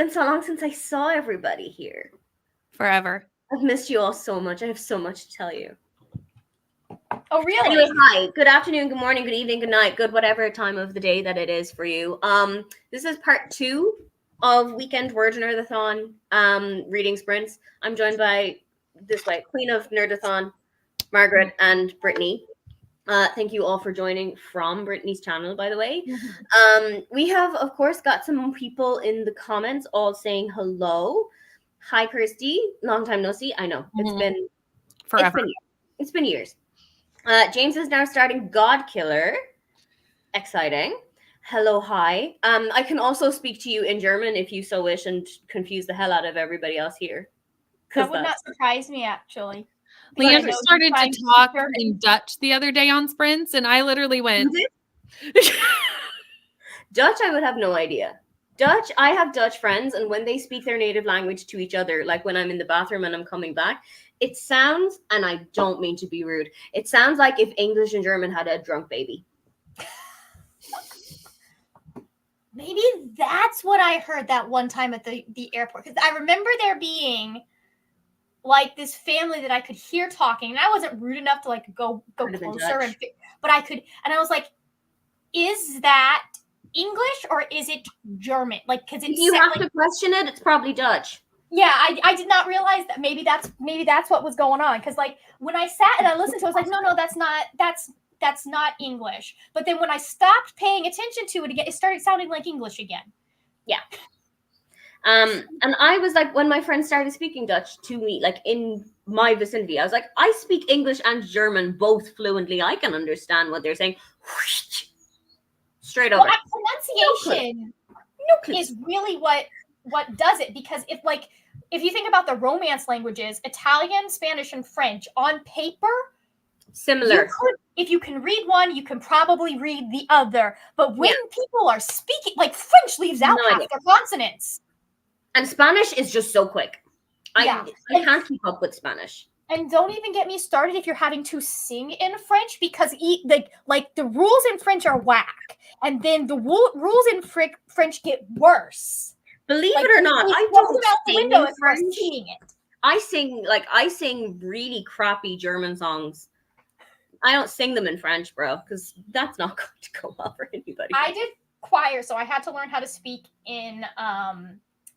been so long since I saw everybody here. Forever. I've missed you all so much. I have so much to tell you. Oh, really? Anyway, hi. Good afternoon, good morning, good evening, good night, good whatever time of the day that it is for you. This is part 2 of Weekend WordN3rdathon reading sprints. I'm joined by Queen of Nerdathon, Margaret and Brittany. Thank you all for joining from Brittany's channel, by the way. We have, of course, got some people in the comments all saying hello. Hi, Kirsty. Long time no see. I know. It's been forever. It's been years. James is now starting God Killer. Exciting. Hello, hi. I can also speak to you in German if you so wish and confuse the hell out of everybody else here. That would not surprise me, actually. Leandra started to talk in Dutch the other day on sprints, and I literally went. Dutch, I would have no idea. Dutch, I have Dutch friends, and when they speak their native language to each other, like when I'm in the bathroom and I'm coming back, it sounds, and I don't mean to be rude, it sounds like if English and German had a drunk baby. Maybe that's what I heard that one time at the airport, because I remember there being like this family that I could hear talking, and I wasn't rude enough to like go closer, but I could, and I was like, is that English or is it German? Like, because if you have to question it, it's probably Dutch. Yeah, I did not realize that. Maybe that's what was going on. Because like when I sat and I listened to it, I was like, no, that's not English. But then when I stopped paying attention to it again, it started sounding like English again. Yeah. And I was like, when my friend started speaking Dutch to me, like in my vicinity, I was like, I speak English and German both fluently. I can understand what they're saying. Straight over. Well, pronunciation is really what does it, because if you think about the Romance languages, Italian, Spanish, and French, on paper, similar. If you can read one, you can probably read the other. But when people are speaking, like French leaves out half their consonants. And Spanish is just so quick. I can't keep up with Spanish. And don't even get me started if you're having to sing in French, because like the rules in French are whack, and then the rules in French get worse. Believe it or not, I don't sing in French. I sing really crappy German songs. I don't sing them in French, bro, because that's not going to go well for anybody. I did choir, so I had to learn how to speak in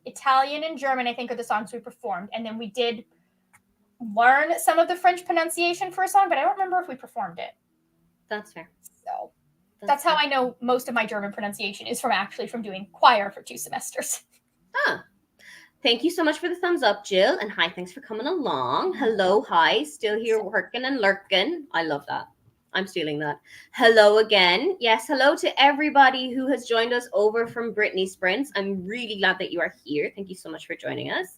Italian and German, I think, are the songs we performed, and then we did learn some of the French pronunciation for a song, but I don't remember if we performed it. That's fair. So that's how I know most of my German pronunciation is from doing choir for 2 semesters. Thank you so much for the thumbs up, Jill. And hi, thanks for coming along. Hello, hi. Still here working and lurking. I love that. I'm stealing that. Hello again. Yes, hello to everybody who has joined us over from Brittany Sprints. I'm really glad that you are here. Thank you so much for joining us.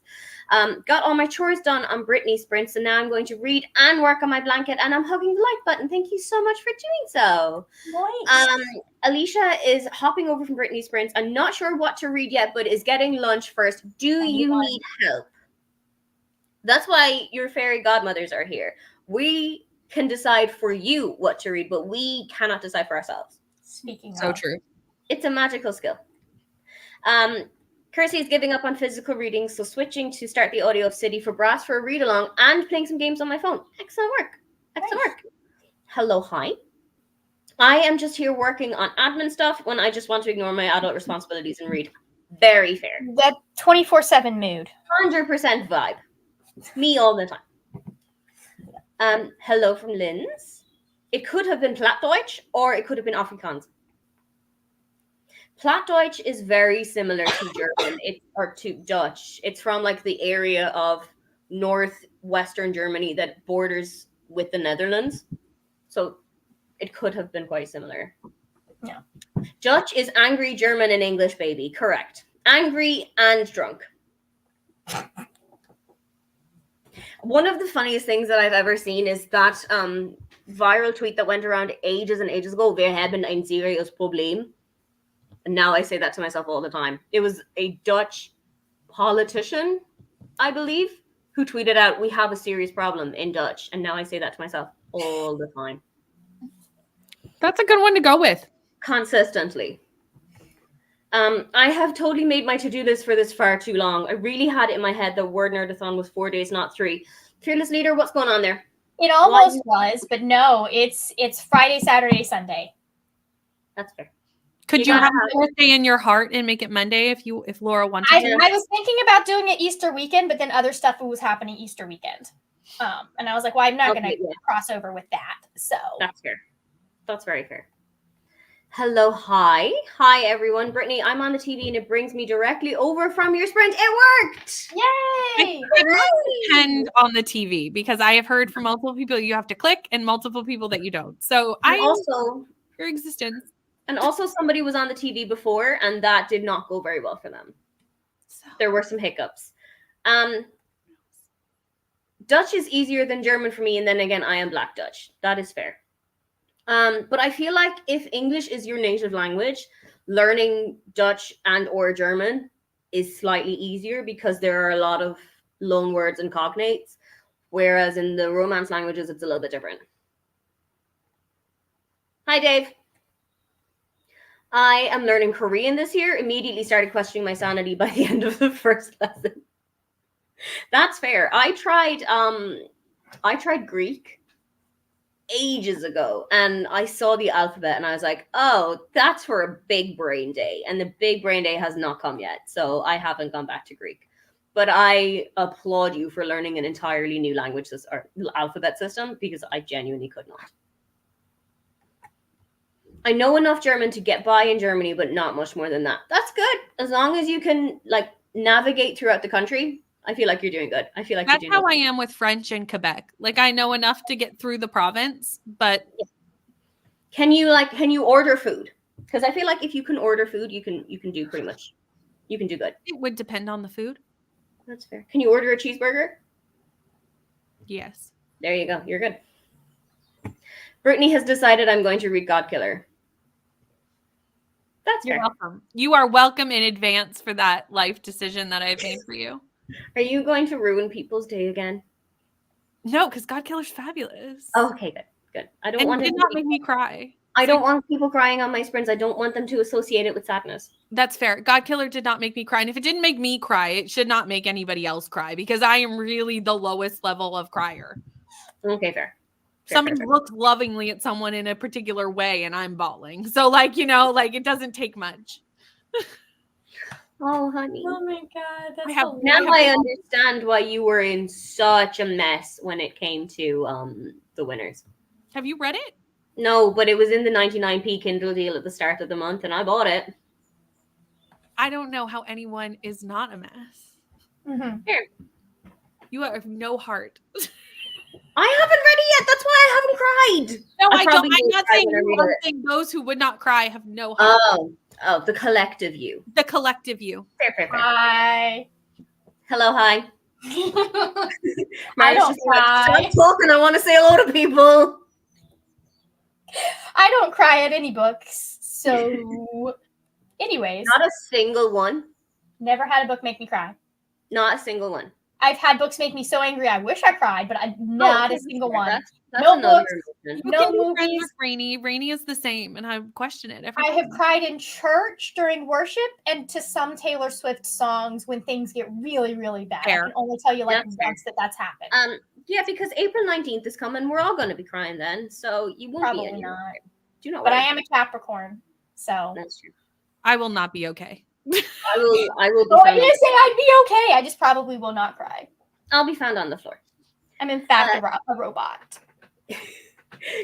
Got all my chores done on Brittany Sprints, and now I'm going to read and work on my blanket, and I'm hugging the like button. Thank you so much for doing so. Nice. Alicia is hopping over from Brittany Sprints. I'm not sure what to read yet, but is getting lunch first. Do you need help? That's why your fairy godmothers are here. We can decide for you what to read, but we cannot decide for ourselves. So true. It's a magical skill. Kirsty is giving up on physical reading, so switching to start the audio of City for Brass for a read along and playing some games on my phone. Excellent work. Excellent work. Hello, hi. I am just here working on admin stuff when I just want to ignore my adult responsibilities and read. Very fair. That 24/7 mood. 100% vibe. Me all the time. Hello from Linz. It could have been Plattdeutsch or it could have been Afrikaans. Plattdeutsch is very similar to German or to Dutch. It's from like the area of northwestern Germany that borders with the Netherlands. So it could have been quite similar. Yeah. Dutch is angry German and English, baby. Correct. Angry and drunk. One of the funniest things that I've ever seen is that viral tweet that went around ages and ages ago. Wir haben ein serious Problem. And now I say that to myself all the time. It was a Dutch politician, I believe, who tweeted out, "We have a serious problem," in Dutch. And now I say that to myself all the time. That's a good one to go with. Consistently. I have totally made my to-do list for this far too long. I really had it in my head that WordN3rdathon was 4 days, not 3. Fearless leader, what's going on there? It almost was, but no, it's Friday, Saturday, Sunday. That's fair. Could you have a birthday in your heart and make it Monday if Laura wanted to? I was thinking about doing it Easter weekend, but then other stuff was happening Easter weekend. And I was like, well, I'm not going to cross over with that. So that's fair. That's very fair. Hello, hi everyone. Brittany, I'm on the TV and it brings me directly over from your sprint. It worked! Yay! It depends on the TV because I have heard from multiple people you have to click and multiple people that you don't. So your existence. And also somebody was on the TV before and that did not go very well for them. So there were some hiccups. Dutch is easier than German for me, and then again, I am Black Dutch. That is fair. But I feel like if English is your native language, learning Dutch and or German is slightly easier because there are a lot of loan words and cognates, whereas in the Romance languages, it's a little bit different. Hi, Dave. I am learning Korean this year. Immediately started questioning my sanity by the end of the first lesson. That's fair. I tried Greek ages ago and I saw the alphabet and I was like, oh, that's for a big brain day. And the big brain day has not come yet. So I haven't gone back to Greek. But I applaud you for learning an entirely new language or alphabet system because I genuinely could not. I know enough German to get by in Germany, but not much more than that. That's good. As long as you can like navigate throughout the country, I feel like you're doing good. I feel like that's how I am with French in Quebec. Like I know enough to get through the province, but can you order food? Because I feel like if you can order food, you can do pretty much. You can do good. It would depend on the food. That's fair. Can you order a cheeseburger? Yes. There you go. You're good. Brittany has decided I'm going to read Godkiller. That's You're fair. welcome. You are welcome in advance for that life decision that I've made for you. Are you going to ruin people's day again? No, because Godkiller's fabulous. Oh, okay, good. I don't want it. Did not make me cry. I don't want people crying on my sprints. I don't want them to associate it with sadness. That's fair. Godkiller did not make me cry. And if it didn't make me cry, it should not make anybody else cry because I am really the lowest level of crier. Okay, fair. Somebody looked lovingly at someone in a particular way and I'm bawling. So it doesn't take much. Oh, honey. Oh my God. That's now I understand why you were in such a mess when it came to the winners. Have you read it? No, but it was in the 99p Kindle deal at the start of the month and I bought it. I don't know how anyone is not a mess. Mm-hmm. Here. You have no heart. I haven't read it yet. That's why I haven't cried. No, I don't. I'm not saying you. I'm saying those who would not cry have no heart. Oh, the collective you. The collective you. Fair. Hi. Hello, hi. I don't cry. Stop talking. I want to say hello to people. I don't cry at any books. So, anyways. Not a single one. Never had a book make me cry. Not a single one. I've had books make me so angry I wish I cried, but not a single one. That's no books, no movies. Rainy. Rainy is the same, and I question it. I have cried in church during worship and to some Taylor Swift songs when things get really, really bad. Fair. I can only tell you once that's happened. Yeah, because April 19th is coming. We're all going to be crying then, so you won't Probably be not. Do not but worry. I am a Capricorn, so that's true. I will not be okay. I will be I didn't say I'd be okay. I just probably will not cry. I'll be found on the floor. I'm in fact a robot.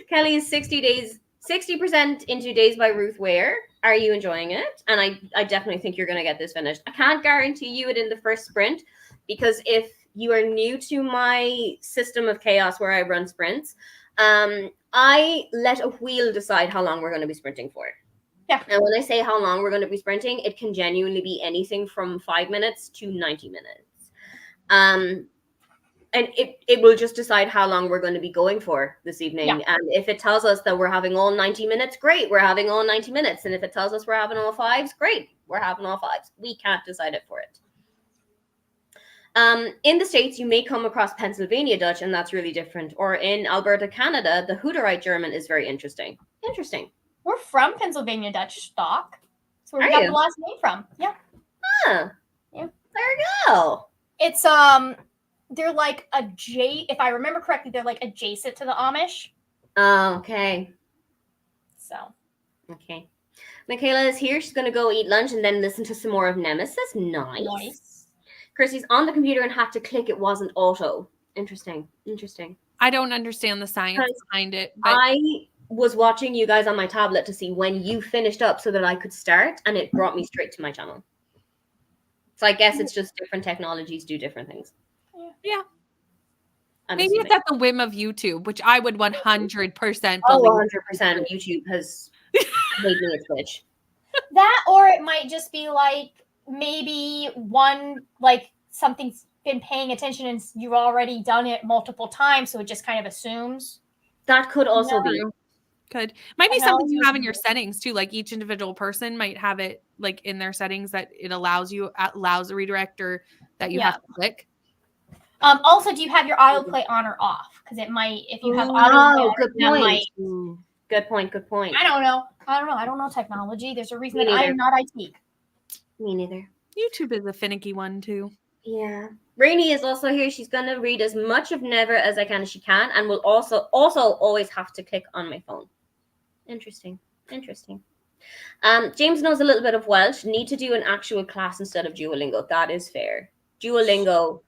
Kelly is 60% into Days by Ruth Ware. Are you enjoying it? And I definitely think you're going to get this finished. I can't guarantee you it in the first sprint because if you are new to my system of chaos where I run sprints, I let a wheel decide how long we're going to be sprinting for. Yeah. And when I say how long we're going to be sprinting, it can genuinely be anything from 5 minutes to 90 minutes. And it will just decide how long we're going to be going for this evening. Yeah. And if it tells us that we're having all 90 minutes, great, we're having all 90 minutes. And if it tells us we're having all fives, great, we're having all fives. We can't decide it for it. In the States, you may come across Pennsylvania Dutch, and that's really different. Or in Alberta, Canada, the Hutterite German is very interesting. Interesting. We're from Pennsylvania Dutch stock. That's where we Are got you? the last name from. Yeah. Huh. Yeah. There you go. It's they're like if I remember correctly, they're like adjacent to the Amish. Oh, okay. So. Okay. Michaela is here. She's going to go eat lunch and then listen to some more of Nemesis. Nice. Kirsty's on the computer and had to click. It wasn't auto. Interesting. I don't understand the science behind it. But I was watching you guys on my tablet to see when you finished up so that I could start, and it brought me straight to my channel. So I guess it's just different technologies do different things. Yeah. Maybe it's at the whim of YouTube, which I would 100% believe. Oh, 100%. YouTube has made me a bitch. That, or it might just be like maybe something's been paying attention and you've already done it multiple times, so it just kind of assumes. That could also be. Might be something you have in your settings too. Like each individual person might have it like in their settings that it allows a redirect or that you have to click. Also, do you have your autoplay on or off? Because it might, if you have autoplay, good point. Good point. I don't know. I don't know technology. There's a reason that I am not IT. Me neither. YouTube is a finicky one too. Yeah. Rainy is also here. She's going to read as much of Neva as I she can, and will also always have to click on my phone. Interesting. James knows a little bit of Welsh. Need to do an actual class instead of Duolingo. That is fair. Duolingo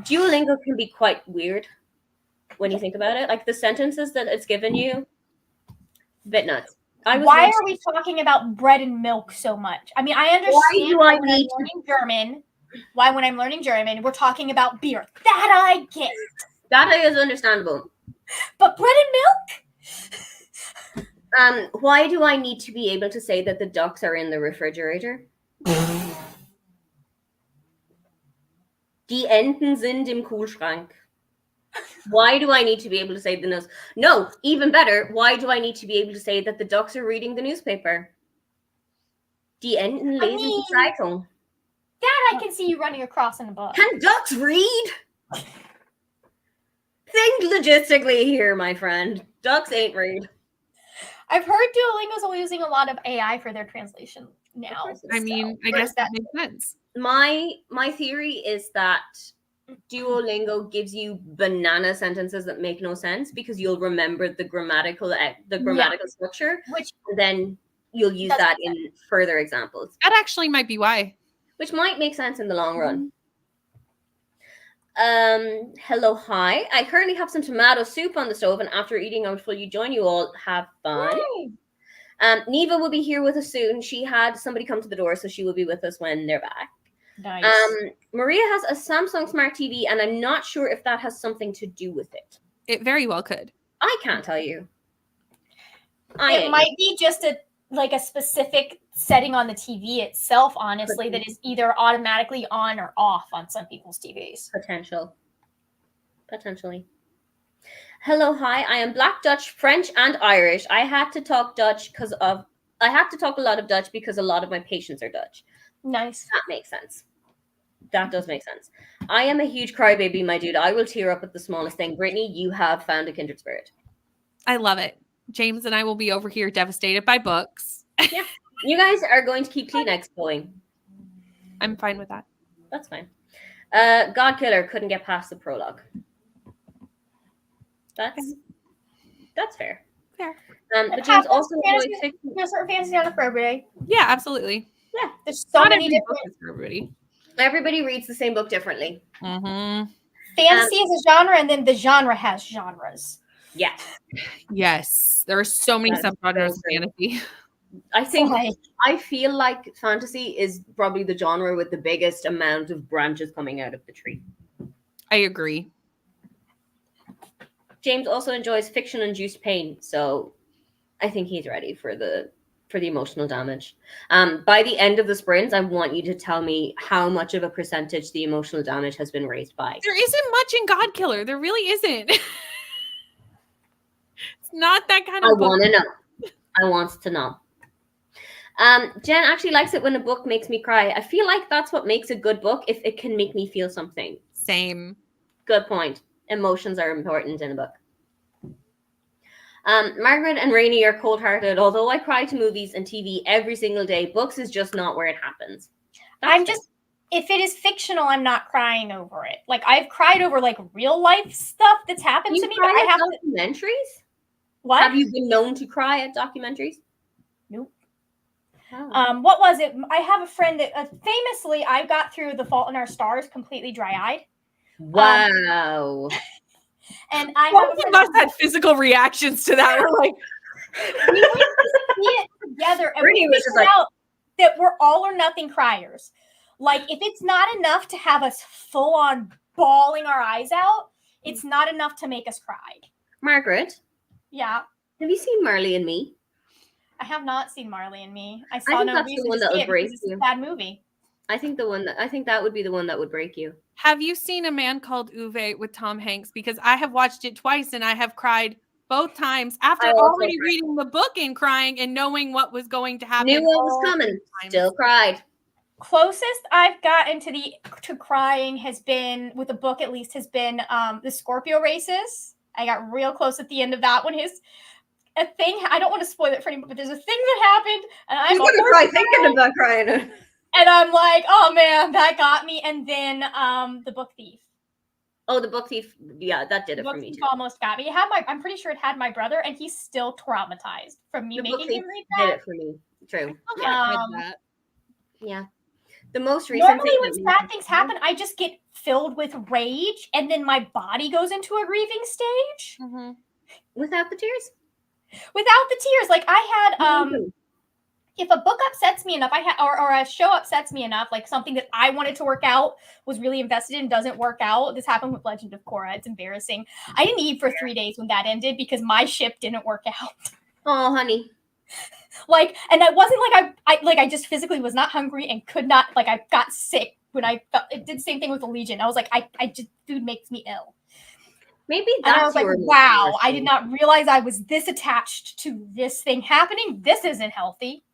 can be quite weird when you think about it. Like the sentences that it's given you, a bit nuts. Why are we talking about bread and milk so much? I mean, I understand when I'm learning German, we're talking about beer. That I get. That is understandable. But bread and milk? Why do I need to be able to say that the ducks are in the refrigerator? Die Enten sind im Kühlschrank. Why do I need to be able to say the news? No, even better, why do I need to be able to say that the ducks are reading the newspaper? Die Enten lesen die Zeitung. That I can see you running across in a book. Can ducks read? Think logistically here, my friend. Ducks ain't read. I've heard Duolingo's using a lot of AI for their translation now. I mean, I guess that makes sense. My theory is that Duolingo gives you banana sentences that make no sense because you'll remember the grammatical structure, and then you'll use that in further examples. That actually might be why. Which might make sense in the long run. Hello, hi. I currently have some tomato soup on the stove, and after eating, I would fully join you all. Have fun. Neva will be here with us soon. She had somebody come to the door, so she will be with us when they're back. Nice. Maria has a Samsung Smart TV, and I'm not sure if that has something to do with it. It very well could. I can't tell you. It might be just a specific setting on the TV itself, honestly, that is either automatically on or off on some people's TVs. Potentially. Hello, hi. I am Black, Dutch, French, and Irish. I had to talk a lot of Dutch because a lot of my patients are Dutch. Nice. That makes sense. That does make sense. I am a huge crybaby, my dude. I will tear up at the smallest thing. Brittany, you have found a kindred spirit. I love it. James and I will be over here devastated by books. Yeah. You guys are going to keep Kleenex going. I'm fine with that. That's fine. Godkiller couldn't get past the prologue. That's fair. Fair. But James also there's certain fantasy on for everybody. Yeah, absolutely. Yeah, there's so many different books for everybody. Everybody reads the same book differently. Mm-hmm. Fantasy is a genre, and then the genre has genres. Yes. There are so many subgenres of fantasy. I feel like fantasy is probably the genre with the biggest amount of branches coming out of the tree. I agree. James also enjoys fiction-induced pain, so I think he's ready for the emotional damage. By the end of the sprints, I want you to tell me how much of a percentage the emotional damage has been raised by. There isn't much in Godkiller. There really isn't. It's not that kind of book. I want to know. I want to know. Jen actually likes it when a book makes me cry. I feel like that's what makes a good book, if it can make me feel something. Same. Good point. Emotions are important in a book. Margaret and Rainey are cold-hearted. Although I cry to movies and TV every single day, books is just not where it happens. If it is fictional, I'm not crying over it. Like, I've cried over like real life stuff that's happened to me. But I have documentaries. What? Have you been known to cry at documentaries? Nope. Oh. What was it? I have a friend that famously I got through The Fault in Our Stars completely dry-eyed. Wow. And I Both of us had physical reactions to that. We're like, we went to see it together, and we figured out that we're all or nothing criers. Like, if it's not enough to have us full on bawling our eyes out, it's not enough to make us cry. Margaret? Yeah? Have you seen Marley and Me? I have not seen Marley and Me. I saw no reason to see it because it's a bad movie. I think that would be the one that would break you. Have you seen A Man Called Uwe with Tom Hanks? Because I have watched it twice and I have cried both times after already reading the book and crying and knowing what was going to happen. Knew what was coming. Still cried. Closest I've gotten to crying has been, with a book at least, has been the Scorpio races. I got real close at the end of that one. A thing, I don't want to spoil it for anyone, but there's a thing that happened, and I'm gonna cry thinking about crying. And I'm like, oh man, that got me. And then the Book Thief. Oh, the Book Thief, yeah, that did it for me too. Almost got me. I'm pretty sure it had my brother, and he's still traumatized from me making him read that. Did it for me, true. Yeah. The most recent. Normally, when sad things happen, I just get filled with rage, and then my body goes into a grieving stage. Mm-hmm. Without the tears. Without the tears, like I had. If a book upsets me enough, or a show upsets me enough, like something that I wanted to work out, was really invested in, doesn't work out. This happened with Legend of Korra. It's embarrassing. I didn't eat for 3 days when that ended because my ship didn't work out. Oh, honey. Like, and it wasn't like I just physically was not hungry and could not, like, I got sick when I felt. It did the same thing with the Legion. I was like, I just, food makes me ill. Maybe that's. And I was like, wow, I did not realize I was this attached to this thing happening. This isn't healthy.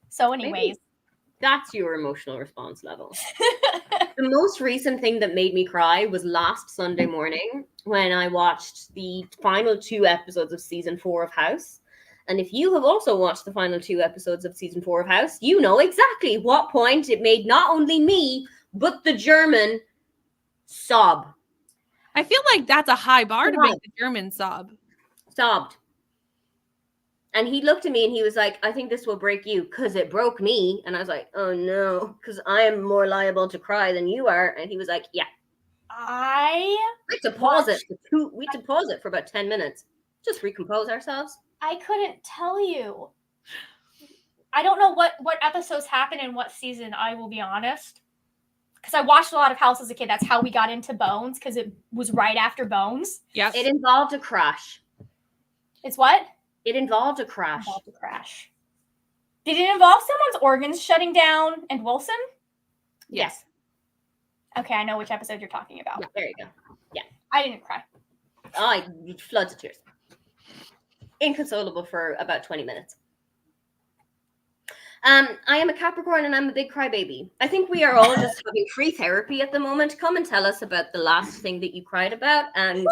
So anyways. Maybe that's your emotional response level. The most recent thing that made me cry was last Sunday morning when I watched the final 2 episodes of season 4 of House. And if you have also watched the final 2 episodes of season 4 of House, you know exactly what point it made not only me, but the German sob. I feel like that's a high bar to make the German sob. Sobbed. And he looked at me and he was like, I think this will break you because it broke me. And I was like, oh no, because I am more liable to cry than you are. And he was like, yeah. We had to pause it for about 10 minutes. Just recompose ourselves. I couldn't tell you. I don't know what episodes happen in what season, I will be honest. Because I watched a lot of House as a kid. That's how we got into Bones, because it was right after Bones. Yes. It involved a crash. It's what? It involved a crash. Did it involve someone's organs shutting down and Wilson? Yes. Okay, I know which episode you're talking about. Yeah, there you go. Yeah. I didn't cry. Floods of tears. Inconsolable for about 20 minutes. I am a Capricorn and I'm a big crybaby. I think we are all just having free therapy at the moment. Come and tell us about the last thing that you cried about, and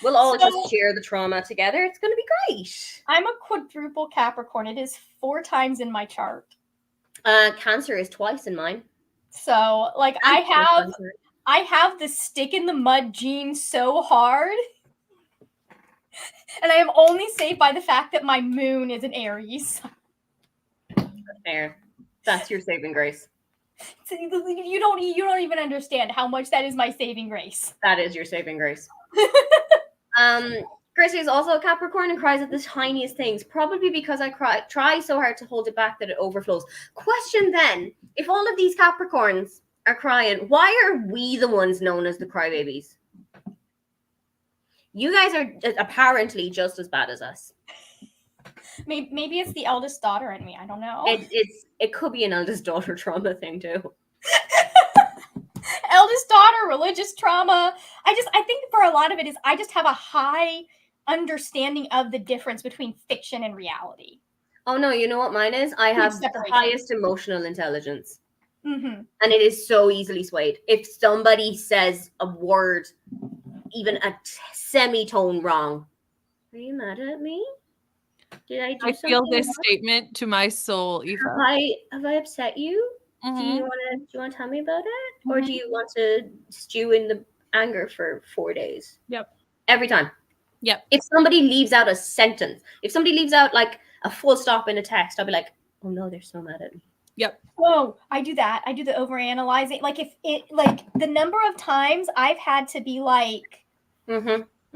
we'll all just share the trauma together. It's going to be great. I'm a quadruple Capricorn. It is 4 times in my chart. Cancer is twice in mine. So, like, I have the stick in the mud gene so hard. And I am only saved by the fact that my moon is an Aries. Fair. That's your saving grace. So you don't even understand how much that is my saving grace. That is your saving grace. Gracie is also a Capricorn and cries at the tiniest things, probably because I try so hard to hold it back that it overflows. Question then, if all of these Capricorns are crying, why are we the ones known as the crybabies? You guys are apparently just as bad as us. Maybe it's the eldest daughter in me. I don't know. It could be an eldest daughter trauma thing too. Eldest daughter, religious trauma. I think for a lot of it is I just have a high understanding of the difference between fiction and reality. Oh no, you know what mine is? I have the highest emotional intelligence. Mm-hmm. And it is so easily swayed. If somebody says a word, even a semitone wrong, Are you mad at me? Did I do I something? feel this wrong? statement to my soul, Eva. Have I upset you? Mhm. Do you want to tell me about it, or Mhm. do you want to stew in the anger for 4 days? Yep. Every time. Yep. If somebody leaves out a sentence, if somebody leaves out like a full stop in a text, I'll be like, oh no, they're so mad at me. Yep. Oh, I do that. I do the overanalyzing. Like if it, like the number of times I've had to be like,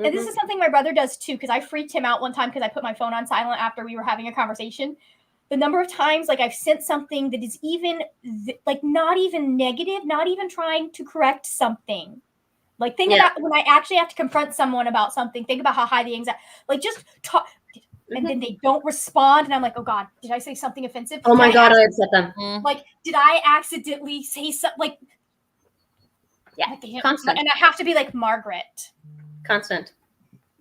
and this is something my brother does too, because I freaked him out one time because I put my phone on silent after we were having a conversation. The number of times like I've sent something that is even like not even negative, not even trying to correct something. Like think about when I actually have to confront someone about something, think about how high the anxiety, like just talk, and then they don't respond, and I'm like, oh God, did I say something offensive? Oh my God, I upset them. Like, did I accidentally say something? Like, yeah, like constant. And I have to be like, Margaret. Constant.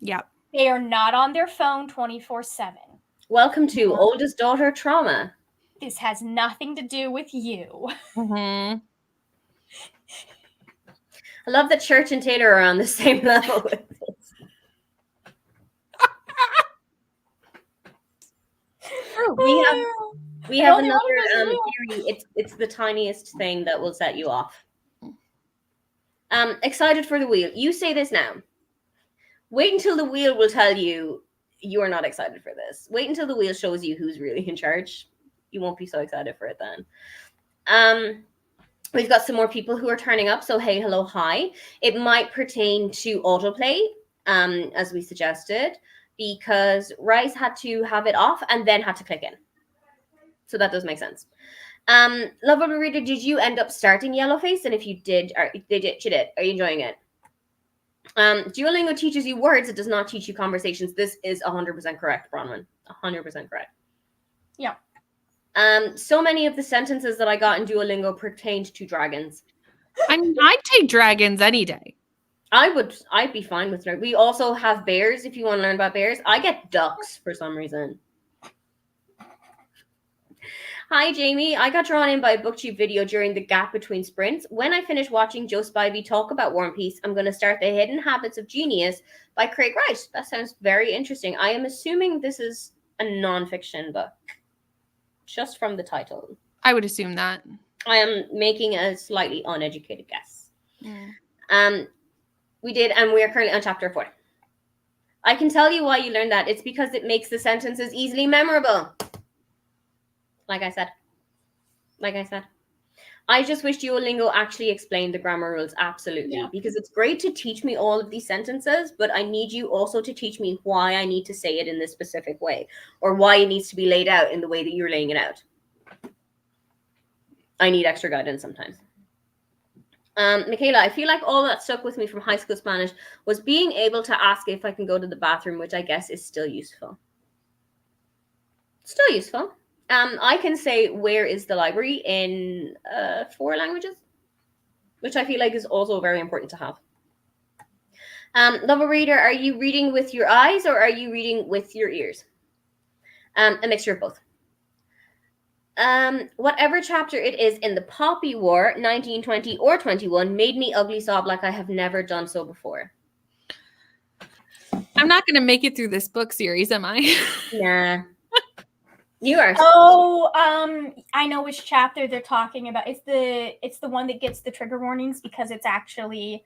Yeah. They are not on their phone 24/7. Welcome to oldest daughter trauma. This has nothing to do with you. Mm-hmm. I love that Church and Taylor are on the same level with this. We have another theory. It's the tiniest thing that will set you off. Excited for the wheel. You say this now. Wait until the wheel will tell you you're not excited for this. Wait until the wheel shows you who's really in charge. You won't be so excited for it then. We've got some more people who are turning up. So hey, hello, hi. It might pertain to autoplay, as we suggested, because Rice had to have it off and then had to click in. So that does make sense. Lovable Reader, did you end up starting Yellowface? And if you did, are you enjoying it? Duolingo teaches you words. It does not teach you conversations. This is 100% correct, Bronwyn. 100% correct. Yeah. So many of the sentences that I got in Duolingo pertained to dragons. I mean, I'd take dragons any day. I'd be fine with dragons. We also have bears if you want to learn about bears. I get ducks for some reason. Hi, Jamie. I got drawn in by a BookTube video during the gap between sprints. When I finish watching Joe Spivey talk about War and Peace, I'm going to start The Hidden Habits of Genius by Craig Wright. That sounds very interesting. I am assuming this is a non-fiction book, just from the title. I would assume that. I am making a slightly uneducated guess. We did, and we are currently on chapter 4. I can tell you why you learned that. It's because it makes the sentences easily memorable. Like I said. I just wish Duolingo actually explained the grammar rules. Absolutely. Yeah. Because it's great to teach me all of these sentences, but I need you also to teach me why I need to say it in this specific way, or why it needs to be laid out in the way that you're laying it out. I need extra guidance sometimes. Michaela, I feel like all that stuck with me from high school Spanish was being able to ask if I can go to the bathroom, which I guess is still useful. Still useful. I can say where is the library in 4 languages, which I feel like is also very important to have. Love a Reader, are you reading with your eyes or are you reading with your ears? A mixture of both. Whatever chapter it is in the Poppy War, 1920 or 21, made me ugly sob like I have never done so before. I'm not going to make it through this book series, am I? Nah. You are. Oh, I know which chapter they're talking about. It's the one that gets the trigger warnings because it's actually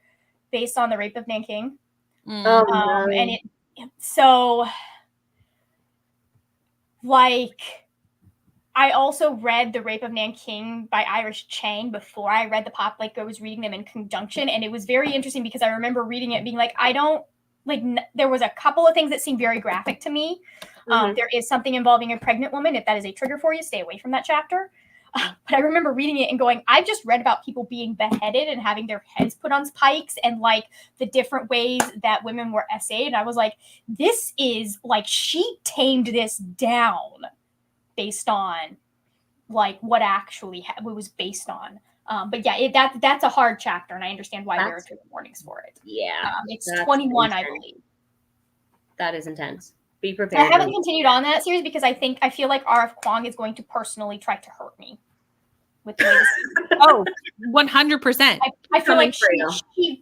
based on the rape of Nanking. Oh, no. And so like I also read The Rape of Nanking by Iris Chang before I read the Pop. Like I was reading them in conjunction, and it was very interesting because I remember reading it being like, I don't like. There was a couple of things that seemed very graphic to me. There is something involving a pregnant woman. If that is a trigger for you, stay away from that chapter. But I remember reading it and going, I've just read about people being beheaded and having their heads put on spikes and like the different ways that women were essayed. And I was like, this is like, she tamed this down based on like what actually it was based on. But yeah, that's a hard chapter. And I understand why there are trigger warnings for it. Yeah. It's 21, intense. I believe. That is intense. Be prepared. I haven't continued on that series because I feel like R.F. Kuang is going to personally try to hurt me with the way this is. Oh, 100%. I feel like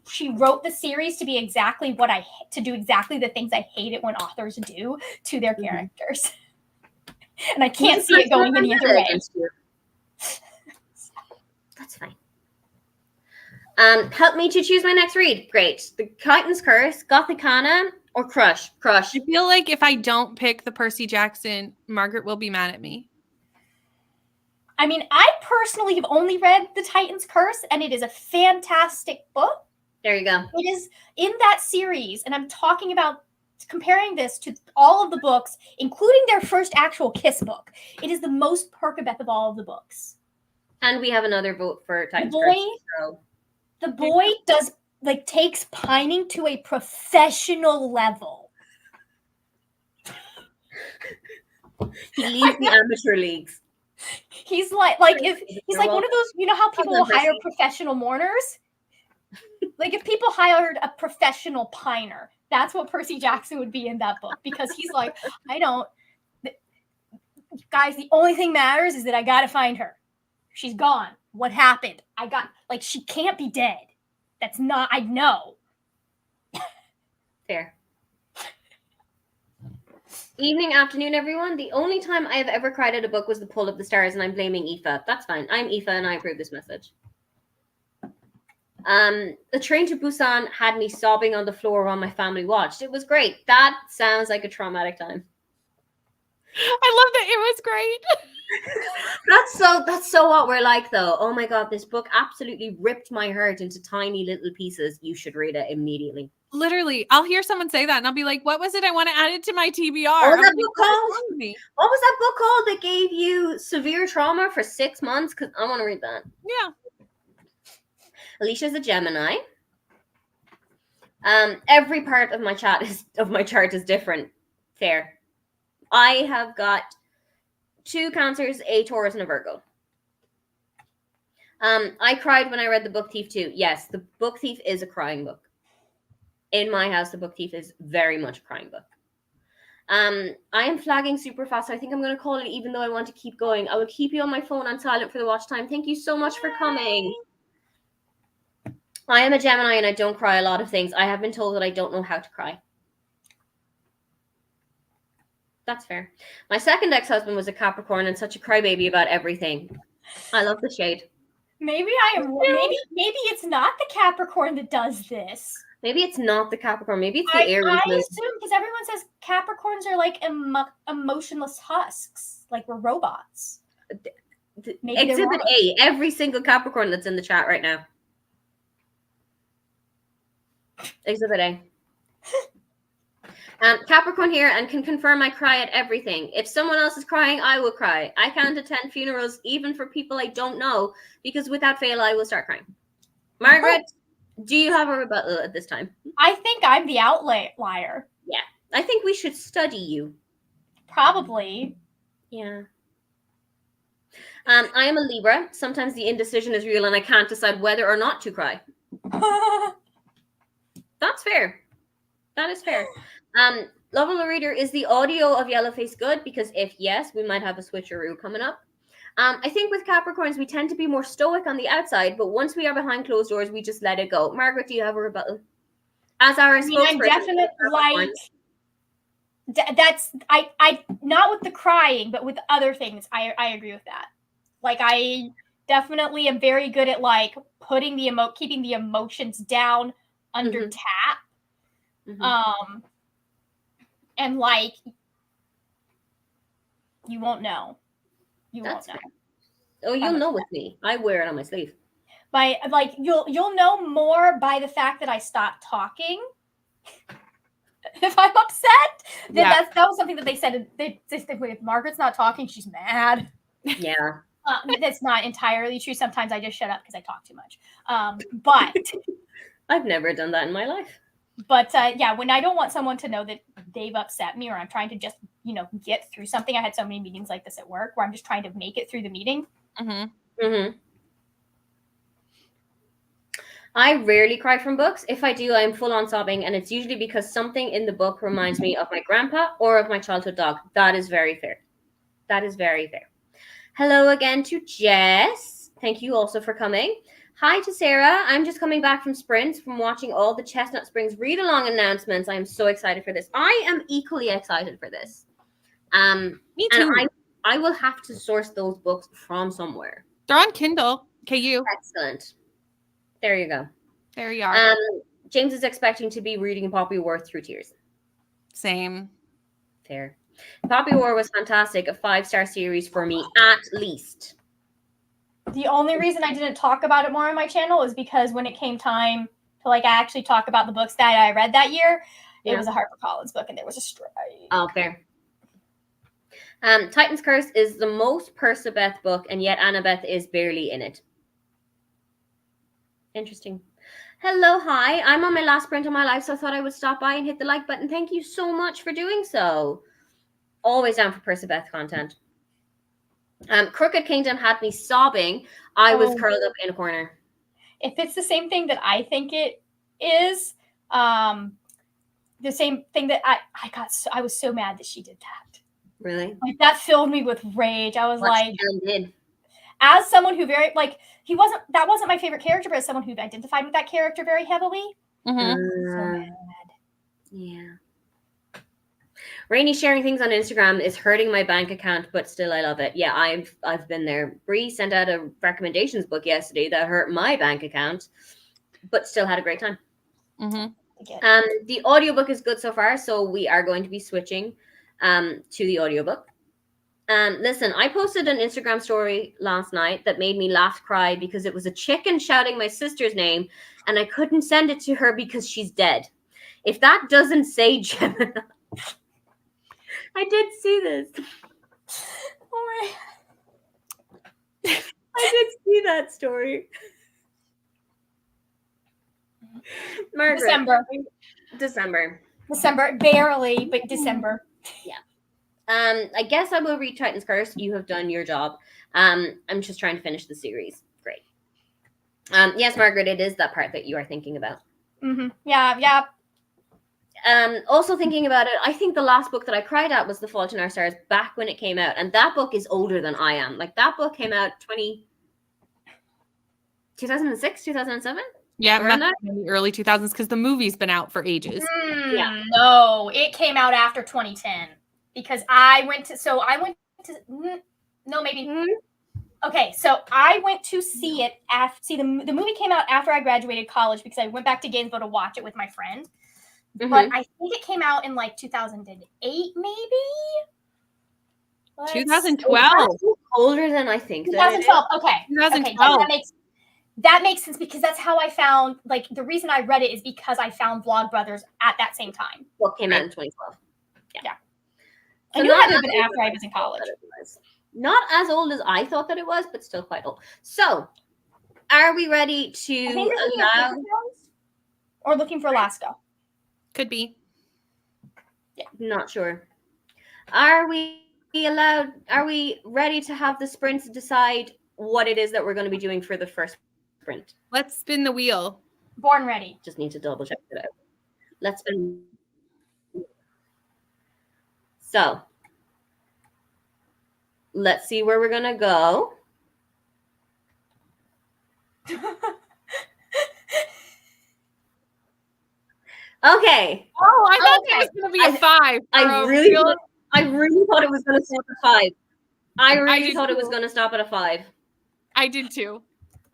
she wrote the series to be exactly to do exactly the things I hate it when authors do to their characters. And I can't see it going any other way. That's fine. Help me to choose my next read. Great. The Titan's Curse, Gothicana, or Crush? Crush. I feel like if I don't pick the Percy Jackson, Margaret will be mad at me. I mean, I personally have only read The Titan's Curse, and it is a fantastic book. There you go. It is in that series, and I'm talking about comparing this to all of the books, including their first actual Kiss book. It is the most Perkabeth of all of the books. And we have another vote for Titan's Curse. So. The boy takes pining to a professional level. He leaves the amateur leagues. He's like one of those, you know how people will hire professional mourners? Like if people hired a professional piner, that's what Percy Jackson would be in that book, because he's like, guys, the only thing matters is that I gotta find her. She's gone. What happened? She can't be dead. I know. Fair. Evening, afternoon, everyone. The only time I have ever cried at a book was The Pull of the Stars, and I'm blaming Aoife. That's fine. I'm Aoife, and I approve this message. The Train to Busan had me sobbing on the floor while my family watched. It was great. That sounds like a traumatic time. I love that it was great. That's so what we're like, though. Oh my god, this book absolutely ripped my heart into tiny little pieces. You should read it immediately. Literally, I'll hear someone say that and I'll be like, what was it? I want to add it to my TBR. What was that book called? What was that book called that gave you severe trauma for 6 months? Because I want to read that. Yeah. Alicia's a Gemini. Every part of my chart is different. Fair. I have got 2 Cancers, a Taurus, and a Virgo. I cried when I read The Book Thief too. Yes, The Book Thief is a crying book. In my house, The Book Thief is very much a crying book. I am flagging super fast, so I think I'm going to call it, even though I want to keep going. I will keep you on my phone on silent for the watch time. Thank you so much for coming. I am a Gemini and I don't cry a lot of things. I have been told that I don't know how to cry. That's fair. My second ex-husband was a Capricorn and such a crybaby about everything. I love the shade. Maybe maybe it's not the Capricorn that does this. Maybe it's not the Capricorn. Maybe it's the Aries. I assume, because everyone says Capricorns are like emotionless husks, like we're robots. Maybe Exhibit A, every single Capricorn that's in the chat right now. Exhibit A. Capricorn here and can confirm I cry at everything. If someone else is crying, I will cry. I can't attend funerals even for people I don't know, because without fail, I will start crying. Margaret, do you have a rebuttal at this time? I think I'm the outlier. Yeah. I think we should study you. Probably. Yeah. I am a Libra. Sometimes the indecision is real and I can't decide whether or not to cry. That's fair. That is fair. Lovable Reader, is the audio of Yellowface good? Because if yes, we might have a switcheroo coming up. I think with Capricorns, we tend to be more stoic on the outside, but once we are behind closed doors, we just let it go. Margaret, do you have a rebuttal? As our spokesperson, I'm definitely that's not with the crying, but with other things. I agree with that. Like I definitely am very good at like putting keeping the emotions down under tap. And like you won't know. You won't know. Oh, you'll know with me. I wear it on my sleeve. You'll know more by the fact that I stopped talking. If I'm upset, then that was something that they said. They if Margaret's not talking, she's mad. Yeah. That's not entirely true. Sometimes I just shut up because I talk too much. But I've never done that in my life. But when I don't want someone to know that they've upset me, or I'm trying to just, get through something. I had so many meetings like this at work where I'm just trying to make it through the meeting. I rarely cry from books. If I do, I'm full on sobbing, and it's usually because something in the book reminds me of my grandpa or of my childhood dog. That is very fair. That is very fair. Hello again to Jess. Thank you also for coming. Hi to Sarah. I'm just coming back from sprints from watching all the Chestnut Springs read-along announcements. I am so excited for this. I am equally excited for this. Me too. And I will have to source those books from somewhere. They're on Kindle. KU. Excellent. There you go. There you are. James is expecting to be reading Poppy War through tears. Same. Fair. Poppy War was fantastic. A 5-star series for me, at least. The only reason I didn't talk about it more on my channel is because when it came time to like actually talk about the books that I read that year, it was a HarperCollins book and there was a strike. Oh, fair. Titan's Curse is the most Percabeth book, and yet Annabeth is barely in it. Interesting. Hello, hi. I'm on my last sprint of my life, so I thought I would stop by and hit the like button. Thank you so much for doing so. Always down for Percabeth content. Crooked Kingdom had me sobbing. I was curled up in a corner. If it's the same thing that I think it is, the same thing that I was so mad that she did that. Really? Like that filled me with rage. I was like, did? As someone who that wasn't my favorite character, but as someone who identified with that character very heavily, so mad. Yeah. Rainy sharing things on Instagram is hurting my bank account, but still I love it. Yeah, I've been there. Bree sent out a recommendations book yesterday that hurt my bank account, but still had a great time. The audiobook is good so far, so we are going to be switching to the audiobook. Listen, I posted an Instagram story last night that made me laugh cry because it was a chicken shouting my sister's name, and I couldn't send it to her because she's dead. If that doesn't say Gemini. I did see this. Oh my. I did see that story. Margaret. December. Barely, but December. Yeah. I guess I will read Titan's Curse. You have done your job. I'm just trying to finish the series. Great. Yes, Margaret, it is that part that you are thinking about. Yeah. Also thinking about it, I think the last book that I cried at was The Fault in Our Stars back when it came out. And that book is older than I am. Like, that book came out 2006, 2007? Yeah, in the early 2000s, because the movie's been out for ages. Yeah. No, it came out after 2010. Because I went to Okay, so I went to see it the movie came out after I graduated college because I went back to Gainesville to watch it with my friend. But I think it came out in like 2008, maybe? 2012. Older than I think. 2012. Okay. 2012. Okay, that makes sense because that's how I found, like, the reason I read it is because I found Vlogbrothers at that same time. What came out in 2012. Yeah. So I knew it had to have been after I was in college. Not as old as I thought that it was, but still quite old. So, are we ready to allow... Or looking for Alaska? Could be. Yeah, not sure. Are we ready to have the sprints decide what it is that we're going to be doing for the first sprint? Let's spin the wheel. Born ready. Just need to double check it out. Let's spin. So, let's see where we're going to go. Okay. Oh, I thought it was going to be a 5. I really thought it was going to stop at 5. I really thought it was going to stop at a 5. I did too.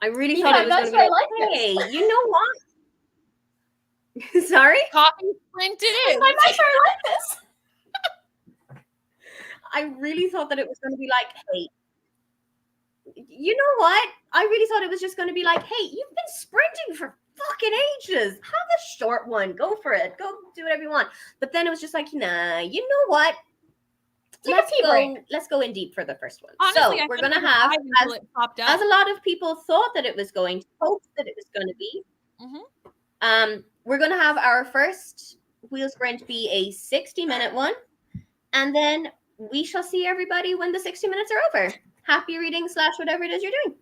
I really thought it was going to be like, hey, you know what? Sorry? Coffee sprint it is. I'm not sure I like this. I really thought that it was going to be like, hey, you know what? I really thought it was just going to be like, hey, you've been sprinting for fucking ages. Have a short one. Go for it. Go do whatever you want. But then it was just like, nah, you know what? Let's go in deep for the first one. Honestly, so we're going to have, as a lot of people thought that it was going to, hoped that it was going to be, we're going to have our first wheel sprint be a 60-minute one. And then we shall see everybody when the 60 minutes are over. Happy reading / whatever it is you're doing.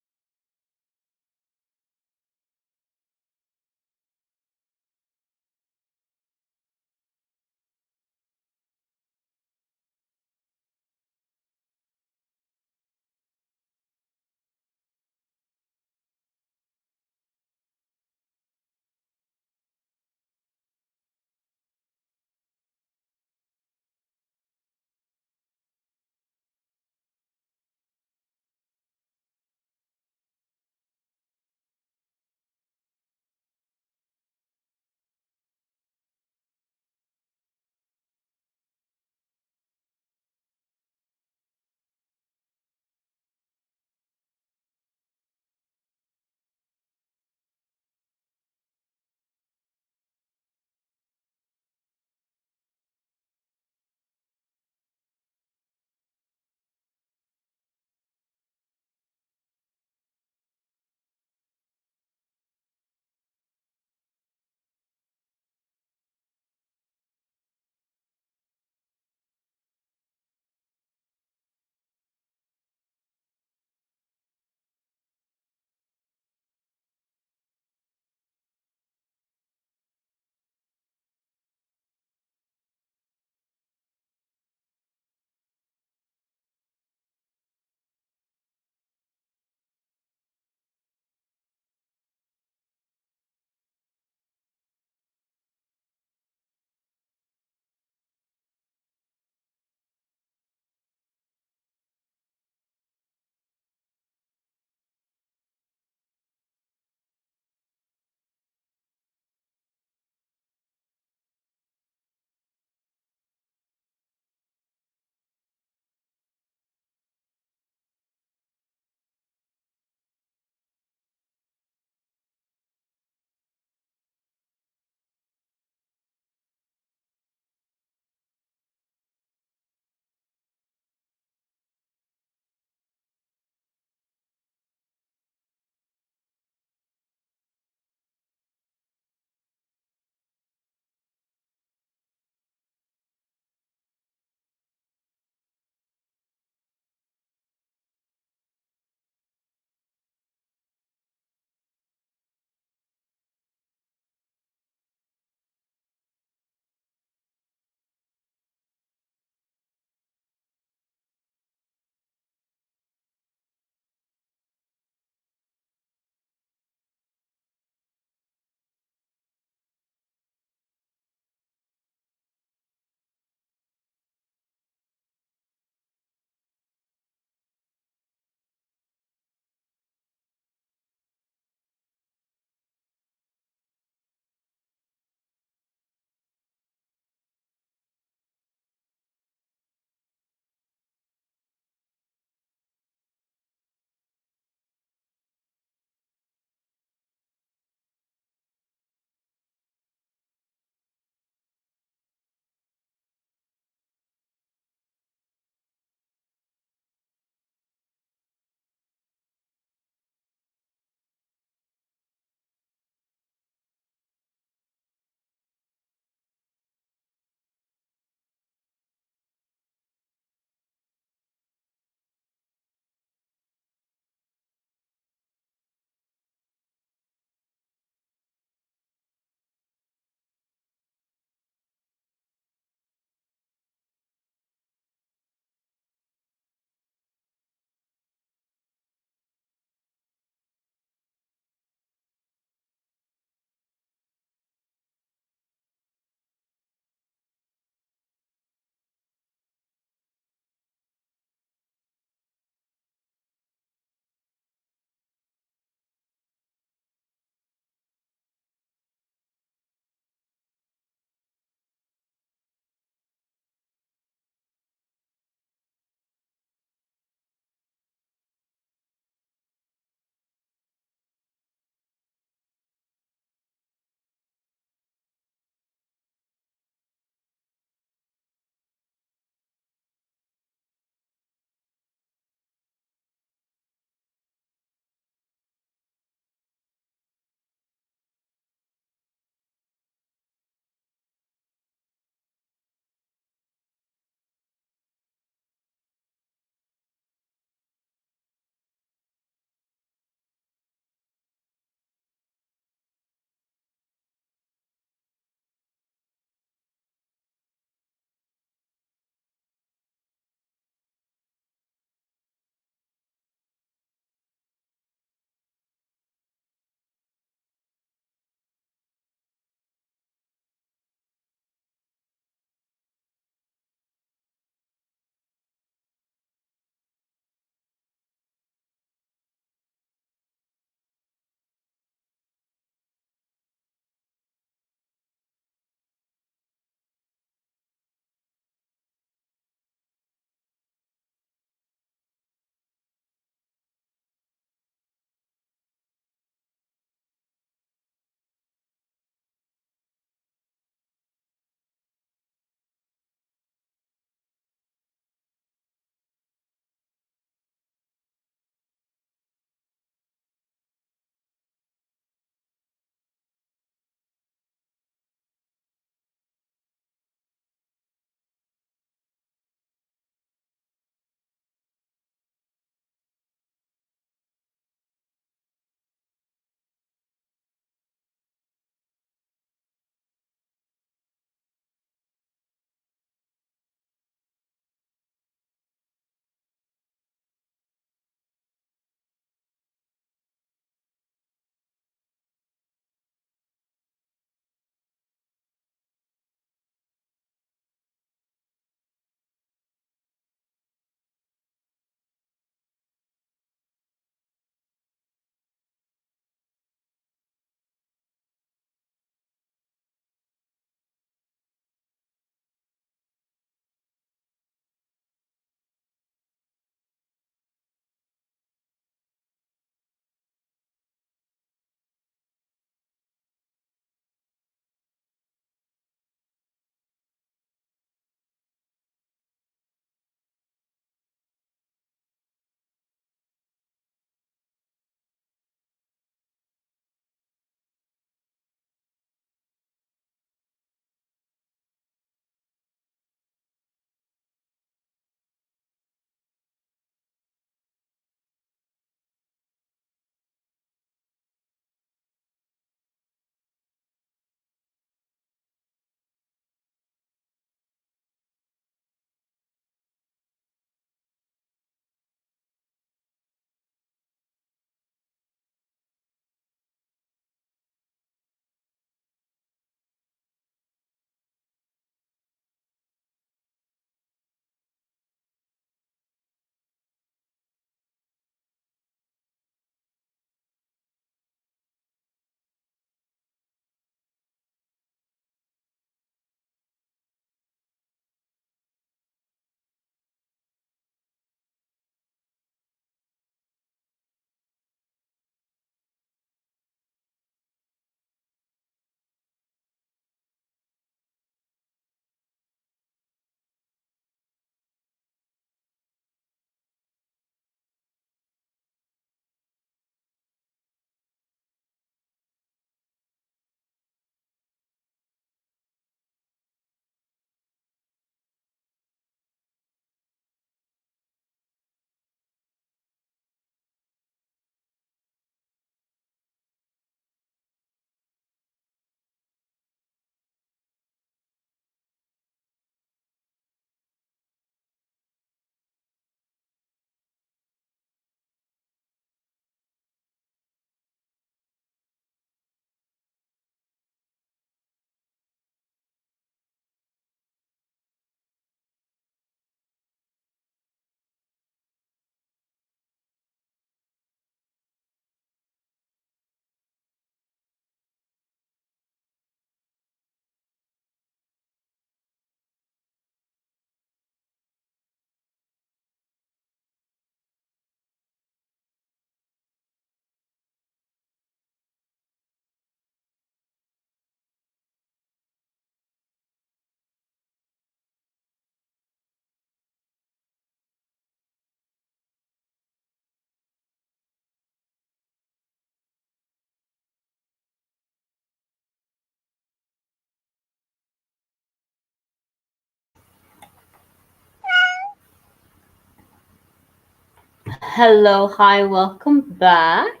Hello, hi, welcome back.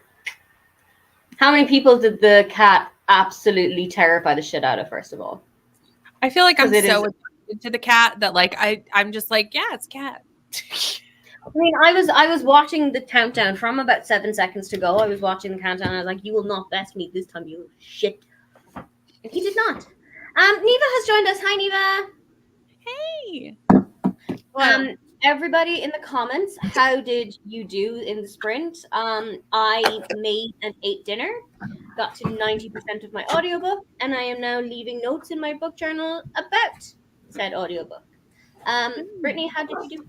How many people did the cat absolutely terrify the shit out of, first of all? I feel like I'm 'Cause it so is- addicted to the cat that like I'm just like, yeah, it's cat. I mean, I was watching the countdown from about 7 seconds to go. I was watching the countdown and I was like, you will not best me this time, you shit. And he did not. Neva has joined us. Hi, Neva. Hey. Everybody in the comments, how did you do in the sprint? I made and ate dinner, got to 90% of my audiobook, and I am now leaving notes in my book journal about said audiobook. Brittany, how did you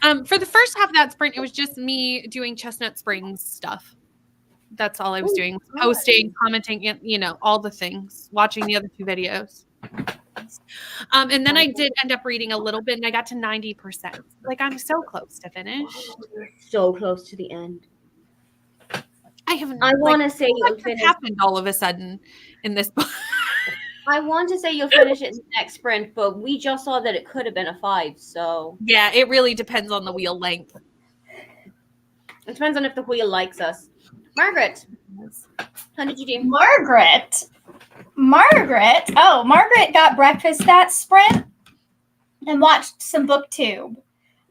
do? For the first half of that sprint, it was just me doing Chestnut Springs stuff. That's all I was doing. Posting, commenting, you know, all the things, watching the other 2 videos. And then I did end up reading a little bit and I got to 90%. Like I'm so close to finish. So close to the end. I haven't. I want to say you'll what finish. happened all of a sudden in this book? I want to say you'll finish it in the next sprint, but we just saw that it could have been a 5. So yeah, it really depends on the wheel length. It depends on if the wheel likes us. Margaret, how did you do? Margaret. Oh, Margaret got breakfast that sprint and watched some booktube.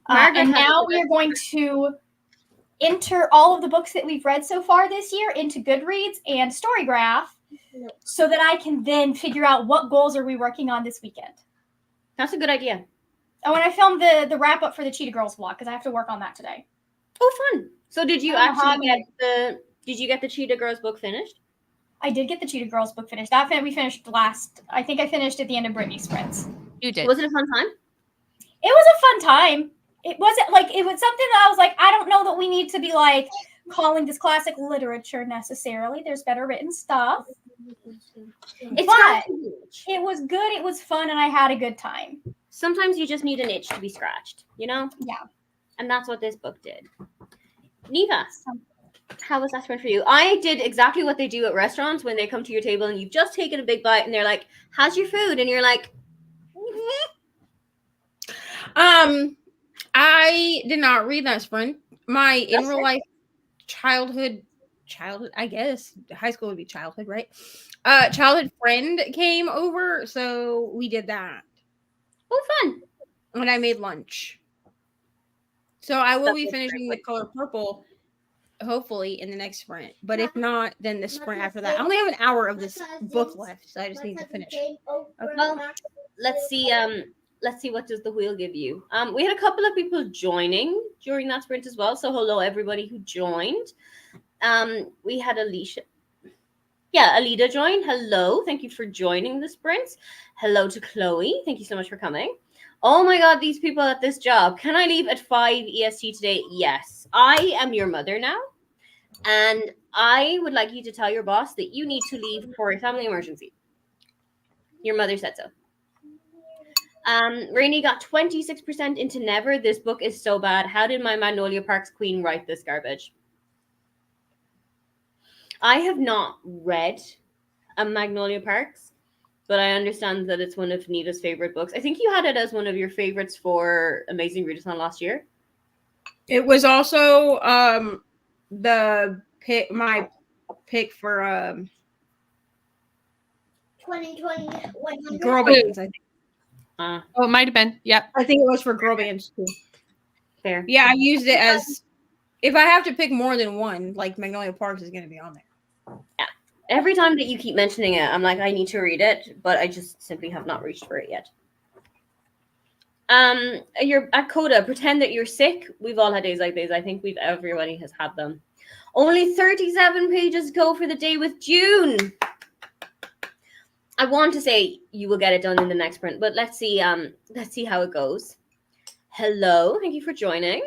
Margaret And has now a we are going to enter all of the books that we've read so far this year into Goodreads and Storygraph so that I can then figure out what goals are we working on this weekend. That's a good idea. Oh, and I filmed the wrap up for the Cheetah Girls vlog because I have to work on that today. Oh, fun! So did you actually get the Cheetah Girls book finished? I did get the Cheetah Girls book finished. We finished I think I finished at the end of Brittany's sprints. You did. Was it a fun time? It was a fun time. It was something that I was like, I don't know that we need to be like calling this classic literature necessarily. There's better written stuff. It was good. It was fun, and I had a good time. Sometimes you just need an itch to be scratched, you know? Yeah. And that's what this book did. Neva, how was that sprint for you? I did exactly what they do at restaurants when they come to your table and you've just taken a big bite and they're like, how's your food? And you're like, I did not read that sprint. My in real life childhood, I guess high school would be childhood, right? Childhood friend came over, so we did that. Oh, fun. And I made lunch. So I will be finishing The Color Purple, hopefully, in the next sprint. But if not, then the sprint after that. I only have an hour of this book left, so I just need to finish. Okay. Well, let's see. Let's see what does the wheel give you. We had a couple of people joining during that sprint as well. So hello everybody who joined. We had Alicia. Yeah, Alida joined. Hello. Thank you for joining the sprints. Hello to Chloe. Thank you so much for coming. Oh my God, these people at this job. Can I leave at 5 EST today? Yes. I am your mother now. And I would like you to tell your boss that you need to leave for a family emergency. Your mother said so. Rainey got 26% into Never. This book is so bad. How did my Magnolia Parks queen write this garbage? I have not read a Magnolia Parks, but I understand that it's one of Neva's favorite books. I think you had it as one of your favorites for Amazing Readathon last year. It was also my pick for 2020 girl bands, I think. Oh, it might have been. Yep. I think it was for girl bands too. Fair. Yeah, I used it as if I have to pick more than one, like Magnolia Parks is going to be on there. Yeah. Every time that you keep mentioning it, I'm like, I need to read it, but I just simply have not reached for it yet. You're at Coda. Pretend that you're sick. We've all had days like these. I think everybody has had them. Only 37 pages to go for the day with June. I want to say you will get it done in the next sprint, but let's see how it goes. Hello, thank you for joining.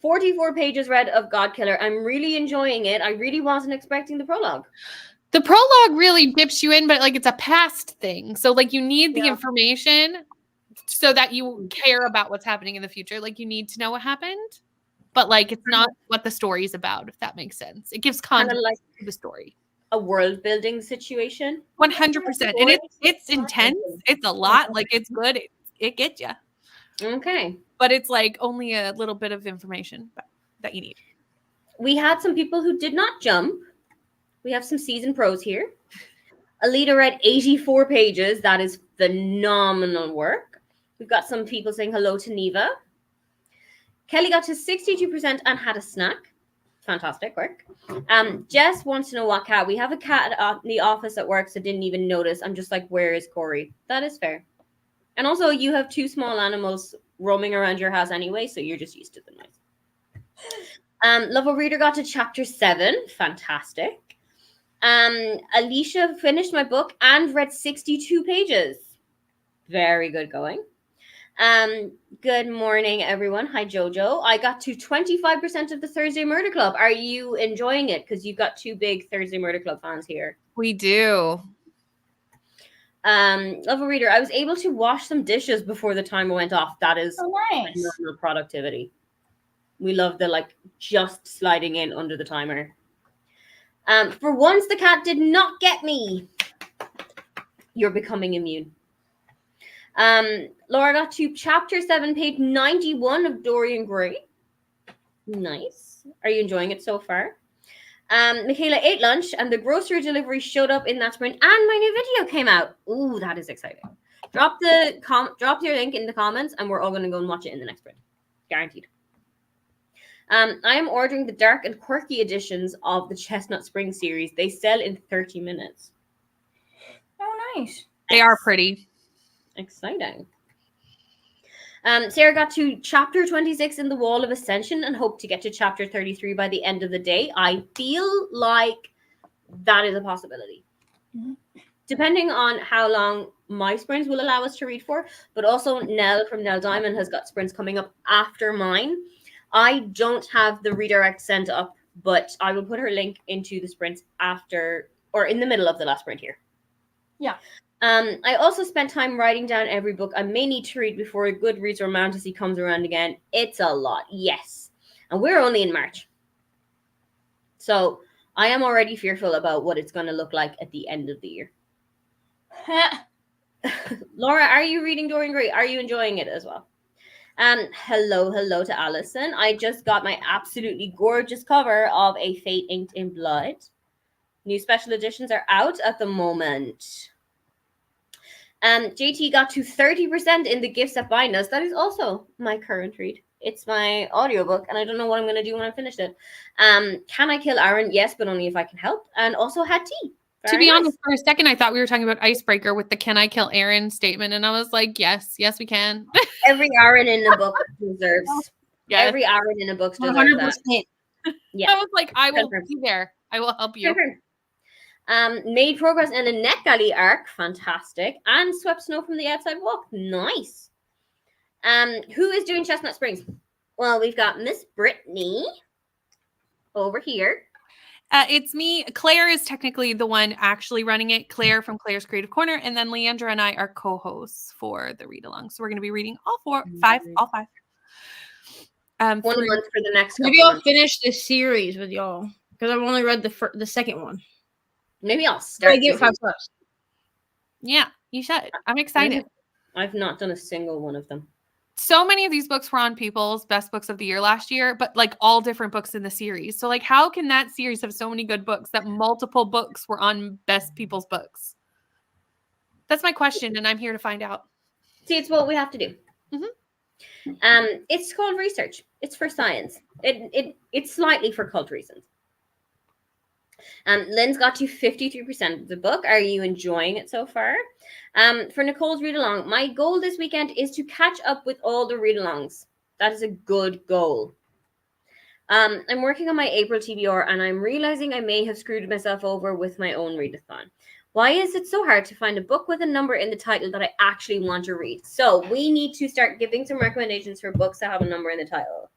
44 pages read of Godkiller. I'm really enjoying it. I really wasn't expecting the prologue. The prologue really dips you in, but like it's a past thing. So like you need the information so that you care about what's happening in the future. Like you need to know what happened, but like it's not what the story is about, if that makes sense. It gives context to the story. A world building situation. 100%. And it's intense. It's a lot. Like it's good. It gets you. Okay. But it's like only a little bit of information that you need. We had some people who did not jump. We have some seasoned pros here. Alita read 84 pages. That is phenomenal work. We've got some people saying hello to Neva. Kelly got to 62% and had a snack. Fantastic work. Jess wants to know what cat. We have a cat at the office at work, so didn't even notice. I'm just like, where is Corey? That is fair. And also, you have 2 small animals roaming around your house anyway, so you're just used to the noise. Love Reader got to chapter 7. Fantastic. Alicia finished my book and read 62 pages. Very good going. Good morning, everyone. Hi, Jojo. I got to 25% of the Thursday Murder Club. Are you enjoying it? Because you've got 2 big Thursday Murder Club fans here. We do. Love a Reader. I was able to wash some dishes before the timer went off. That is nice. phenomenal productivity. We love the just sliding in under the timer. For once, the cat did not get me. You're becoming immune. Laura got to chapter 7, page 91 of Dorian Gray. Nice. Are you enjoying it so far? Michaela ate lunch and the grocery delivery showed up in that sprint and my new video came out. Ooh, that is exciting. Drop your link in the comments and we're all going to go and watch it in the next sprint. Guaranteed. I am ordering the dark and quirky editions of the Chestnut Spring series. They sell in 30 minutes. Oh, nice. They are pretty. Exciting. Sarah got to chapter 26 in the Wall of Ascension and hoped to get to chapter 33 by the end of the day. I feel like that is a possibility. Mm-hmm. Depending on how long my sprints will allow us to read for, but also Nell from Nell Diamond has got sprints coming up after mine. I don't have the redirect sent up, but I will put her link into the sprints after or in the middle of the last sprint here. Yeah. I also spent time writing down every book I may need to read before a Goodreads or Fantasy comes around again. It's a lot, yes. And we're only in March. So I am already fearful about what it's going to look like at the end of the year. Laura, are you reading Dorian Gray? Are you enjoying it as well? Hello to Allison. I just got my absolutely gorgeous cover of A Fate Inked in Blood. New special editions are out at the moment. JT got to 30% in the Gifts That Bind Us. That is also my current read. It's my audiobook, and I don't know what I'm going to do when I finish it. Can I kill Aaron? Yes, but only if I can help. And also had tea. To be honest, for a second, I thought we were talking about Icebreaker with the "Can I kill Aaron" statement, and I was like, "Yes, we can." Every Aaron in the book deserves. Yes. Every Aaron in a book deserves 100%. that. Yeah, I was like, "I will be there. I will help you." Made progress in a NetGalley arc, fantastic, and swept snow from the outside walk, nice. Who is doing Chestnut Springs? Well, we've got Miss Brittany over here. It's me. Claire is technically the one actually running it. Claire from Claire's Creative Corner, and then Leandra and I are co-hosts for the read along. So we're going to be reading all five. 1 month for the next. Maybe I'll finish this series with y'all because I've only read the second one. Maybe I'll start. I give it 5 stars. Yeah, you should. I'm excited. I've not done a single one of them. So many of these books were on People's Best Books of the Year last year, but like all different books in the series. So like, how can that series have so many good books that multiple books were on Best People's Books? That's my question, and I'm here to find out. See, it's what we have to do. Mm-hmm. It's called research. It's for science. It's slightly for cult reasons. Lynn's got to 53% of the book. Are you enjoying it so far? For Nicole's read along, my goal this weekend is to catch up with all the read alongs. That is a good goal. I'm working on my April TBR and I'm realizing I may have screwed myself over with my own readathon. Why is it so hard to find a book with a number in the title that I actually want to read? So we need to start giving some recommendations for books that have a number in the title.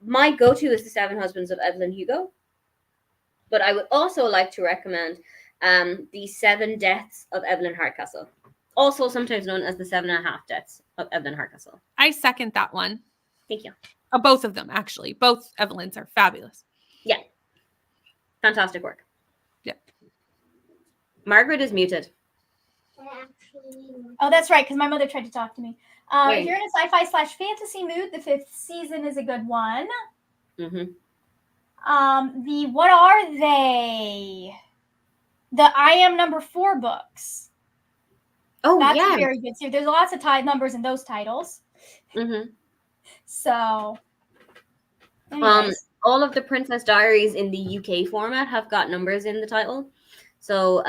My go-to is The 7 Husbands of Evelyn Hugo. But I would also like to recommend The 7 Deaths of Evelyn Hardcastle. Also sometimes known as The 7.5 Deaths of Evelyn Hardcastle. I second that one. Thank you. Both of them, actually. Both Evelyns are fabulous. Yeah. Fantastic work. Yeah. Margaret is muted. Oh, that's right, because my mother tried to talk to me. Right. If you're in a sci-fi/fantasy mood, the 5th season is a good one. Mm-hmm. What are they? The I Am Number 4 books. Oh, That's yeah. a very good series. There's lots of numbers in those titles. Mm-hmm. So, anyways. All of the Princess Diaries in the UK format have got numbers in the title. So,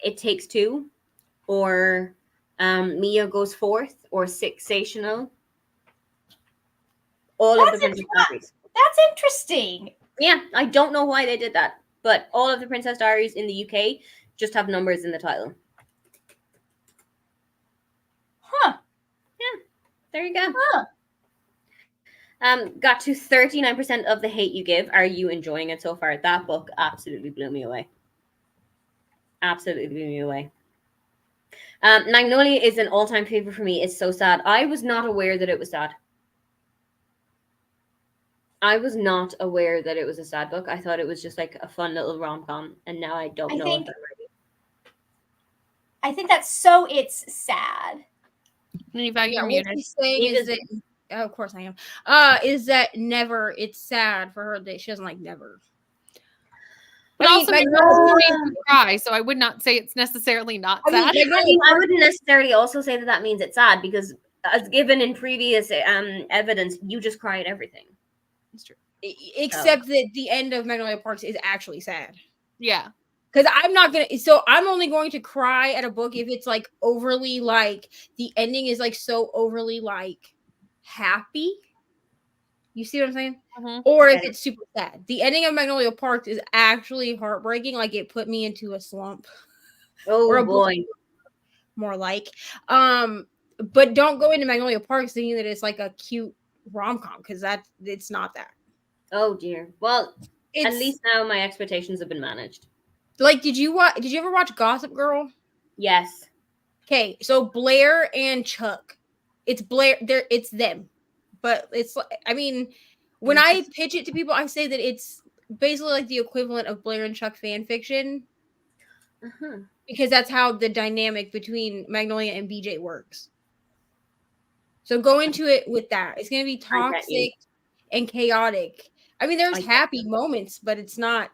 It Takes Two, or Mia Goes Forth, or Sixational. All of the Princess Diaries. That's interesting. Yeah, I don't know why they did that, but all of the Princess Diaries in the UK just have numbers in the title. Huh. Yeah, there you go. Huh. Got to 39% of the hate you give. Are you enjoying it so far? That book absolutely blew me away. Absolutely blew me away. Magnolia is an all-time favorite for me. It's so sad. I was not aware that it was sad. I was not aware that it was a sad book. I thought it was just like a fun little rom-com, and now I don't know if I'm ready. I think that's so it's sad. Neva, you're What muted. she's saying is that, of course I am. Is that Never? It's sad for her that she doesn't like Never. But I mean, also, Magnolia- it makes me cry, so I would not say it's necessarily not sad. I wouldn't necessarily also say that means it's sad, because as given in previous evidence, you just cry at everything. It's true. Except that the end of Magnolia Parks is actually sad. Yeah. Because I'm only going to cry at a book if it's like overly like the ending is like so overly like happy. You see what I'm saying? Mm-hmm. Or if it's super sad. The ending of Magnolia Parks is actually heartbreaking. Like it put me into a slump. Oh or a boy. book, more like. But don't go into Magnolia Parks thinking that it's like a cute rom-com, because it's not that. Oh dear. Well, at least now my expectations have been managed. Like, did you ever watch Gossip Girl? Yes. Okay, so Blair and Chuck. It's Blair, it's them. But it's, I mean, when I pitch it to people, I say that it's basically like the equivalent of Blair and Chuck fan fiction. Uh-huh. Because that's how the dynamic between Magnolia and BJ works. So go into it with that. It's going to be toxic and chaotic. I mean, there's happy moments, but it's not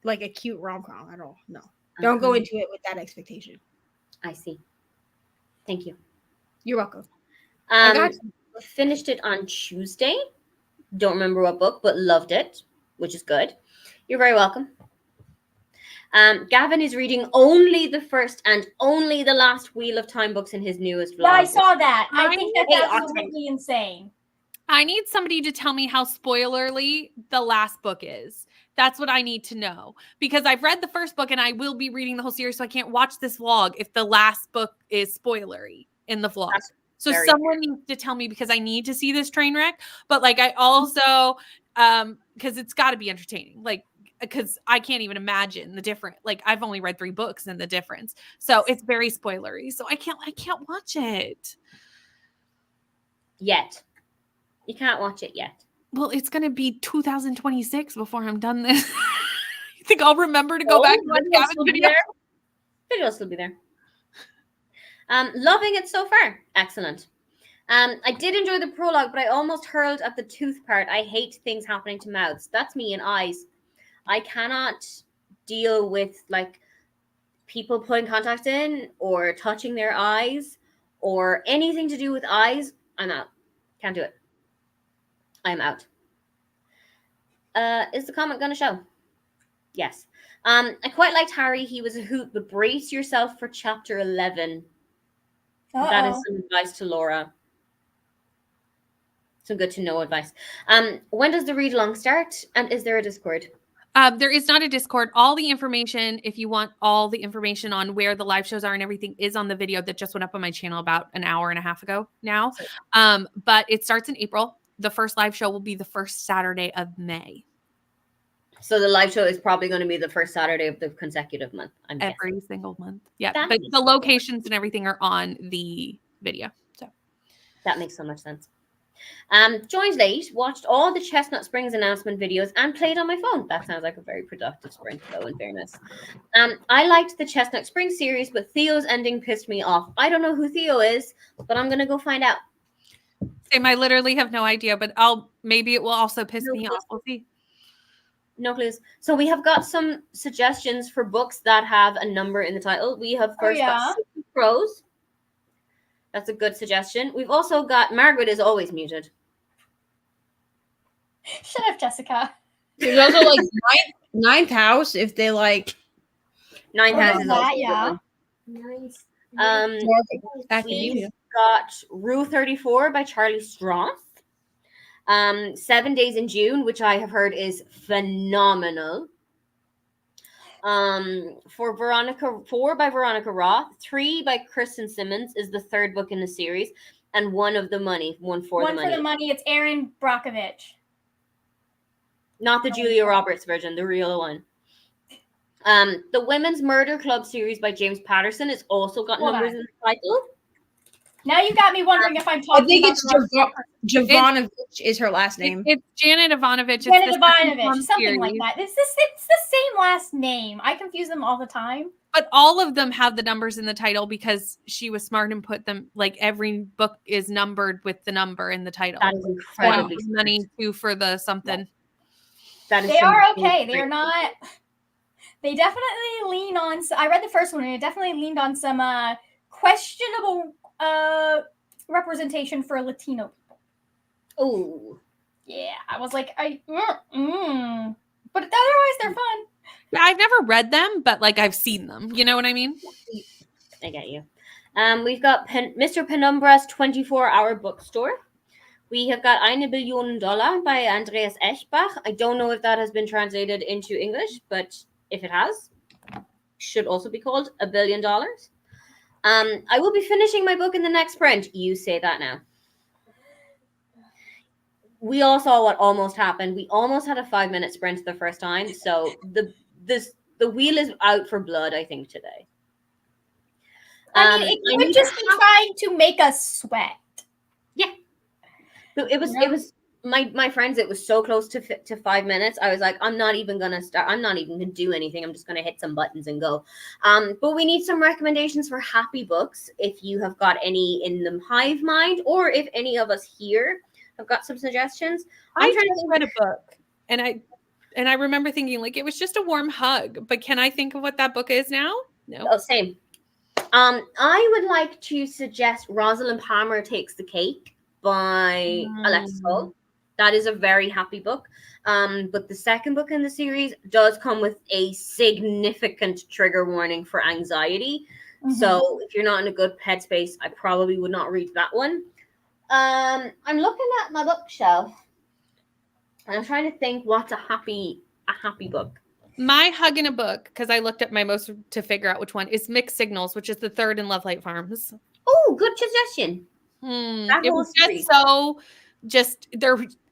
like a cute rom-com at all. No. Don't go into it with that expectation. I see. Thank you. You're welcome. I got finished it on Tuesday. Don't remember what book, but loved it, which is good. You're very welcome. Gavin is reading only the first and only the last Wheel of Time books in his newest vlog. Yeah, I saw that. I think that's absolutely insane. I need somebody to tell me how spoilerly the last book is. That's what I need to know, because I've read the first book and I will be reading the whole series, so I can't watch this vlog if the last book is spoilery in the vlog. So someone needs to tell me, because I need to see this train wreck. But like, I also, because it's got to be entertaining. Like, because I can't even imagine the different. Like, I've only read 3 books and the difference, so it's very spoilery. So I can't watch it yet. You can't watch it yet. Well, it's going to be 2026 before I'm done this. You think I'll remember to go back and watch Gavin's video? Video will still be there. Loving it so far. Excellent. I did enjoy the prologue, but I almost hurled at the tooth part. I hate things happening to mouths. That's me and eyes. I cannot deal with like people putting contacts in or touching their eyes or anything to do with eyes. I'm out. Can't do it. I'm out. Is the comment going to show? Yes. I quite liked Harry. He was a hoot, but brace yourself for chapter 11. That is some advice to Laura. Some good to know advice. When does the read along start? And is there a Discord? There is not a Discord. All the information, if you want all the information on where the live shows are and everything, is on the video that just went up on my channel about an hour and a half ago now. But it starts in April. The first live show will be the first Saturday of May. So the live show is probably going to be the first Saturday of the consecutive month. Every single month. Yeah. But the locations and everything are on the video. So that makes so much sense. Joined late, watched all the Chestnut Springs announcement videos, and played on my phone. That sounds like a very productive sprint, though, in fairness. I liked the Chestnut Springs series, but Theo's ending pissed me off. I don't know who Theo is, but I'm going to go find out. Same, I literally have no idea, but maybe it will also piss me off. We'll see. No clues. So we have got some suggestions for books that have a number in the title. We have first got Super Crows. That's a good suggestion. We've also got Margaret is always muted. Shut up, Jessica. There's also like ninth house if they like. Ninth house is also yeah. Nice. We've got Rule 34 by Charlie Stross. 7 Days in June, which I have heard is phenomenal. For Veronica, 4 by Veronica Roth, 3 by Kristen Simmons is the third book in the series, and One for the Money. It's Aaron Brockovich. Not the Julia Roberts version, the real one. The Women's Murder Club series by James Patterson is also got numbers in the title. Now you got me wondering if I'm talking. I think it's Jovanovich is her last name. It's Janet Ivanovich. Janet Ivanovich, something like that. It's the same last name. I confuse them all the time. But all of them have the numbers in the title because she was smart and put them, like, every book is numbered with the number in the title. That is incredibly money too for the something. That is they are okay. They are not. They definitely lean on. I read the first one and it definitely leaned on some questionable representation for Latino people. Oh, yeah. I was like, but otherwise they're fun. Yeah, I've never read them, but like I've seen them. You know what I mean? I get you. We've got Mr. Penumbra's 24-hour bookstore. We have got Eine Billion Dollar by Andreas Eschbach. I don't know if that has been translated into English, but if it has, should also be called $1 billion. I will be finishing my book in the next sprint. You say that now. We all saw what almost happened. We almost had a 5-minute sprint the first time. So the wheel is out for blood, I think, today. I mean, it would just be trying to make us sweat. Yeah. So it was my friends, it was so close to 5 minutes. I was like, I'm not even gonna start. I'm not even gonna do anything. I'm just gonna hit some buttons and go. But we need some recommendations for happy books. If you have got any in the hive mind, or if any of us here have got some suggestions. I'm trying to read a book, and I remember thinking like it was just a warm hug. But can I think of what that book is now? No. Oh, same. I would like to suggest Rosalind Palmer Takes the Cake by Alexis Hull. That is a very happy book. But the second book in the series does come with a significant trigger warning for anxiety. Mm-hmm. So if you're not in a good headspace, I probably would not read that one. I'm looking at my bookshelf and I'm trying to think what's a happy book. My hug in a book, because I looked at my most to figure out which one, is Mixed Signals, which is the third in Love Light Farms. Oh, good suggestion. It was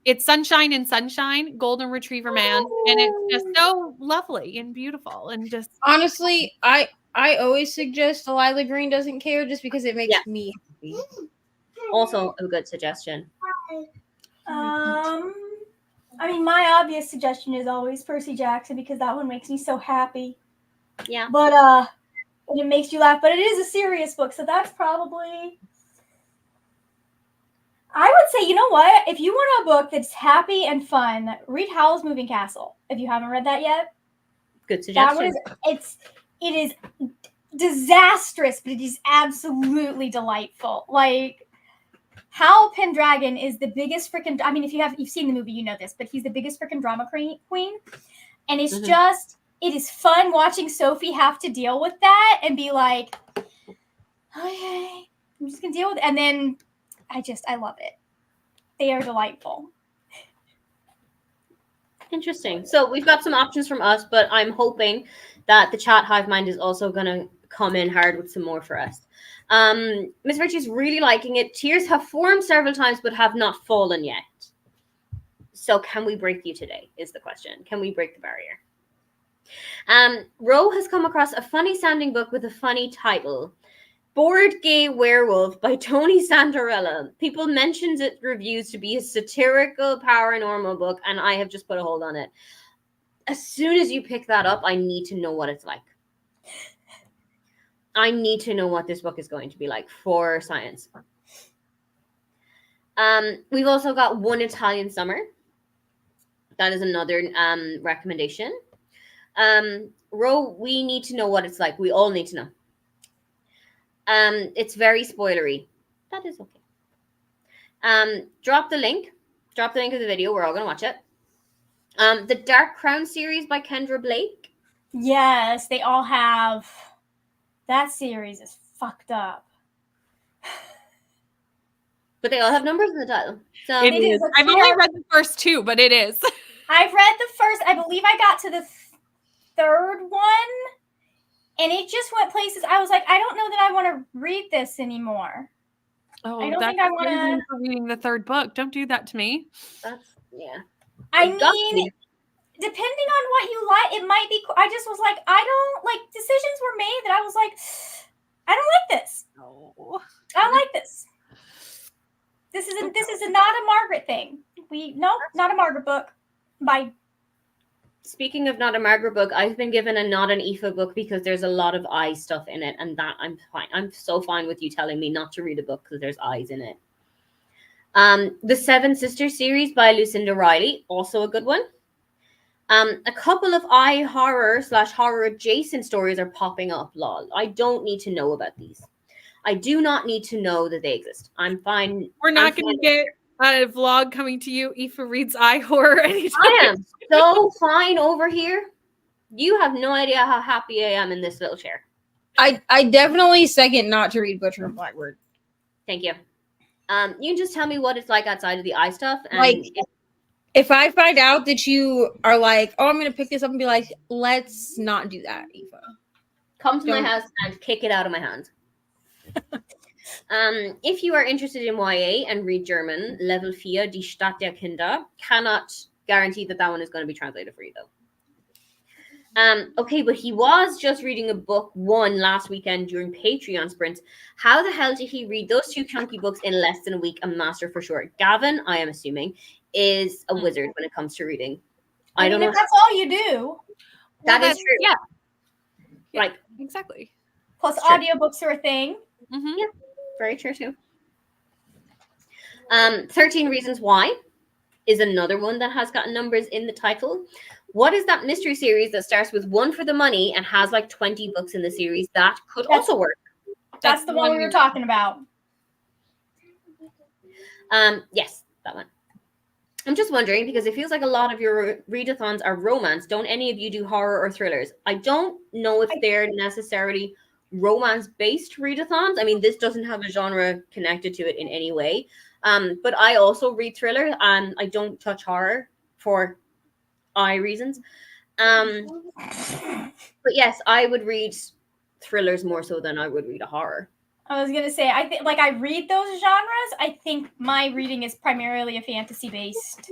it's Sunshine and Sunshine, Golden Retriever Man, and it's just so lovely and beautiful and just honestly, I always suggest Delilah Green Doesn't Care just because it makes me happy. Also a good suggestion. I mean, my obvious suggestion is always Percy Jackson because that one makes me so happy. Yeah. But and it makes you laugh, but it is a serious book, so that's probably. I would say, you know what? If you want a book that's happy and fun, read Howl's Moving Castle. If you haven't read that yet, good suggestion. That one it is disastrous, but it is absolutely delightful. Like Howl Pendragon is the biggest freaking. I mean, if you've seen the movie, you know this, but he's the biggest freaking drama queen, and it's just it is fun watching Sophie have to deal with that and be like, okay, I'm just gonna deal with it, and then. I love it. They are delightful. Interesting. So we've got some options from us, but I'm hoping that the chat hive mind is also going to come in hard with some more for us. Miss Richie's really liking it. Tears have formed several times, but have not fallen yet. So can we break you today is the question. Can we break the barrier? Ro has come across a funny sounding book with a funny title. Board Gay Werewolf by Tony Santarella. People mentioned its reviews to be a satirical paranormal book, and I have just put a hold on it. As soon as you pick that up, I need to know what it's like. I need to know what this book is going to be like for science. We've also got One Italian Summer. That is another recommendation. Ro, we need to know what it's like. We all need to know. It's very spoilery. That is okay. Drop the link. Drop the link of the video. We're all going to watch it. The Dark Crown series by Kendra Blake. Yes, they all have. That series is fucked up. But they all have numbers in the title. So It is. I've only read the first two, but it is. I've read the first. I believe I got to the third one, and it just went places. I was like, I don't know that I want to read this anymore. Oh, I don't think I want to. Reading the third book. Don't do that to me. That's I mean, depending on what you like, it might be. I just was like, I don't like. Decisions were made that I was like, I don't like this. No. I don't like this. This is not a Margaret thing. Not a Margaret book. By speaking of not a Margaret book, I've been given a not an Aoife book because there's a lot of eye stuff in it, and that I'm fine. I'm so fine with you telling me not to read a book because there's eyes in it. The Seven Sisters series by Lucinda Riley, also a good one. A couple of eye horror / horror adjacent stories are popping up. Lol. I don't need to know about these. I do not need to know that they exist. I'm fine. We're not going to get a vlog coming to you. Aoife reads eye horror anytime. I am so fine over here. You have no idea how happy I am in this little chair. I definitely second not to read Butcher and Blackbird. Thank you. You can just tell me what it's like outside of the eye stuff. And like, if I find out that you are like, oh, I'm going to pick this up and be like, let's not do that, Aoife. Come to my house and kick it out of my hand. If you are interested in YA and read German, Level 4, Die Stadt der Kinder, cannot guarantee that one is going to be translated for you, though. Okay, but he was just reading a book one last weekend during Patreon sprints. How the hell did he read those two chunky books in less than a week? A master for sure. Gavin, I am assuming, is a wizard when it comes to reading. I don't know. If that's all you do. That is true. Yeah. Like, exactly. Plus, audiobooks are a thing. Mm-hmm. Yeah, very true too. 13 Reasons Why is another one that has got numbers in the title. What is that mystery series that starts with One for the Money and has like 20 books in the series? That could also work. That's the one we were talking about. Yes, that one. I'm just wondering because it feels like a lot of your readathons are romance. Don't any of you do horror or thrillers? I don't know if they're necessarily romance-based readathons. I mean, this doesn't have a genre connected to it in any way. But I also read thriller, and I don't touch horror for reasons. But yes, I would read thrillers more so than I would read a horror. I was gonna say, I think like I read those genres. I think my reading is primarily a fantasy-based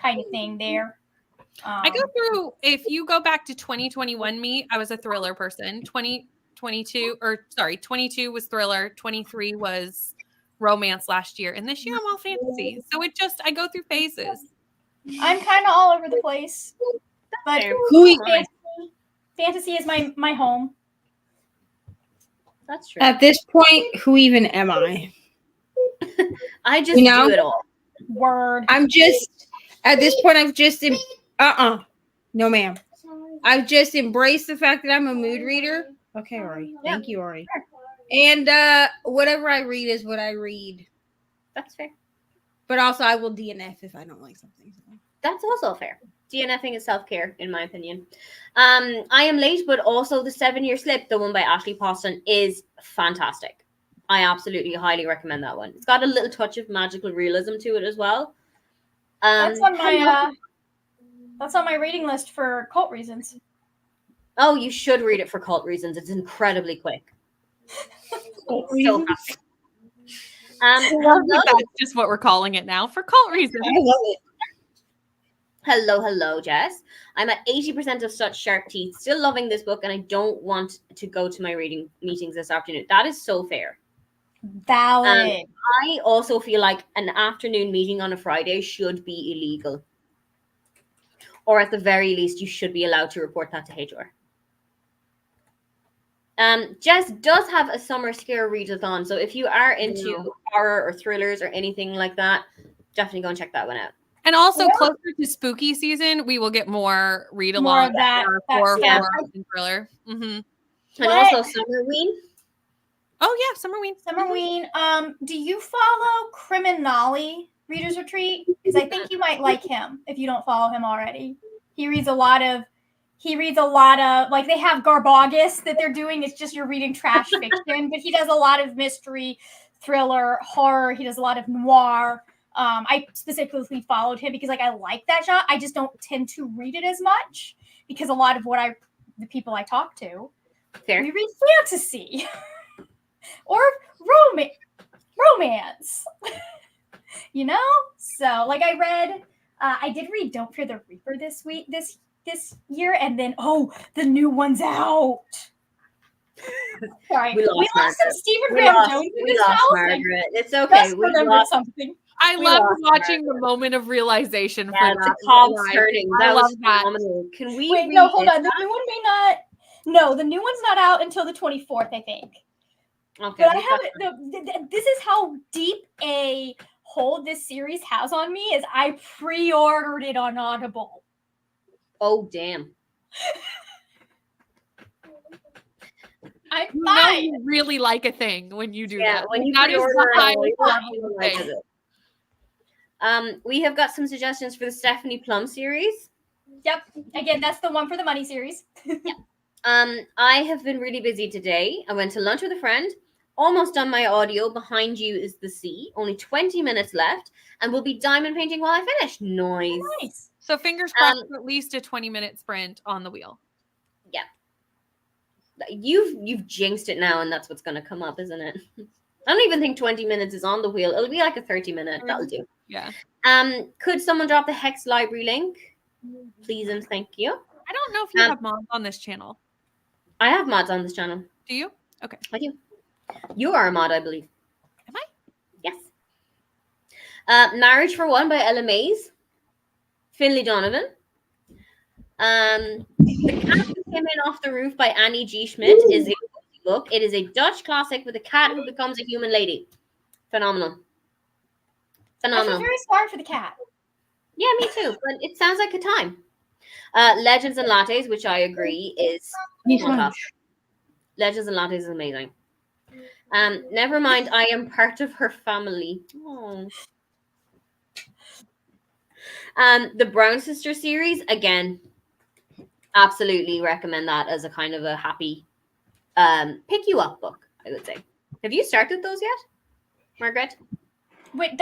kind of thing there. I go through. If you go back to 2021, I was a thriller person. 22 was thriller. 23 was romance last year, and this year I'm all fantasy. So I go through phases. I'm kind of all over the place, but fantasy is my home. That's true. At this point, who even am I? I just do it all. Word. I'm just at this point. I've just no, ma'am. I've just embraced the fact that I'm a mood reader. Okay, Ori. Thank you, Ori. And whatever I read is what I read. That's fair. But also, I will DNF if I don't like something. That's also fair. DNFing is self-care, in my opinion. I Am Late, but also The 7-Year Slip, the one by Ashley Poston, is fantastic. I absolutely highly recommend that one. It's got a little touch of magical realism to it as well. That's on my reading list for cult reasons. Oh, you should read it for cult reasons. It's incredibly quick. So happy. That's just what we're calling it now for cult reasons. I love it. Hello, Jess. I'm at 80% of such sharp teeth. Still loving this book, and I don't want to go to my reading meetings this afternoon. That is so fair. Valid. I also feel like an afternoon meeting on a Friday should be illegal. Or at the very least, you should be allowed to report that to HR. Jess does have a summer scare readathon, so if you are into horror or thrillers or anything like that, definitely go and check that one out. And also closer to spooky season, we will get more read along. More of that horror stuff. and thriller. Mm-hmm. And also Summerween. Oh yeah, Summerween. Summerween. Do you follow Criminali Readers Retreat? Because I think you might like him if you don't follow him already. He reads a lot of like they have Garbogus that they're doing. It's just you're reading trash fiction, but he does a lot of mystery, thriller, horror. He does a lot of noir. I specifically followed him because like I like that genre. I just don't tend to read it as much because a lot of the people I talk to, we read fantasy or romance. You know? So like I did read Don't Fear the Reaper this year, and then the new one's out. Sorry, we lost some Stephen Graham Jones in this house. Margaret. It's okay. We lost something. I love watching the moment of realization for the cogs turning. I love that. Phenomenal. Can we wait? No, hold on. The new one may not. No, the new one's not out until the 24th, I think. Okay. But I have it. This is how deep a hold this series has on me. Is I pre-ordered it on Audible. Oh damn. You really like a thing when you do that. When you that is we have got some suggestions for the Stephanie Plum series. Yep. Again, that's the one for the money series. Yep. I have been really busy today. I went to lunch with a friend. Almost done my audio. Behind you is the sea. Only 20 minutes left, and we'll be diamond painting while I finish. Nice. So fingers crossed, at least a 20-minute sprint on the wheel. Yeah. You've jinxed it now, and that's what's going to come up, isn't it? I don't even think 20 minutes is on the wheel. It'll be like a 30-minute. That'll do. Yeah. Could someone drop the Hex library link? Please and thank you. I don't know if you have mods on this channel. I have mods on this channel. Do you? Okay. I do. You are a mod, I believe. Am I? Yes. Marriage for One by Ella Mays. Finlay Donovan. The Cat Who Came In Off the Roof by Annie G. Schmidt is a book. It is a Dutch classic with a cat who becomes a human lady. Phenomenal. I feel very sorry for the cat. Yeah, me too. But it sounds like a time. Legends and Lattes, which I agree is fantastic. Legends and Lattes is amazing. Never mind, I am part of her family. Oh. The Brown Sister series, again, absolutely recommend that as a kind of a happy pick you up book, I would say. Have you started those yet, Margaret? Wait,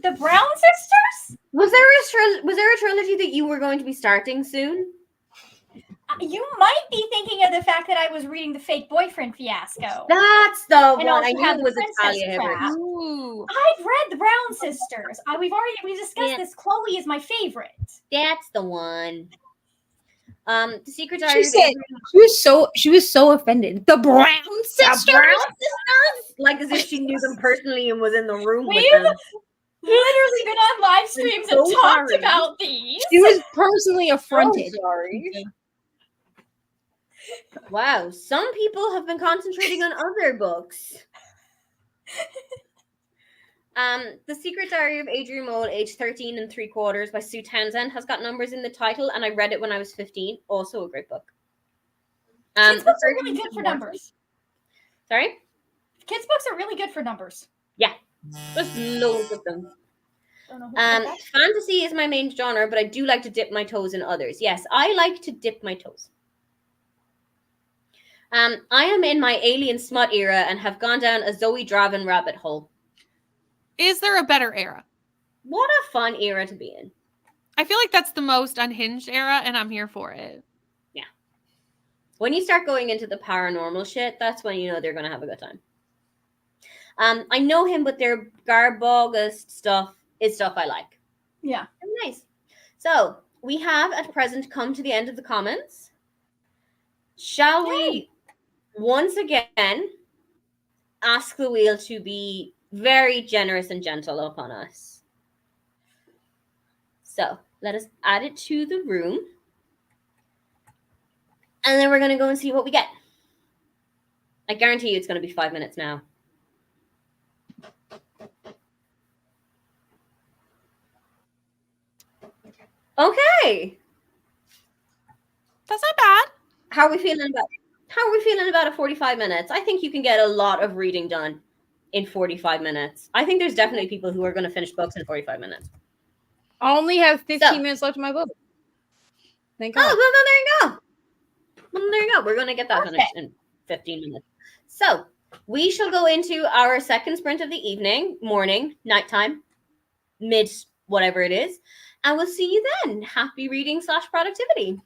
the Brown Sisters? Was there a trilogy that you were going to be starting soon? You might be thinking of the fact that I was reading the Fake Boyfriend Fiasco. That's the one. I knew have it was Italia Hibbert. I've read the Brown Sisters. We discussed this. Chloe is my favorite. That's the one. The Secret Diary. She said she was so offended. The Brown Sisters. The Brown Sisters? Like as if she knew them personally and was in the room with them. Literally been on live streams and talked about these. She was personally affronted. Sorry. Wow, some people have been concentrating on other books. The Secret Diary of Adrian Mole, age 13 3/4 by Sue Townsend has got numbers in the title, and I read it when I was 15. Also a great book. Kids books are really good for numbers. Sorry? Kids books are really good for numbers. Yeah, there's loads of them. Fantasy is my main genre, but I do like to dip my toes in others. Yes, I like to dip my toes. I am in my alien smut era and have gone down a Zoe Draven rabbit hole. Is there a better era? What a fun era to be in. I feel like that's the most unhinged era, and I'm here for it. Yeah. When you start going into the paranormal shit, that's when you know they're going to have a good time. I know him, but their Garbogus stuff is stuff I like. Yeah. Nice. So we have at present come to the end of the comments. Shall we once again ask the wheel to be very generous and gentle upon us? So let us add it to the room. And then we're going to go and see what we get. I guarantee you it's going to be 5 minutes now. Okay. That's not bad. How are we feeling about a 45 minutes? I think you can get a lot of reading done in 45 minutes. I think there's definitely people who are going to finish books in 45 minutes. I only have 15 minutes left in my book. Thank God. Oh, well, then there you go. Well, there you go. We're going to get that finished in 15 minutes. So we shall go into our second sprint of the evening, morning, nighttime, mid, whatever it is. And we'll see you then. Happy reading / productivity.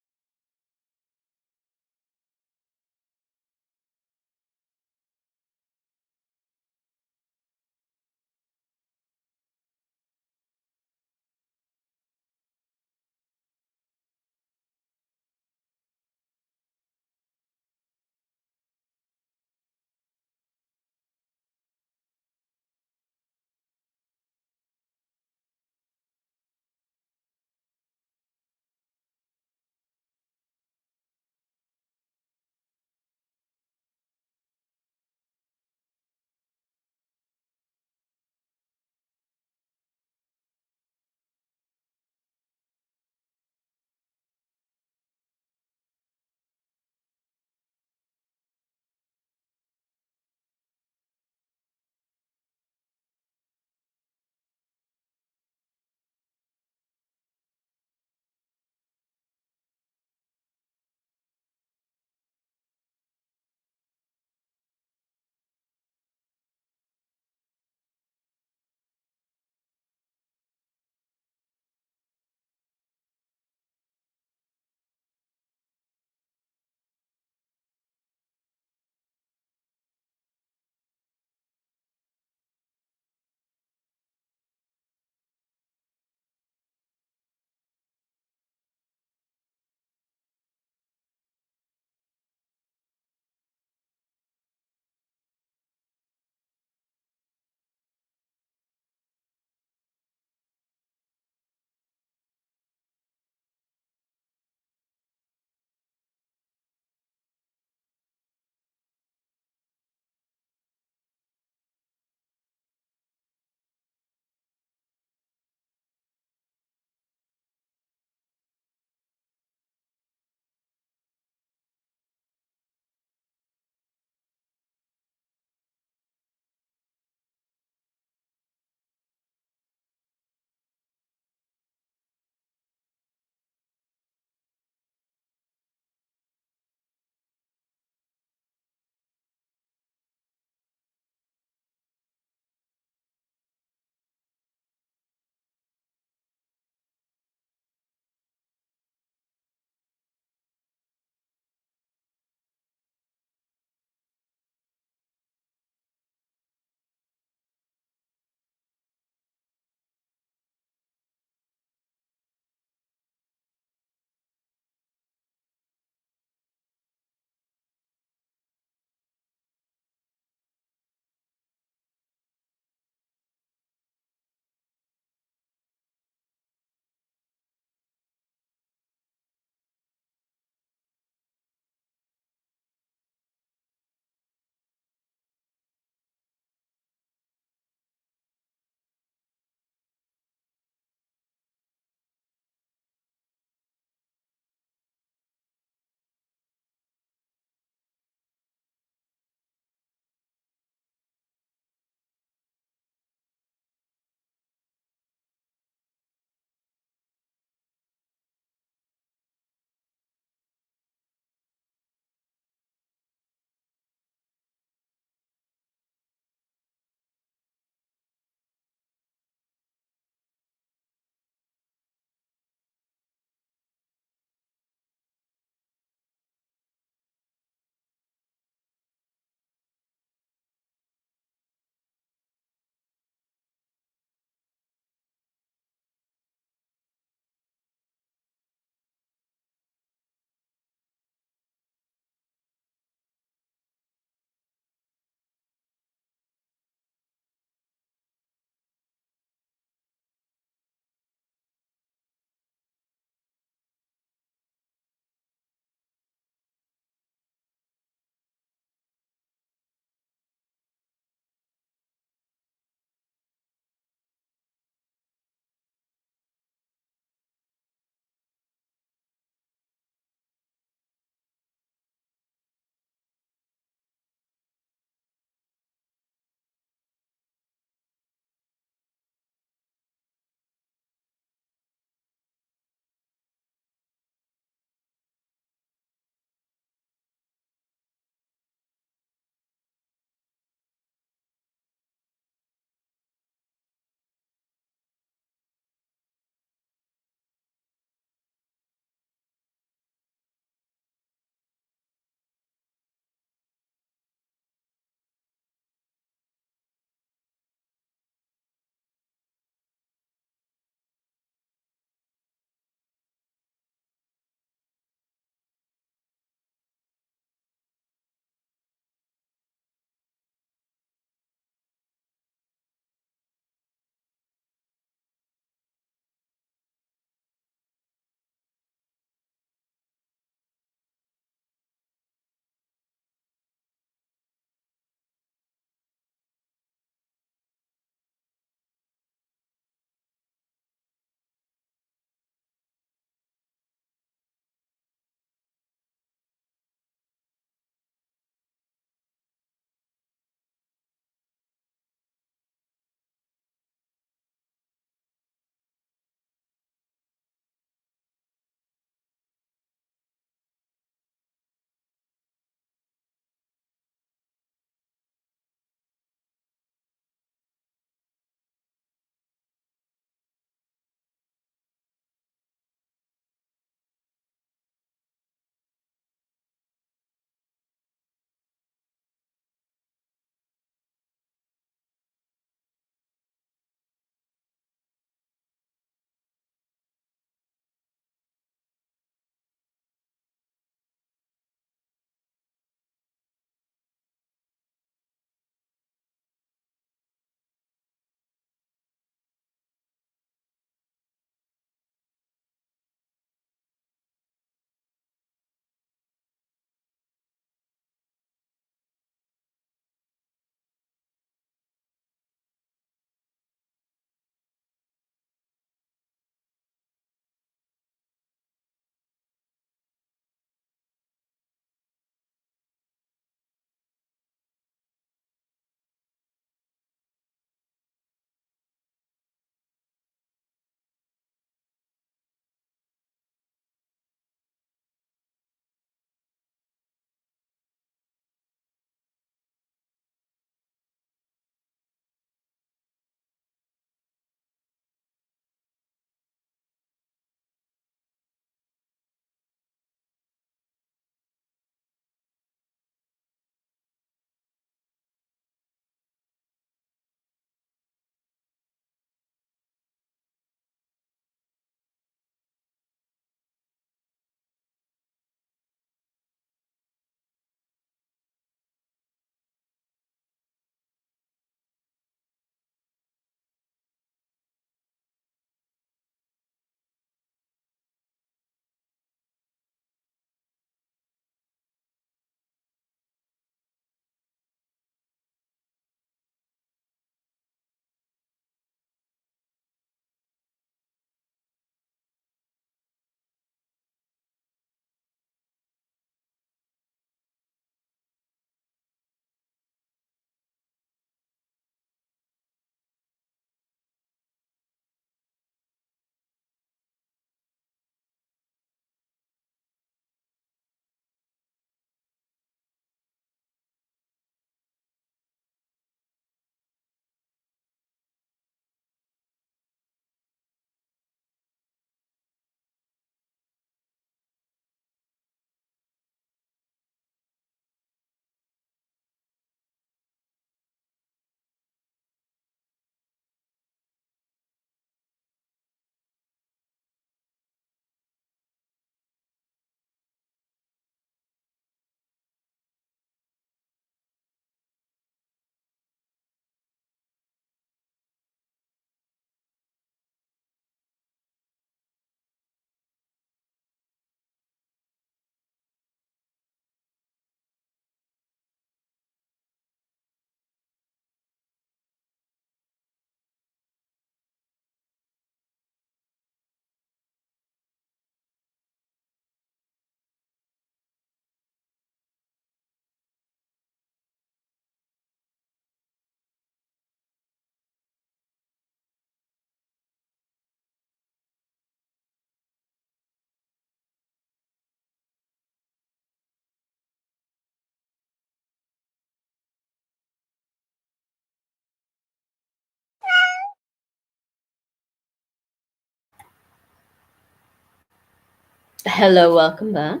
Hello, welcome back.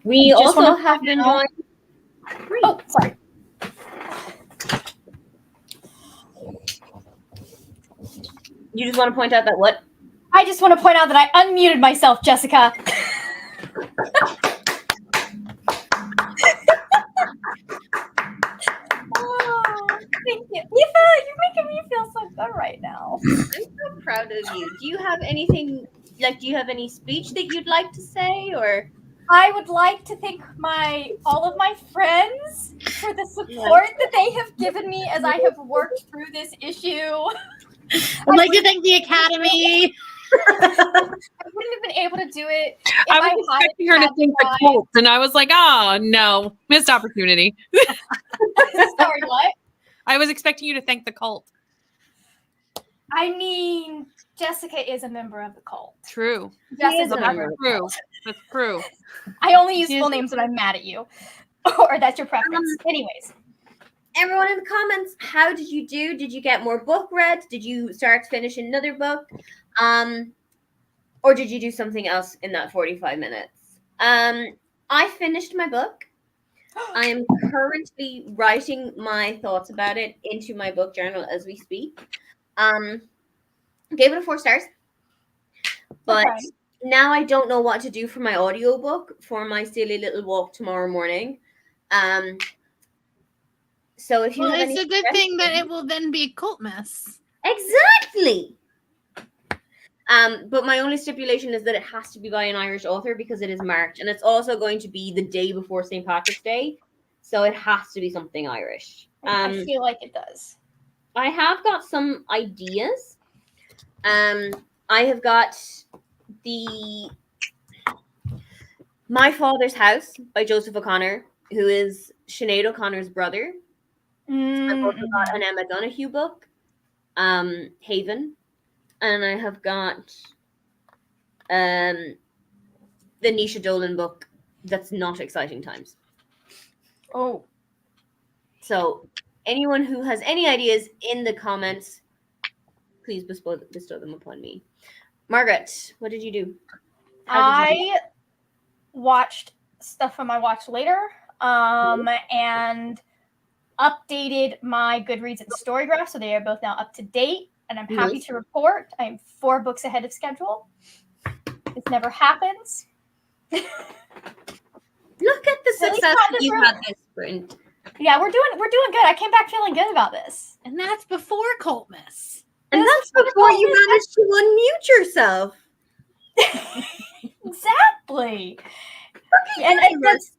We Just also wanna have point been out- joined. Oh, sorry. You just want to point out that what? I just want to point out that I unmuted myself, Jessica. Oh, thank you. Eva, you're making me feel so good right now. I'm so proud of you. Do you have anything, like, do you have any speech that you'd like to say, or? I would like to thank all of my friends for the support that they have given me as I have worked through this issue. I'd like to thank the Academy. I wouldn't have been able to do it if I was expecting her to had think the tried. cult, and I was like, oh no, missed opportunity. Sorry, what? I was expecting you to thank the cult. I mean, Jessica is a member of the cult. True. Jess She is is a a member. member. True. That's true. I only use She full is- names when I'm mad at you, or that's your preference. Anyways, Everyone in the comments, how did you do? Did you get more book read? Did you start to finish another book? Or did you do something else in that 45 minutes? I finished my book. I am currently writing my thoughts about it into my book journal as we speak. Gave it a 4 stars. But Okay. now I don't know what to do for my audiobook for my silly little walk tomorrow morning. So if you Well, have it's any a good thing that suggestions- it will then be a cult mess. Exactly. But my only stipulation is that it has to be by an Irish author because it is March, and it's also going to be the day before St. Patrick's Day, so it has to be something Irish. I feel like it does. I have got some ideas. I have got the My Father's House by Joseph O'Connor, who is Sinead O'Connor's brother. I've also got an Emma Donoghue book, Haven, and I have got the Nisha Dolan book that's not Exciting Times. Oh, So anyone who has any ideas in the comments, please bestow them upon me. Margaret, what did you do? How did you do? I watched stuff from my watch later, and updated my Goodreads and Storygraph, so they are both now up to date. And I'm happy Nice. to report I am 4 books ahead of schedule. This never happens. Look at the At least success not that this you room. had this sprint. Yeah, we're doing good. I came back feeling good about this. And that's before cult mess. And This that's is before you totally- managed to unmute yourself. Exactly. And that's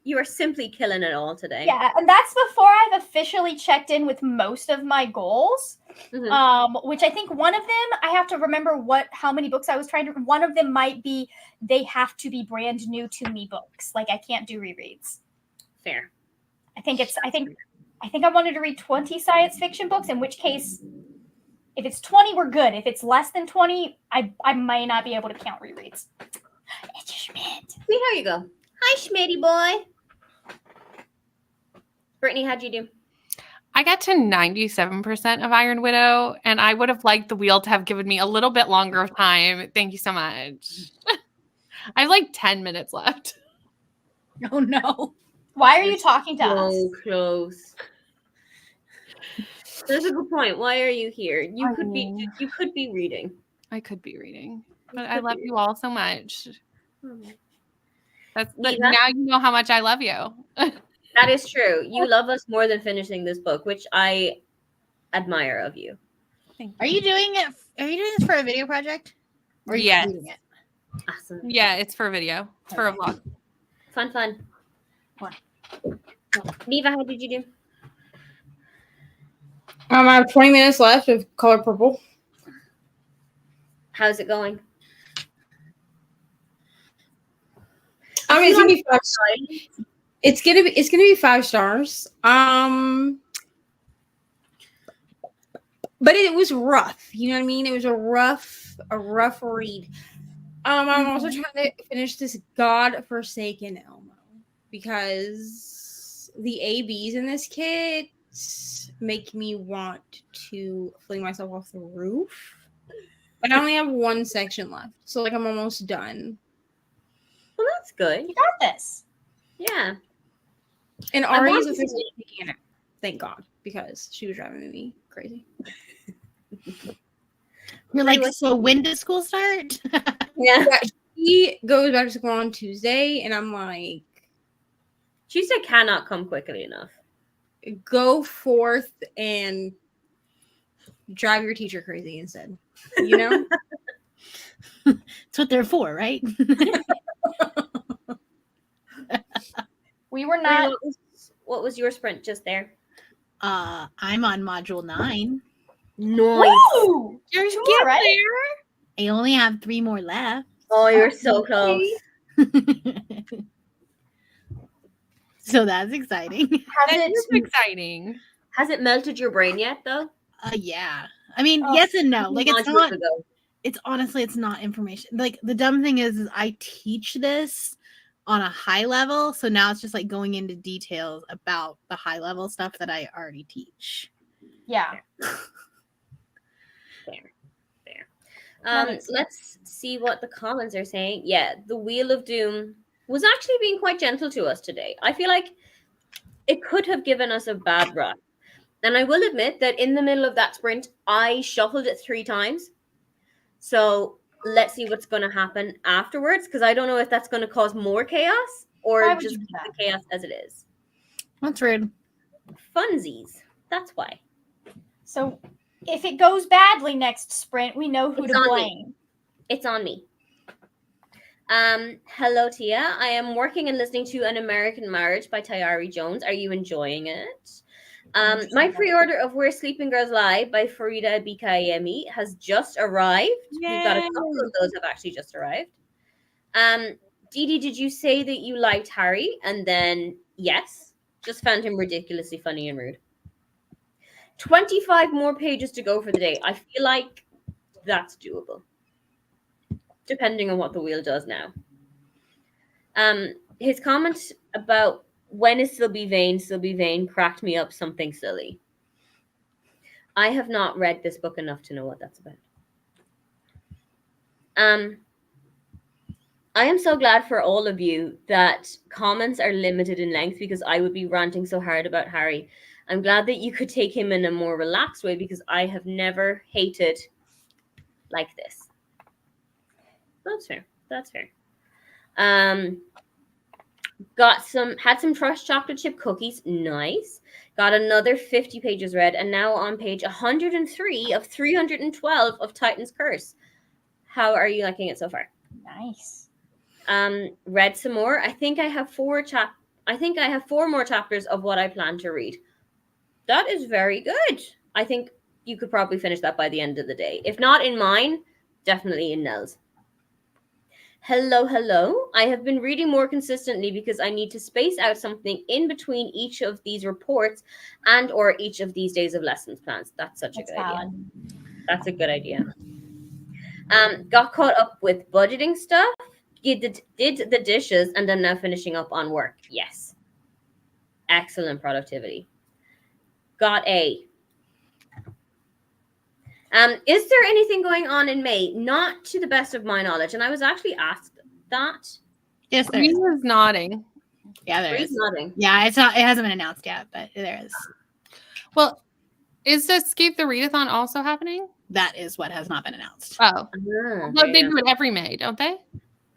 You are simply killing it all today. yeah, and that's before I've officially checked in with most of my goals. Mhm. Which I think one of them I have to remember how many books I was trying to. One of them might be they have to be brand new to me books. Like I can't do rereads. Fair. I think I wanted to read 20 science fiction books. In which case, if it's 20, we're good. If it's less than 20, I might not be able to count rereads. It's a Schmidt. See how you go. Hi, Schmitty boy. Brittany, how'd you do? I got to 97% of Iron Widow, and I would have liked the wheel to have given me a little bit longer of time. Thank you so much. I have like 10 minutes left. Oh no. Why are you talking to us? So close. That's a good point. Why are you here? You I could mean- be reading. I could be reading, but You I could love be you all so much. But Neva? now you know how much I love you. That is true. You love us more than finishing this book, which I admire of you. Thank Are you doing it? Are you doing this for a video project? Or are you Yes. reading it? Awesome. Yeah, it's for a video. It's for a vlog. Fun. What? Neva, how did you do? I have 20 minutes left of Color Purple. How's it going? I mean, it's gonna be 5 stars. It's gonna be 5 stars. But it was rough. You know what I mean? It was a rough read. I'm also trying to finish this godforsaken Elmo because the ABs in this kit make me want to fling myself off the roof. But I only have 1 section left, so like I'm almost done. That's good. You got this. Yeah. And I Ari want is to officially taking it. Thank God, because she was driving me crazy. You're like, so when does school start? Yeah. Yeah, she goes back to school on Tuesday, and I'm like, Tuesday cannot come quickly enough. go forth and drive your teacher crazy instead. You know? That's what they're for, right? We were Bree, not. what was your sprint just there? I'm on module 9. Nice. Woo! You're Sure, getting right? I only have 3 more left. Oh, you're so close. So that's exciting. Has That is it? exciting. Has it melted your brain yet, though? Yeah. I mean, Oh, yes and no. Like, it's Modules not. ago. It's honestly, it's not information. Like, the dumb thing is I teach this on a high level, so now it's just like going into details about the high level stuff that I already teach. Yeah. Fair. That makes sense. Let's see what the comments are saying. Yeah, the Wheel of Doom was actually being quite gentle to us today. I feel like it could have given us a bad run. And I will admit that in the middle of that sprint, I shuffled it 3 times. So let's see what's going to happen afterwards, because I don't know if that's going to cause more chaos or Why would just you do keep that? the chaos as it is. That's rude. Funsies. That's why. So if it goes badly next sprint, we know who It's to on me. blame. It's on me. Hello, Tia. I am working and listening to An American Marriage by Tayari Jones. Are you enjoying it? My pre-order of Where Sleeping Girls Lie by Farida Bikayemi has just arrived. We've got a couple of those have actually just arrived. Dee, did you say that you liked Harry? And then, yes, just found him ridiculously funny and rude. 25 more pages to go for the day. I feel like that's doable, depending on what the wheel does now. His comment about when is still be vain cracked me up something silly. I have not read this book enough to know what that's about. I am so glad for all of you that comments are limited in length, because I would be ranting so hard about Harry. I'm glad that you could take him in a more relaxed way, because I have never hated like this. That's fair. That's fair. Had some Trust chocolate chip cookies. Nice. Got another 50 pages read, and now on page 103 of 312 of Titan's Curse. How are you liking it so far? Nice. Read some more. I think I have 4 more chapters of what I plan to read. That is very good. I think you could probably finish that by the end of the day. If not in mine, definitely in Nell's. Hello. I have been reading more consistently because I need to space out something in between each of these reports and or each of these days of lessons plans. That's such a good idea. That's a good idea. Got caught up with budgeting stuff. Did the dishes, and I'm now finishing up on work. Yes. Excellent productivity. Got A. Is there anything going on in May? Not to the best of my knowledge. And I was actually asked that. Yes, there Bree is. is nodding. Yeah, there Bree's is. nodding. Yeah, it's not. It hasn't been announced yet, but there is. Well, is the Escape the Readathon also happening? That is what has not been announced. Oh. Ah, No, there they you do it every May, don't they?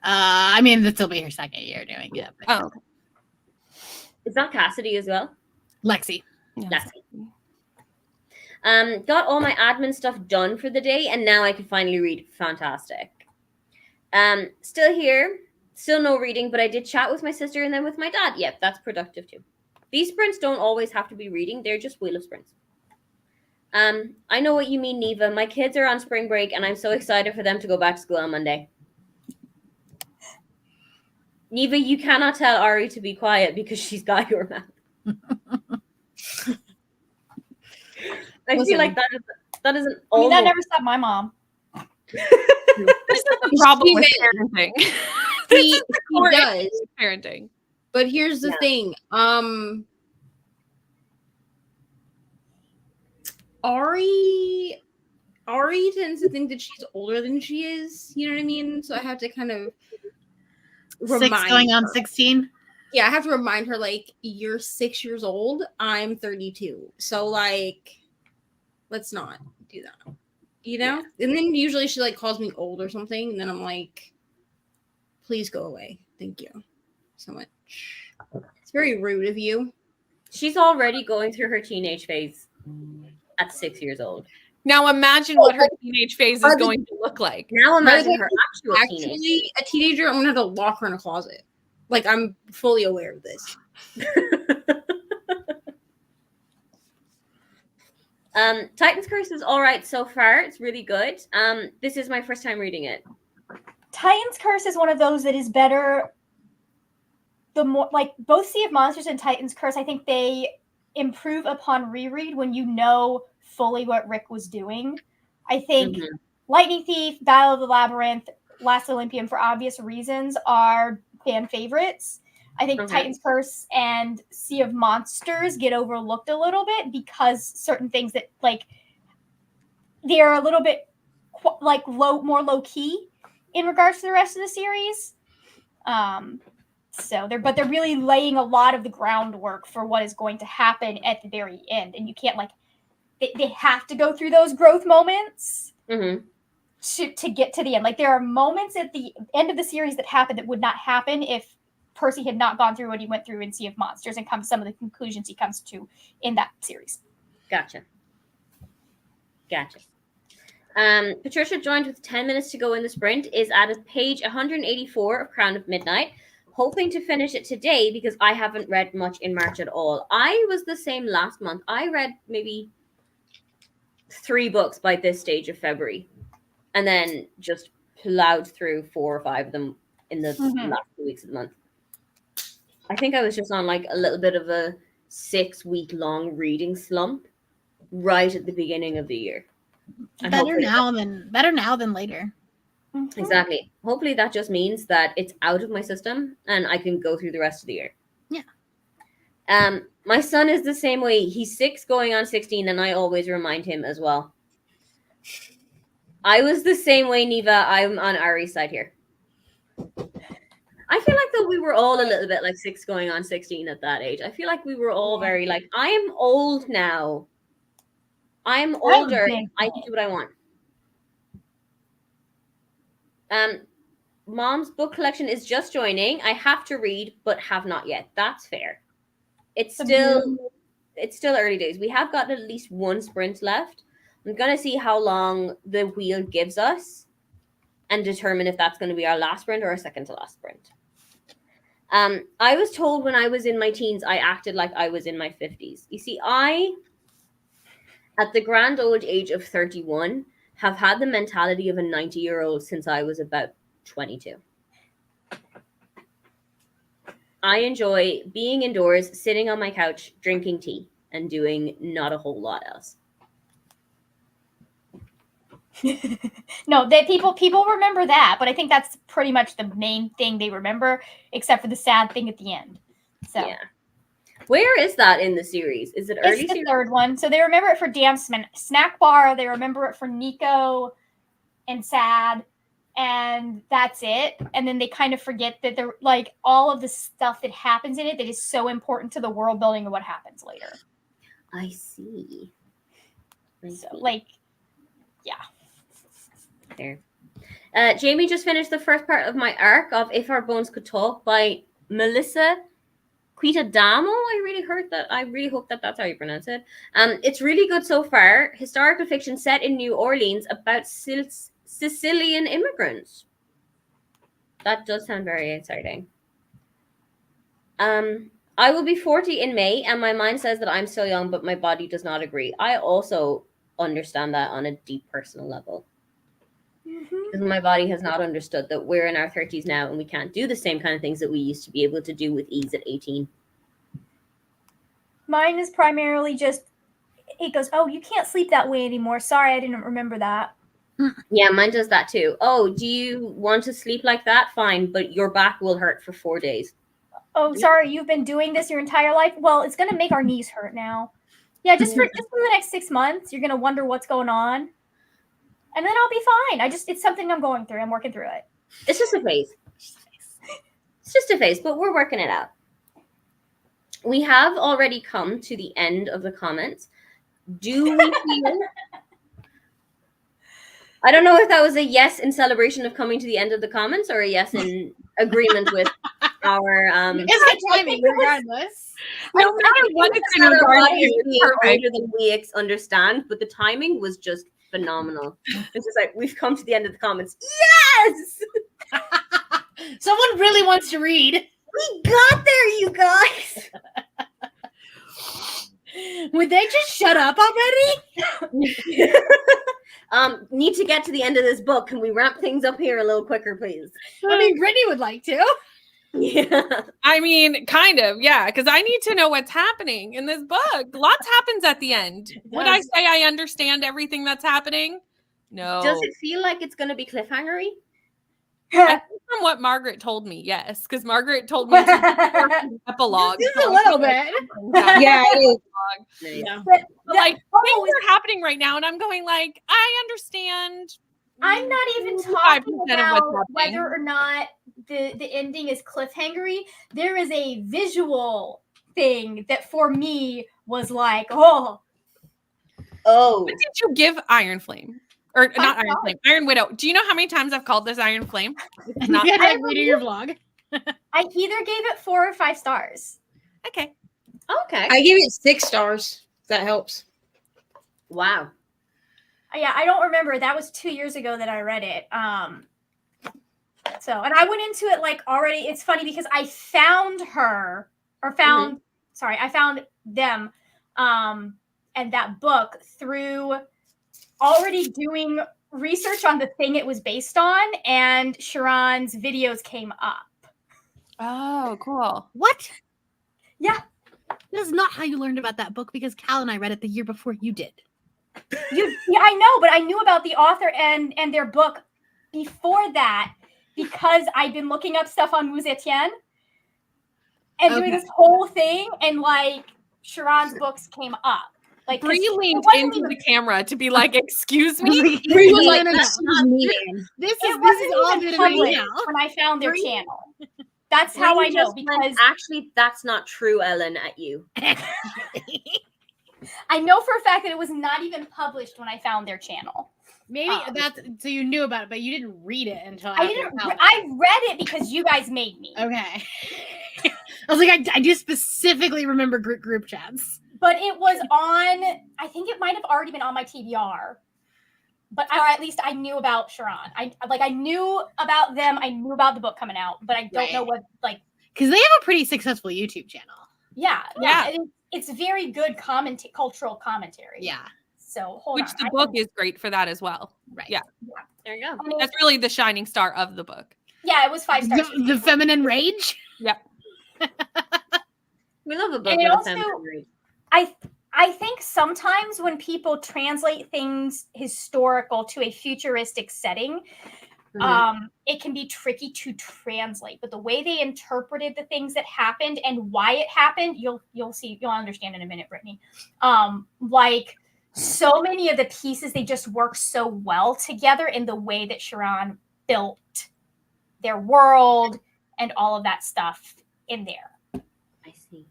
I mean, this will be her second year doing it. But Oh, okay. Is that Cassidy as well? Lexi. Yeah, That's got all my admin stuff done for the day, and now I can finally read. Fantastic. Still here, still no reading, but I did chat with my sister and then with my dad. Yep, that's productive too. These sprints don't always have to be reading; they're just wheel of sprints. I know what you mean, Neva. My kids are on spring break, and I'm so excited for them to go back to school on Monday. Neva, you cannot tell Ari to be quiet because she's got your mouth. I feel like that is an I mean, that almost. never stopped my mom. This is the problem with parenting. He core does. Parenting. But here's the thing. Ari tends to think that she's older than she is. You know what I mean? So I have to kind of 6 going on 16. Yeah, I have to remind her, like, you're 6 years old. I'm 32. So, like, let's not do that. You know? Yeah. And then usually she, like, calls me old or something. And then I'm like, please go away. Thank you so much. It's very rude of you. She's already going through her teenage phase at 6 years old. Now imagine what her teenage phase is going to look like. Now imagine her actually a teenager. I'm going to have to lock her in a closet. Like, I'm fully aware of this. Titan's Curse is all right so far. It's really good. This is my first time reading it. Titan's Curse is one of those that is better. The more, like, both Sea of Monsters and Titan's Curse, I think they improve upon reread when you know fully what Rick was doing. I think Lightning Thief, Battle of the Labyrinth, Last Olympian, for obvious reasons, are fan favorites. I think Titan's Curse and Sea of Monsters get overlooked a little bit because certain things that, like, they're a little bit like more low key in regards to the rest of the series. So they're really laying a lot of the groundwork for what is going to happen at the very end, and you can't, like, they have to go through those growth moments to get to the end. Like, there are moments at the end of the series that happen that would not happen if Percy had not gone through what he went through in Sea of Monsters and come to some of the conclusions he comes to in that series. Gotcha. Patricia joined with 10 minutes to go in the sprint, is at page 184 of Crown of Midnight, hoping to finish it today because I haven't read much in March at all. I was the same last month. I read maybe 3 books by this stage of February and then just plowed through 4 or 5 of them in the last 2 weeks of the month. I think I was just on, like, a little bit of a 6-week-long reading slump right at the beginning of the year. Better now than later. Exactly. Hopefully that just means that it's out of my system and I can go through the rest of the year. Yeah. My son is the same way. He's 6 going on 16, and I always remind him as well. I was the same way, Neva. I'm on Ari's side here. I feel like though we were all a little bit like 6 going on 16 at that age. I feel like we were all very like, I am old now. I'm older. I can do what I want. Mom's book collection is just joining. I have to read, but have not yet. That's fair. It's still early days. We have got at least 1 sprint left. I'm gonna see how long the wheel gives us and determine if that's going to be our last sprint or our second to last sprint. I was told when I was in my teens, I acted like I was in my 50s. You see, I, at the grand old age of 31, have had the mentality of a 90-year-old since I was about 22. I enjoy being indoors, sitting on my couch, drinking tea, and doing not a whole lot else. No, people remember that, but I think that's pretty much the main thing they remember, except for the sad thing at the end. So yeah. Where is that in the series? Is it early? It's the 3rd one. So they remember it for Damn Snack Bar. They remember it for Nico and Sad, and that's it. And then they kind of forget that they're like all of the stuff that happens in it that is so important to the world building and what happens later. I see. So, like, yeah. There. Jamie just finished the first part of my arc of If Our Bones Could Talk by Melissa Quitadamo. I really hope that that's how you pronounce it. It's really good so far. Historical fiction set in New Orleans about Sicilian immigrants. That does sound very exciting. I will be 40 in May, and my mind says that I'm still young, but my body does not agree. I also understand that on a deep personal level. Because my body has not understood that we're in our 30s now and we can't do the same kind of things that we used to be able to do with ease at 18. Mine is primarily just, it goes, oh, you can't sleep that way anymore. Sorry, I didn't remember that. Yeah, mine does that too. Oh, do you want to sleep like that? Fine, but your back will hurt for 4 days. Oh, sorry, you've been doing this your entire life? Well, it's going to make our knees hurt now. Yeah, just for the next 6 months, you're going to wonder what's going on. And then I'll be fine. It's something I'm going through. I'm working through it. It's just a phase. It's just a phase, but we're working it out. We have already come to the end of the comments. Do we feel... I don't know if that was a yes in celebration of coming to the end of the comments or a yes in agreement with our It's good timing, regardless. No matter what it's in regard to, being perfect. older than we understand, but the timing was just phenomenal. It's just like, we've come to the end of the comments. Yes! Someone really wants to read. We got there, you guys! Would they just shut up already? Need to get to the end of this book. Can we wrap things up here a little quicker, please? I mean, Brittany would like to. Yeah. I mean, kind of, yeah, because I need to know what's happening in this book. Lots happens at the end. Would I say I understand everything that's happening? No. Does it feel like it's going to be cliffhangery? I think from what Margaret told me, yes, because Margaret told me it's an epilogue. Just so a I little feel bit. like- Yeah, it is. Yeah. But, like things are happening right now, and I'm going like, I understand. I'm not even 5% talking of what's about happening. whether or not the ending is cliffhangery. There is a visual thing that for me was like, oh, Oh. What did you give Iron Flame? Or not Iron stars. Flame, Iron Widow. Do you know how many times I've called this Iron Flame? It's You not had like reading your vlog. I either gave it 4 or 5 stars. okay. Okay. I give it 6 stars. That helps. Wow. Yeah, I don't remember. That was 2 years ago that I read it. So, and I went into it like already. It's funny because I found her or found, sorry, I found them and that book through already doing research on the thing it was based on, and Sharon's videos came up. Oh, cool. What? Yeah. This is not how you learned about that book because Cal and I read it the year before you did. Yeah, I know, but I knew about the author and their book before that because I'd been looking up stuff on Muse Etienne and doing this whole thing, and like Sharon's books came up. Like Bree leaned wasn't into even- the camera to be like, "Excuse me." Bree was No, like, no, no. "Excuse me, ma'am." This It is wasn't all even good to public me now. when I found their Bree- channel. That's how I Bree know just went, because actually, that's not true, Ellen, at you. I know for a fact that it was not even published when I found their channel. Maybe that's so you knew about it, but you didn't read it until I after didn't. it out. I read it because you guys made me. Okay. I was like, I do specifically remember group chats. But it was on. I think it might have already been on my TBR. But or at least I knew about Sharon. I knew about them. I knew about the book coming out, but I don't know what like. Because they have a pretty successful YouTube channel. Yeah. Yeah. It's very good cultural commentary. Yeah. So hold Which on. the book is great for that as well. Right. Yeah. There you go. I mean, That's really the shining star of the book. yeah, it was 5 stars. The feminine rage. We love a book And it with a also- feminine read. I think sometimes when people translate things historical to a futuristic setting, it can be tricky to translate. But the way they interpreted the things that happened and why it happened, you'll understand in a minute, Brittany. Like so many of the pieces, they just work so well together in the way that Sharon built their world and all of that stuff in there. I see.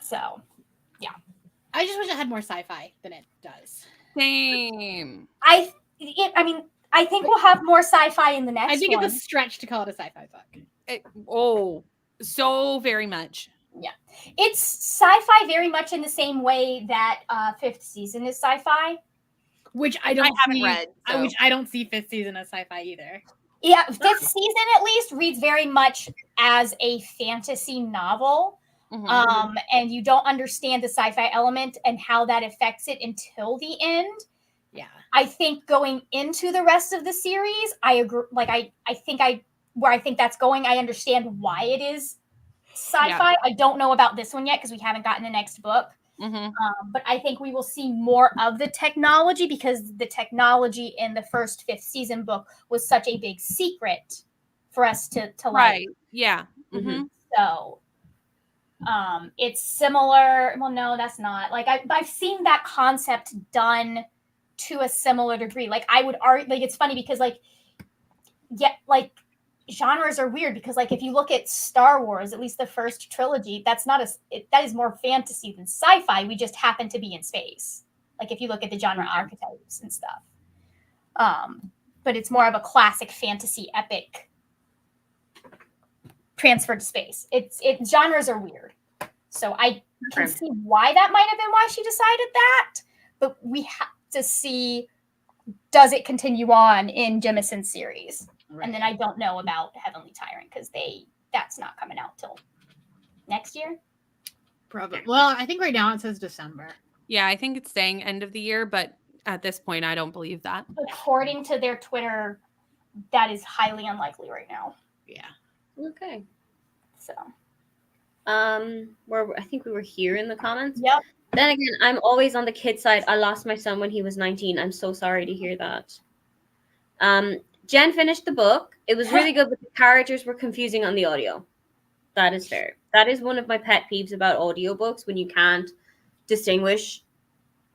So I just wish it had more sci-fi than it does. Same. I think we'll have more sci-fi in the next I think one. it's a stretch to call it a sci-fi book. So very much. It's sci-fi very much in the same way that 5th season is sci-fi. Which I don't haven't see, read, so. Which I don't see 5th season as sci-fi either. Yeah, 5th season at least reads very much as a fantasy novel. Mhm. And you don't understand the sci-fi element and how that affects it until the end. Yeah. I think going into the rest of the series, I agree. Like where I think that's going, I understand why it is sci-fi. Yeah. I don't know about this one yet because we haven't gotten the next book. Mhm. But I think we will see more of the technology because the technology in the first 5th season book was such a big secret for us to like. Right. Yeah. Mhm. Mhm. So it's similar. Well, no, that's not. Like I've seen that concept done to a similar degree. Like I would argue, like it's funny because like genres are weird because, like, if you look at Star Wars, at least the first trilogy, that is more fantasy than sci-fi. We just happen to be in space. Like, if you look at the genre archetypes and stuff. But it's more of a classic fantasy epic transferred to space. Genres are weird. So I can see why that might have been why she decided that, but we have to see, does it continue on in Jemison's series? Right. And then I don't know about Heavenly Tyrant because that's not coming out till next year. Probably. Well, I think right now it says December. Yeah, I think it's saying end of the year, but at this point, I don't believe that. According to their Twitter, that is highly unlikely right now. Yeah. Okay. So. I think we were here in the comments. Yep. Then again, I'm always on the kid side. I lost my son when he was 19. I'm so sorry to hear that. Jen finished the book. It was really good, but the characters were confusing on the audio. That is fair. That is one of my pet peeves about audiobooks, when you can't distinguish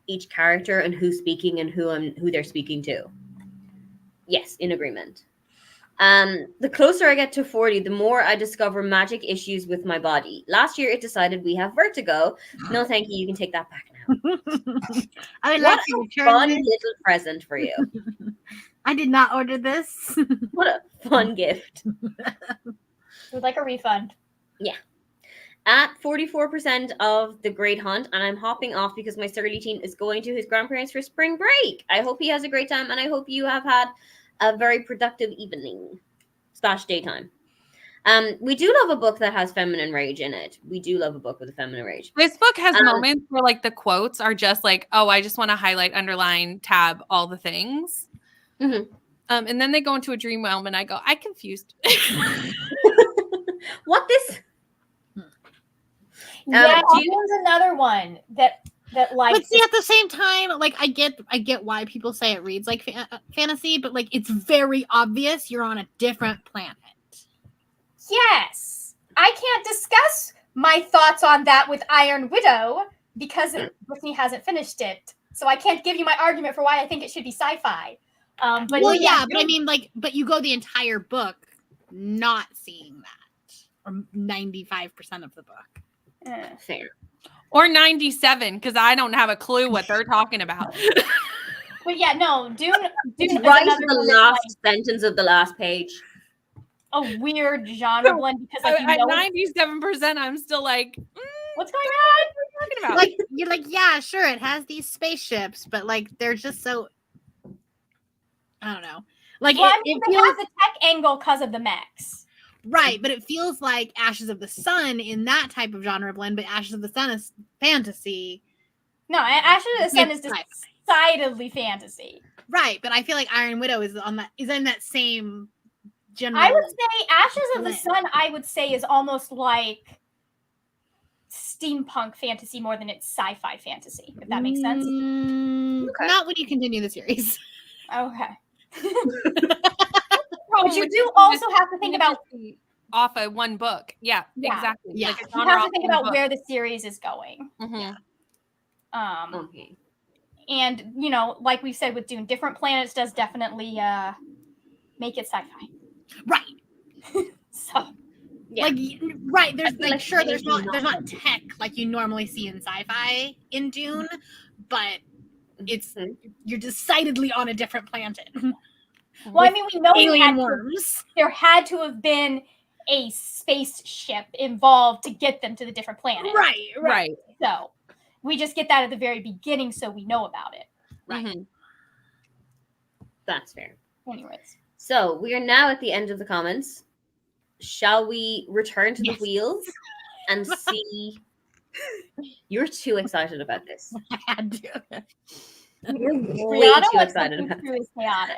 each character and who's speaking and who they're speaking to. Yes, in agreement. The closer I get to 40, the more I discover magic issues with my body. Last year, it decided we have vertigo. No, thank you. You can take that back now. I would what like to a return fun this. little present for you. I did not order this. What a fun gift. Would like a refund. Yeah. At 44% of the Great Hunt, and I'm hopping off because my surly teen is going to his grandparents for spring break. I hope he has a great time, and I hope you have had a very productive evening / daytime. We do love a book that has feminine rage in it. We do love a book with a feminine rage. This book has moments where, like, the quotes are just like, oh, I just want to highlight, underline, tab, all the things. Mm-hmm. And then they go into a dream realm, and I go, I confused. What this? Yeah, there's another one that like. But see, at the same time, like, I get why people say it reads like fantasy, but like, it's very obvious you're on a different planet. Yes, I can't discuss my thoughts on that with Iron Widow because Brittany hasn't finished it, so I can't give you my argument for why I think it should be sci-fi. But well, yeah, but I mean, like, but you go the entire book not seeing that, or 95% of the book. Fair. Or 97, because I don't have a clue what they're talking about. But yeah, no, Dune Right to the last sentence of the last page. A weird genre blend because, like, at 97%, I'm still like, what's going on? What are you talking about? Like, you're like, yeah, sure, it has these spaceships, but like, they're just so, I don't know. Like, well, it they feels have the tech angle because of the mechs. Right, but it feels like Ashes of the Sun in that type of genre blend, but Ashes of the Sun is fantasy. No, Ashes of the Sun is decidedly fantasy. Right, but I feel like Iron Widow is in that same general. I would say Ashes of the Sun, I would say, is almost like steampunk fantasy more than it's sci-fi fantasy, if that makes sense. Okay. Not when you continue the series. Okay. But you do also have to think about off of one book. Yeah, exactly. Yeah. Like, you have to think about where the series is going. Mm-hmm. Yeah. Okay. And, you know, like we said with Dune, different planets does definitely make it sci-fi. Right. So, yeah. Like, right, there's like, like sure, there's not tech like you normally see in sci-fi in Dune, but it's you're decidedly on a different planet. well, I mean, we know alien worms. There had to have been a spaceship involved to get them to the different planets. Right. So we just get that at the very beginning, so we know about it. Right. Mm-hmm. That's fair. Anyways, so we are now at the end of the comments. Shall we return to the wheels and see? You're too excited about this. I had to. You're way too excited about this. Chaotic.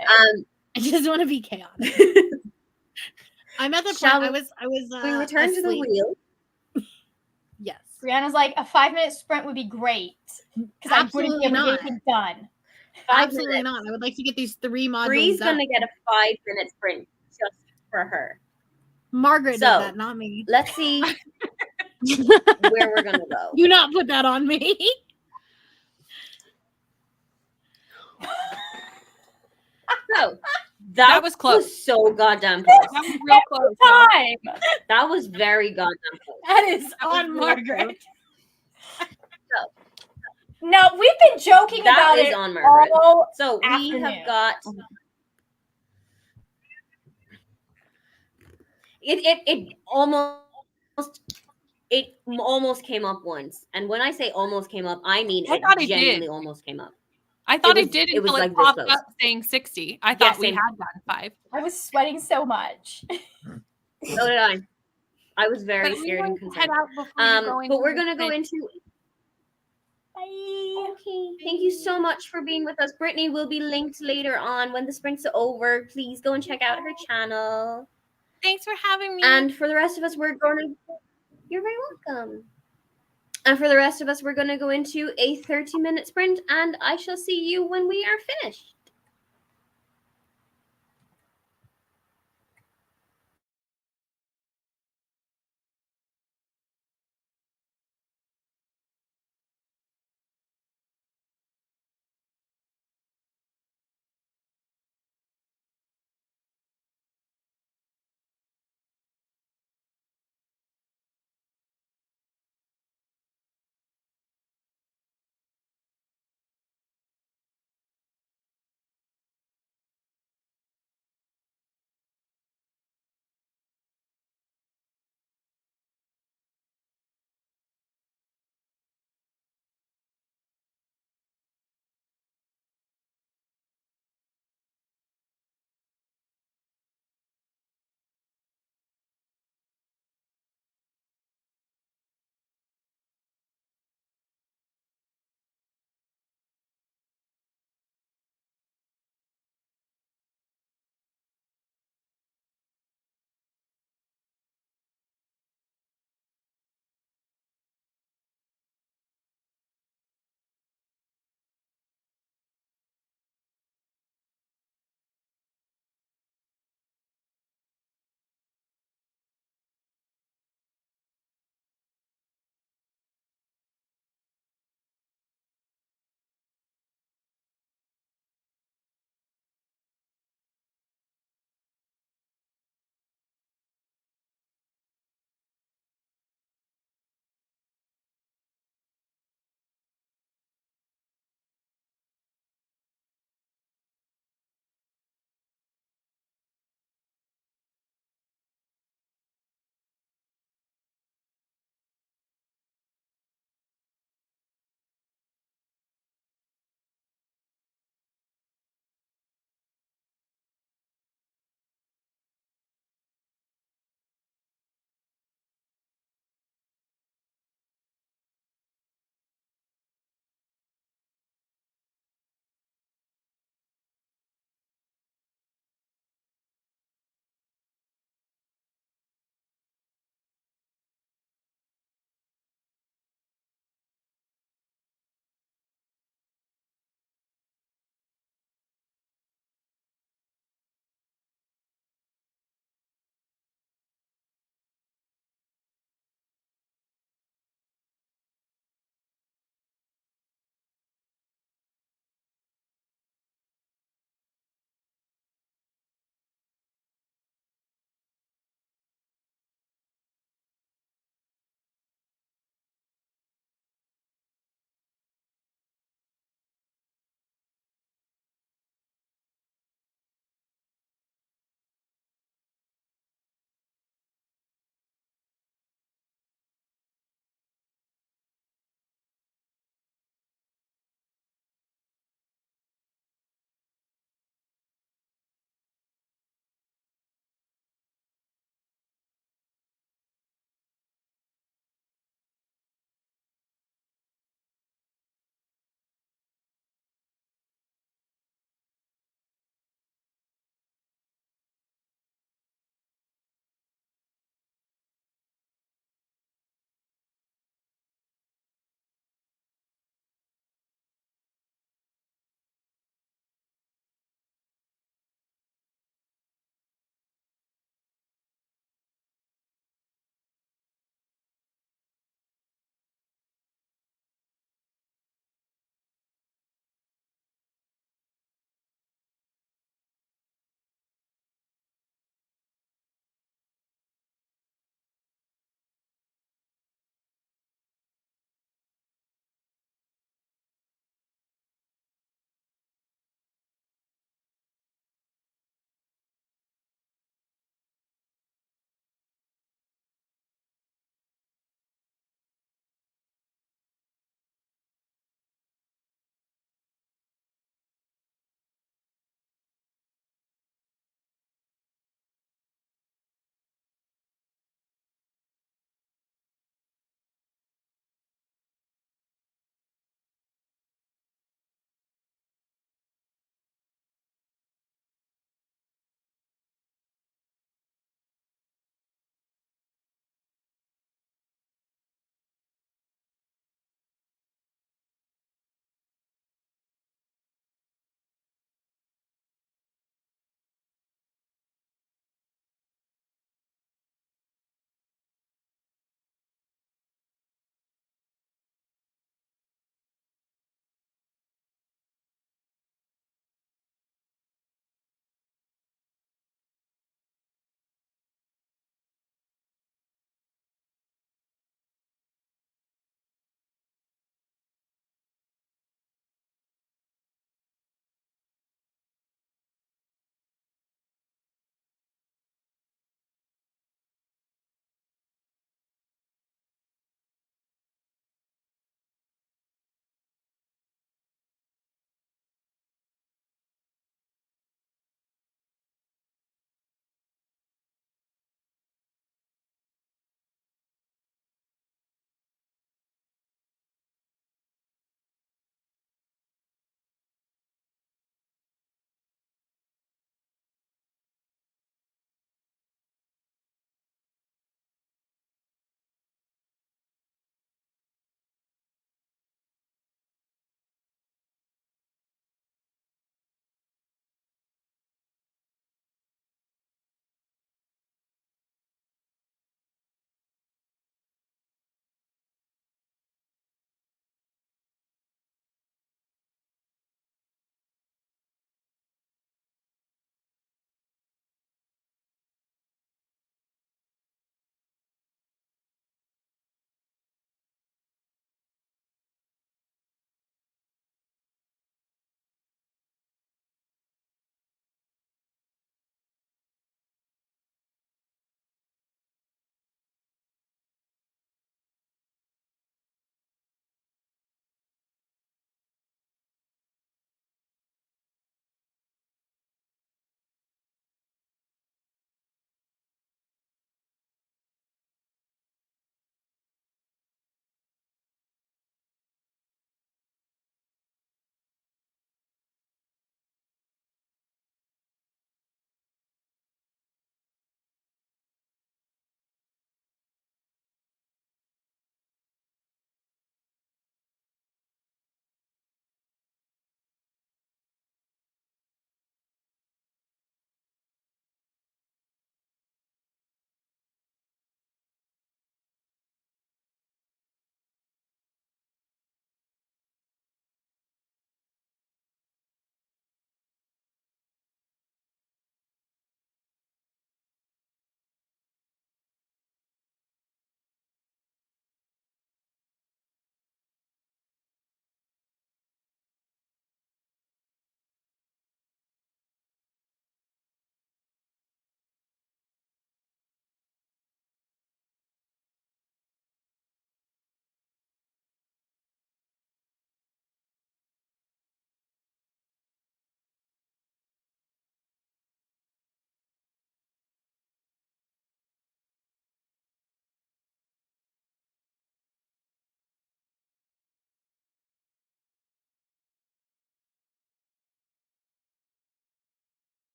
I just want to be chaotic. I'm at the point. Shall I was. We return to the wheel. Yes. Brianna's like, a 5-minute sprint would be great because I wouldn't be able to get anything done. Absolutely not. I would like to get these 3 modules. Bree's done. gonna get a 5-minute sprint just for her. Margaret did So, that, not me. Let's see where we're gonna go. You not put that on me. So, That was close. so goddamn close. That was real close. y'all. Time. That was very goddamn close. That is That was on really Margaret. No, we've been joking That about is it on Margaret. all So we afternoon. have got it almost came up once. And when I say almost came up, I mean I thought it genuinely did. almost came up. I thought was- it did it was until it like this popped close. up saying 60. I thought we same. had done 5. I was sweating so much. So did I. I was very But scared and anyone concerned. head out before you go But into we're the gonna go sprint. into Bye. Okay. Thank you so much for being with us. Brittany will be linked later on when the sprint's over. Please go and check out her channel. Thanks for having me. And for the rest of us, you're very welcome. And for the rest of us, we're going to go into a 30-minute sprint, and I shall see you when we are finished.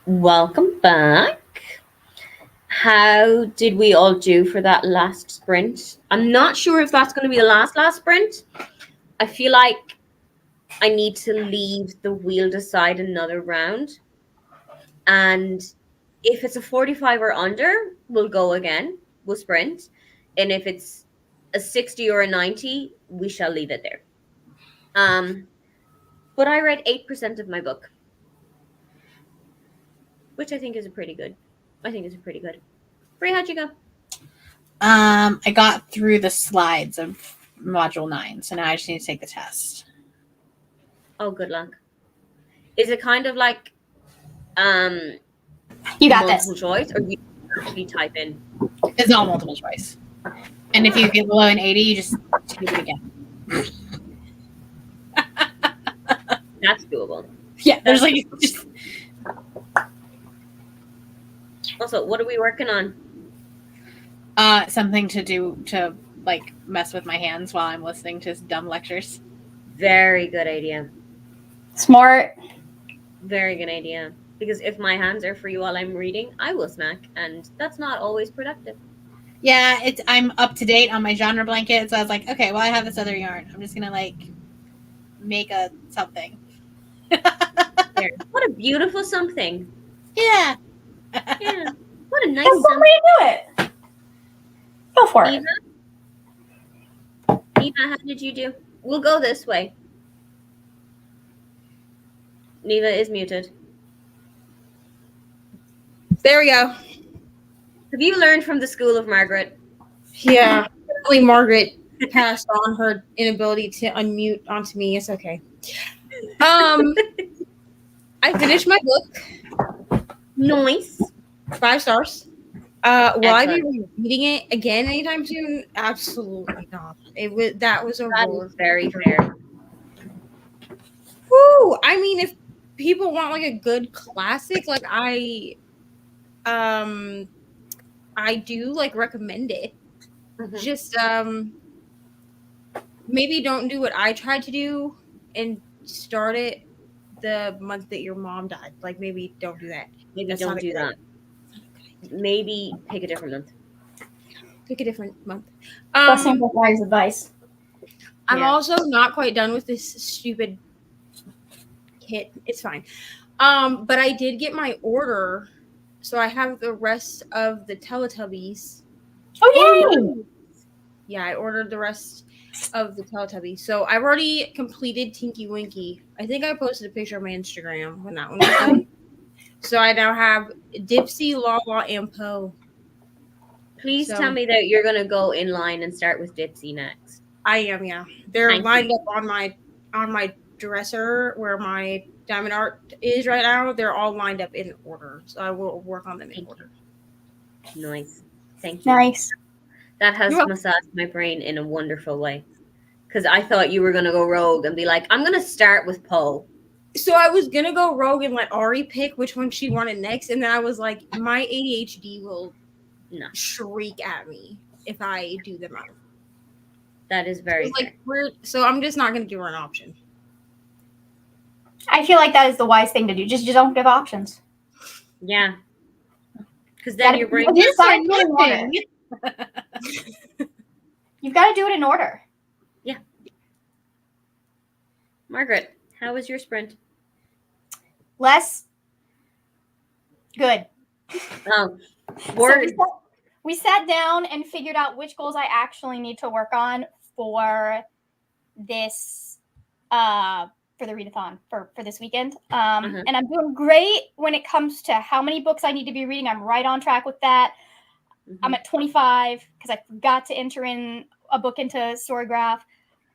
Welcome back. How did we all do for that last sprint? I'm not sure if that's going to be the last sprint. I feel like I need to leave the wheel decide another round. And if it's a 45 or under, we'll go again. We'll sprint. And if it's a 60 or a 90, we shall leave it there. But I read 8% of my book, which I think is pretty good. Brie, how'd you go? I got through the slides of module 9, so now I just need to take the test. Oh, good luck. Is it kind of like You got multiple this. choice, or do you actually type in? It's all multiple choice. And if you get below an 80, you just take it again. That's doable. Yeah, there's like just Also, what are we working on? something to do to like mess with my hands while I'm listening to dumb lectures. Very good idea. Smart. Very good idea. Because if my hands are free while I'm reading, I will snack, and that's not always productive. Yeah, I'm up to date on my genre blanket, so I was like, okay, well I have this other yarn. I'm just gonna like make a something. There. What a beautiful something. Yeah. Yeah. What a nice That's one something. way to do it. Go for it. Neva, how did you do? We'll go this way. Neva is muted. There we go. Have you learned from the school of Margaret? Yeah. Hopefully Margaret passed on her inability to unmute onto me. It's okay. I finished my book. Nice. 5 stars. Will I be Excellent. reading it again anytime soon? Absolutely not. That was a That roller. is very fair. Woo! I mean, if people want like a good classic, like I do like recommend it. Mhm. Just maybe don't do what I tried to do and start it the month that your mom died. Like maybe don't do that. Maybe That's don't not a do good that. Maybe pick a different month. Pick a different month. Blessing with wise advice. I'm Yeah. also not quite done with this stupid kit. It's fine. But I did get my order, so I have the rest of the Teletubbies. Oh, yay! Yeah, I ordered the rest of the Teletubbies. So I've already completed Tinky Winky. I think I posted a picture on my Instagram when that one was done. So I now have Dipsy, Lala, and Poe. Please So- tell me that you're gonna go in line and start with Dipsy next. I am, yeah. They're Thank lined up on my dresser where my diamond art is right now. They're all lined up in order. So I will work on them in order. Nice. Thank you. Nice. That has You're welcome. massaged my brain in a wonderful way. Because I thought you were gonna go rogue and be like, I'm gonna start with Poe. So I was gonna go rogue and let Ari pick which one she wanted next, and then I was like, my ADHD will No, shriek at me if I do them out. that is very It's like weird. So I'm just not gonna give her an option. I feel like that is the wise thing to do. Just don't give options. fair. Yeah. Because then your brain. You've got to do it in nothing. order. You've got to do it in order. Margaret, how was your sprint? Less good. Oh, So word. we sat down and figured out which goals I actually need to work on for this for the readathon for this weekend. And I'm doing great when it comes to how many books I need to be reading. I'm right on track with that. I'm at 25 because I forgot to enter in a book into Storygraph.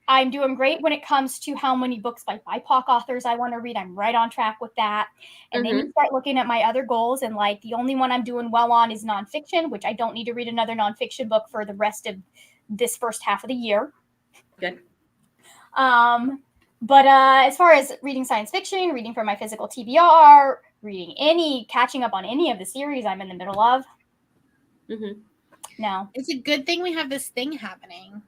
I'm doing great when it comes to how many books by BIPOC authors I want to read. I'm right on track with that. And then you start looking at my other goals, and like the only one I'm doing well on is nonfiction, which I don't need to read another nonfiction book for the rest of this first half of the year. Good. But as far as reading science fiction, reading for my physical TBR, catching up on any of the series I'm in the middle of. No. It's a good thing we have this thing happening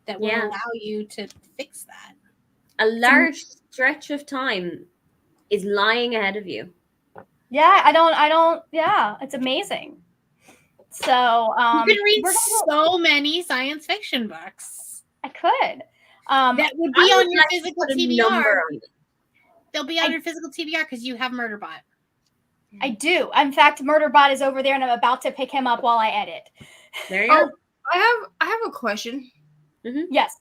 that will Yeah. allow you to fix that. A large stretch of time is lying ahead of you. Yeah, I don't. Yeah, it's amazing. So You can read we're gonna so many science fiction books. I could. That would be I would on your like to physical put a TBR. number on it. They'll be on your physical TBR because you have Murderbot. I do. In fact, Murderbot is over there, and I'm about to pick him up while I edit. There you Oh, go. I have a question. Yes,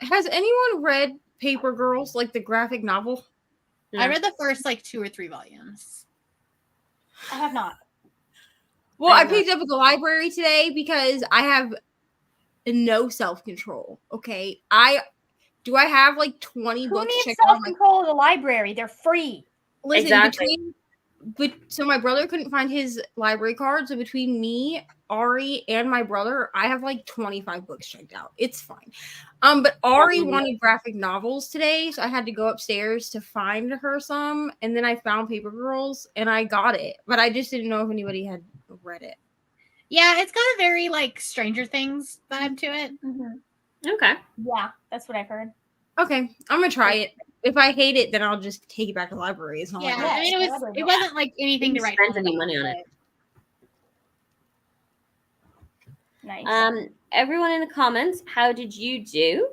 Has anyone read Paper Girls, like the graphic novel? No. I read the first like 2 or 3 volumes. I have not. Well, I I'm not. picked up at the library today because I have no self-control. Okay. I have like 20 Who books needs checked out. self-control of the library? They're free. Listen, Exactly. so my brother couldn't find his library card. So between me, Ari, and my brother, I have like 25 books checked out. It's fine. But Ari wanted graphic novels today, so I had to go upstairs to find her some, and then I found Paper Girls and I got it. But I just didn't know if anybody had read it. Yeah, it's got a very like Stranger Things vibe to it. Okay. Yeah, that's what I've heard. Okay, I'm gonna try it. If I hate it, then I'll just take it back to the library. It's not Yeah, like I mean it wasn't like anything to Didn't write spend home any about, money on it. Nice. Everyone in the comments, how did you do?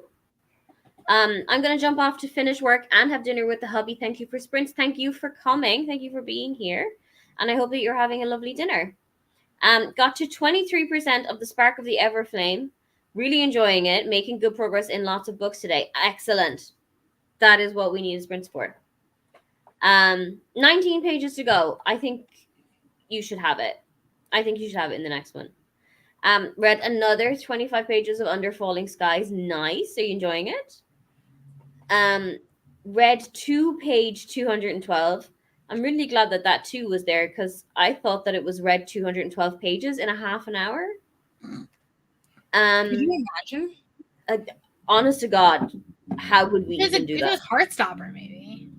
I'm gonna jump off to finish work and have dinner with the hubby. Thank you for sprints. Thank you for coming. Thank you for being here. And I hope that you're having a lovely dinner. Got to 23% of the Spark of the Everflame. Really enjoying it. Making good progress in lots of books today. Excellent. That is what we need sprints for. 19 pages to go. I think you should have it. I think you should have it in the next one. Read another 25 pages of Under Falling Skies. Nice. Are you enjoying it? Read page 212. I'm really glad that 2 was there because I thought that it was read 212 pages in a half an hour. Could you imagine? Honest to God, how would we even do it that? was Heartstopper, maybe.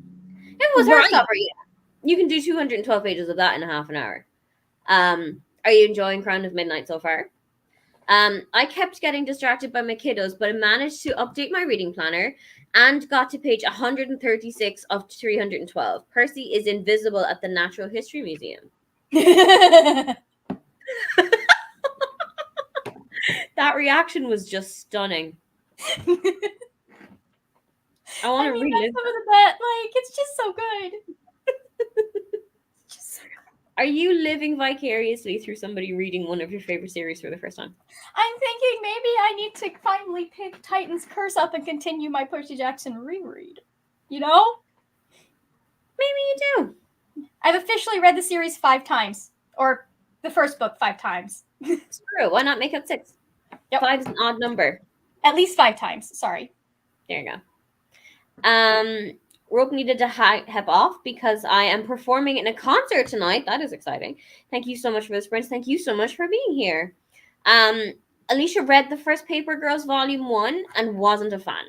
It was Right. Heartstopper, yeah. You can do 212 pages of that in a half an hour. Are you enjoying Crown of Midnight so far? I kept getting distracted by my kiddos, but I managed to update my reading planner and got to page 136 of 312. Percy is invisible at the Natural History Museum. That reaction was just stunning. I want to That's relive. some of the best. Like, it's just so good. Are you living vicariously through somebody reading one of your favorite series for the first time? I'm thinking maybe I need to finally pick Titan's Curse up and continue my Percy Jackson reread. You know? Maybe you do. I've officially read the series 5 times. Or the first book 5 times. It's true. Why not make it 6? Yep. 5 is an odd number. At least 5 times. Sorry. There you go. Rope needed to hep off because I am performing in a concert tonight. That is exciting. Thank you so much for the sprints. Thank you so much for being here. Alicia read the first Paper Girls Volume 1 and wasn't a fan.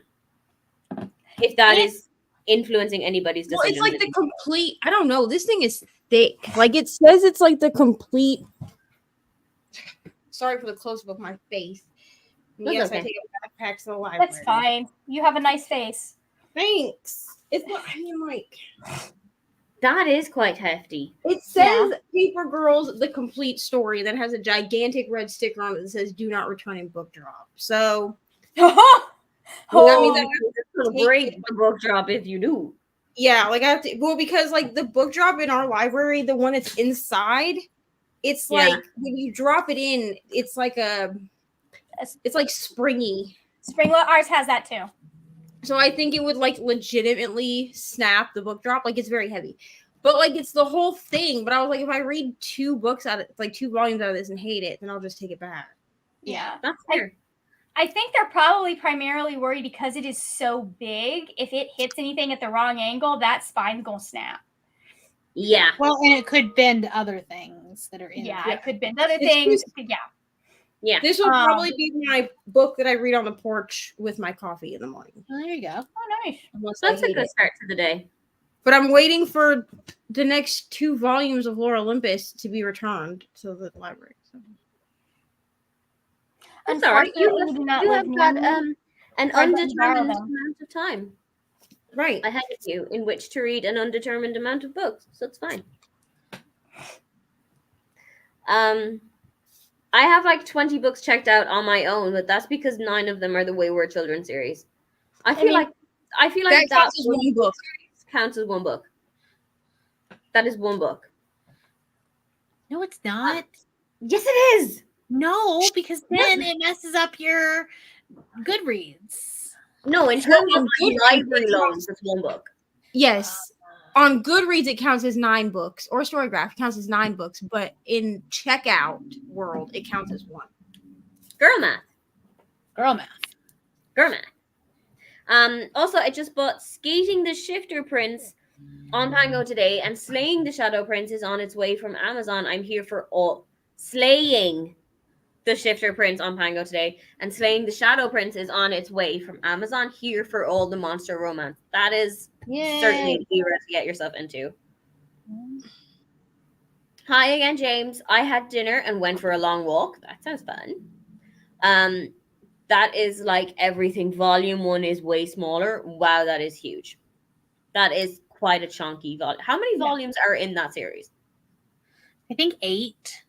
If that is influencing anybody's decision. Well, it's like the complete. I don't know. This thing is thick. Like it says, it's like the complete. Sorry for the close up of my face. Yes, okay. I take a backpack to the library. That's fine. You have a nice face. Thanks. It's not. I mean, like that is quite hefty. it says Paper Girls, the complete story, that has a gigantic red sticker on it that says "Do not return in book drop." So Oh, that means I have It's a great book drop if you do. Yeah, like I have to. Well, because like the book drop in our library, the one that's inside, it's Yeah. like when you drop it in, it's like it's like springy. Springlet ours has that too. So I think it would like legitimately snap the book drop. Like it's very heavy, but like it's the whole thing. But I was like, if I read 2 books out of like 2 volumes out of this and hate it, then I'll just take it back. Yeah. That's fair. I think they're probably primarily worried because it is so big. If it hits anything at the wrong angle, that spine's gonna snap. Yeah. Well, and it could bend other things that are in Yeah, it. it could bend other It's things. just- Yeah. Yeah. This will probably be my book that I read on the porch with my coffee in the morning. Oh, there you go. Oh, nice. Unless I That's a hate good it. start to the day. But I'm waiting for the next 2 volumes of Lore Olympus to be returned to the library. So. That's all right. You Unfortunately, we do not you live have got near me. an So I couldn't borrow undetermined them. amount of time Right. ahead of you in which to read an undetermined amount of books. So it's fine. I have like 20 books checked out on my own, but that's because 9 of them are the Wayward Children series. I feel like That counts as one book. Counts as one book. That is one book. No, it's not. Yes, it is. No, because then it messes up your Goodreads. No, in terms of library loans, it's one book. Yes. On Goodreads, it counts as 9 books, or Storygraph it counts as 9 books, but in checkout world, it counts as 1. Girl math. Girl math. Girl math. Also, I just bought Skating the Shifter Prince on Pango today, and Slaying the Shadow Prince is on its way from Amazon. I'm here for all. Slaying the Shifter Prince on Pango today, and Slaying the Shadow Prince is on its way from Amazon, here for all the monster romance. That is certainly the era to get yourself into. Hi again, James. I had dinner and went for a long walk. That sounds fun. That is like everything. Volume 1 is way smaller. Wow, that is huge. That is quite a chunky volume. How many volumes are in that series? I think 8.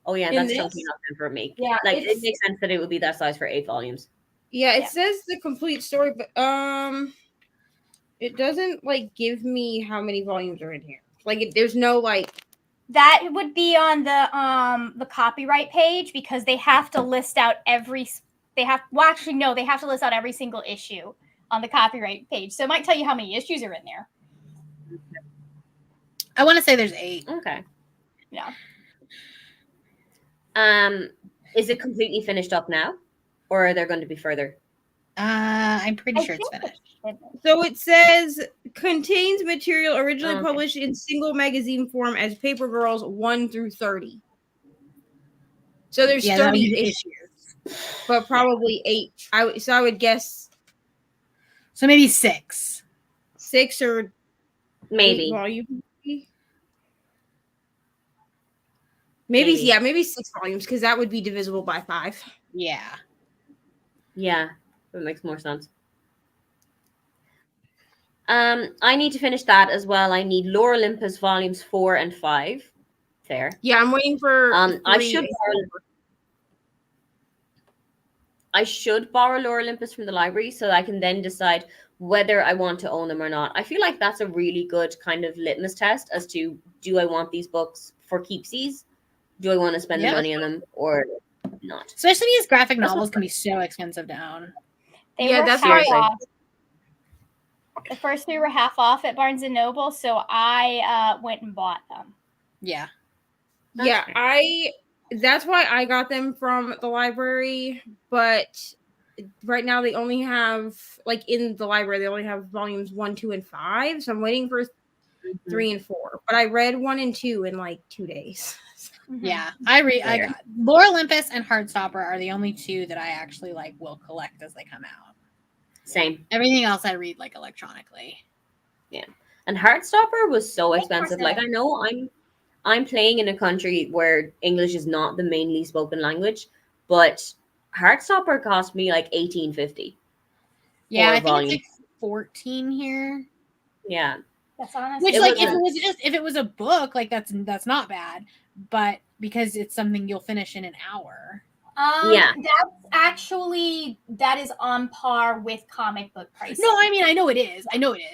Oh yeah, that's chunky enough for me. Yeah, like it makes sense that it would be that size for 8 volumes. Yeah, it says the complete story, but it doesn't like give me how many volumes are in here. Like there's no like. That would be on the copyright page, because they have to list out every. They have to list out every single issue on the copyright page. So it might tell you how many issues are in there. I want to say there's 8. Okay. Yeah. Is it completely finished up now, or are there going to be further? I'm pretty sure it's finished. So it says contains material originally published in single magazine form as Paper Girls 1 through 30. So there's 30 issues, but probably 8. I would guess. So maybe 6. 6 or maybe. Volumes. Maybe 6 volumes, because that would be divisible by 5. Yeah. Yeah, that makes more sense. I need to finish that as well. I need Lore Olympus volumes 4 and 5. Fair. Yeah, I'm waiting for. I should borrow Lore Olympus from the library, so I can then decide whether I want to own them or not. I feel like that's a really good kind of litmus test as to, do I want these books for keepsies? Do I want to spend the money on them or not? Especially because graphic novels can be so expensive to own. That's right. The first 3 were half off at Barnes & Noble, so I went and bought them. Yeah. That's why I got them from the library, but right now they only have, like in the library, they only have volumes 1, 2, and 5, so I'm waiting for 3 and 4. But I read 1 and 2 in like 2 days. Yeah, I got Lore Olympus and Heartstopper are the only 2 that I actually like will collect as they come out. Same. Everything else I read like electronically. Yeah, and Heartstopper was so expensive. Like, I know I'm playing in a country where English is not the mainly spoken language, but Heartstopper cost me like $18.50. Yeah, I think it's like 14 here. Yeah, that's honestly. Which, like, if it was a book, like that's not bad, but because it's something you'll finish in an hour. That is on par with comic book prices. No, I mean, I know it is,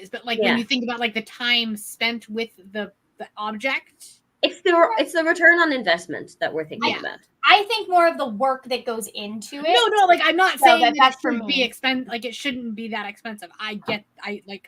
but like when you think about like the time spent with the object, it's the return on investment that we're thinking about. I think more of the work that goes into it. No, like I'm not saying that it shouldn't be expensive. Like it shouldn't be that expensive. I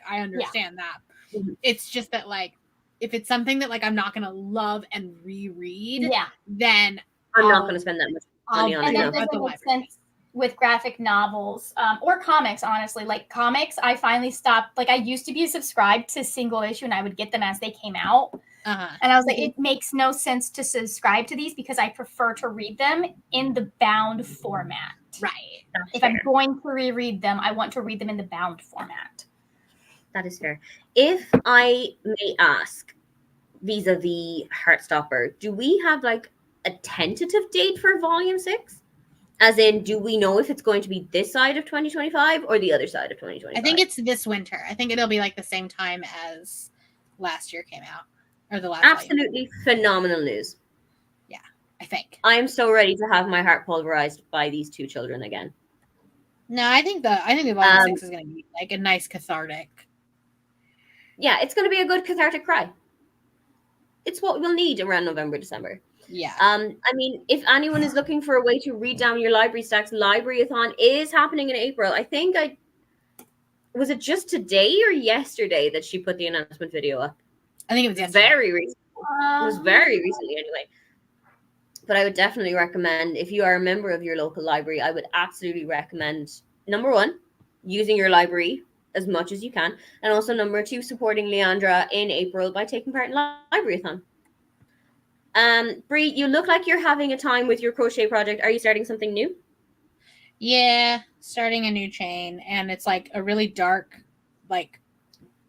understand that. Mm-hmm. It's just that like if it's something that like I'm not gonna love and reread, then I'm not gonna spend that much money on it. And that doesn't make sense with graphic novels or comics, honestly. Like comics, I finally stopped. Like I used to be subscribed to single issue and I would get them as they came out. And I was like, it makes no sense to subscribe to these because I prefer to read them in the bound format. Right. If I'm going to reread them, I want to read them in the bound format. That is fair. If I may ask, vis-a-vis Heartstopper, do we have like a tentative date for volume 6? As in, do we know if it's going to be this side of 2025 or the other side of 2025? I think it's this winter. I think it'll be like the same time as last year came out. Or the last Absolutely phenomenal news. Yeah. I think. I am so ready to have my heart pulverized by these two children again. No, I think the volume 6 is going to be like a nice cathartic. Yeah, it's going to be a good cathartic cry. It's what we'll need around November, December. Yeah. I mean, if anyone is looking for a way to read down your library stacks, Libraryathon is happening in April. I think was it just today or yesterday that she put the announcement video up? I think it was yesterday. Very recently. It was very recently anyway. But I would definitely recommend, if you are a member of your local library, I would absolutely recommend, number one, using your library as much as you can. And also number two, supporting Leandra in April by taking part in Libraryathon. Brie, you look like you're having a time with your crochet project. Are you starting something new? Yeah, starting a new chain, and it's like a really dark, like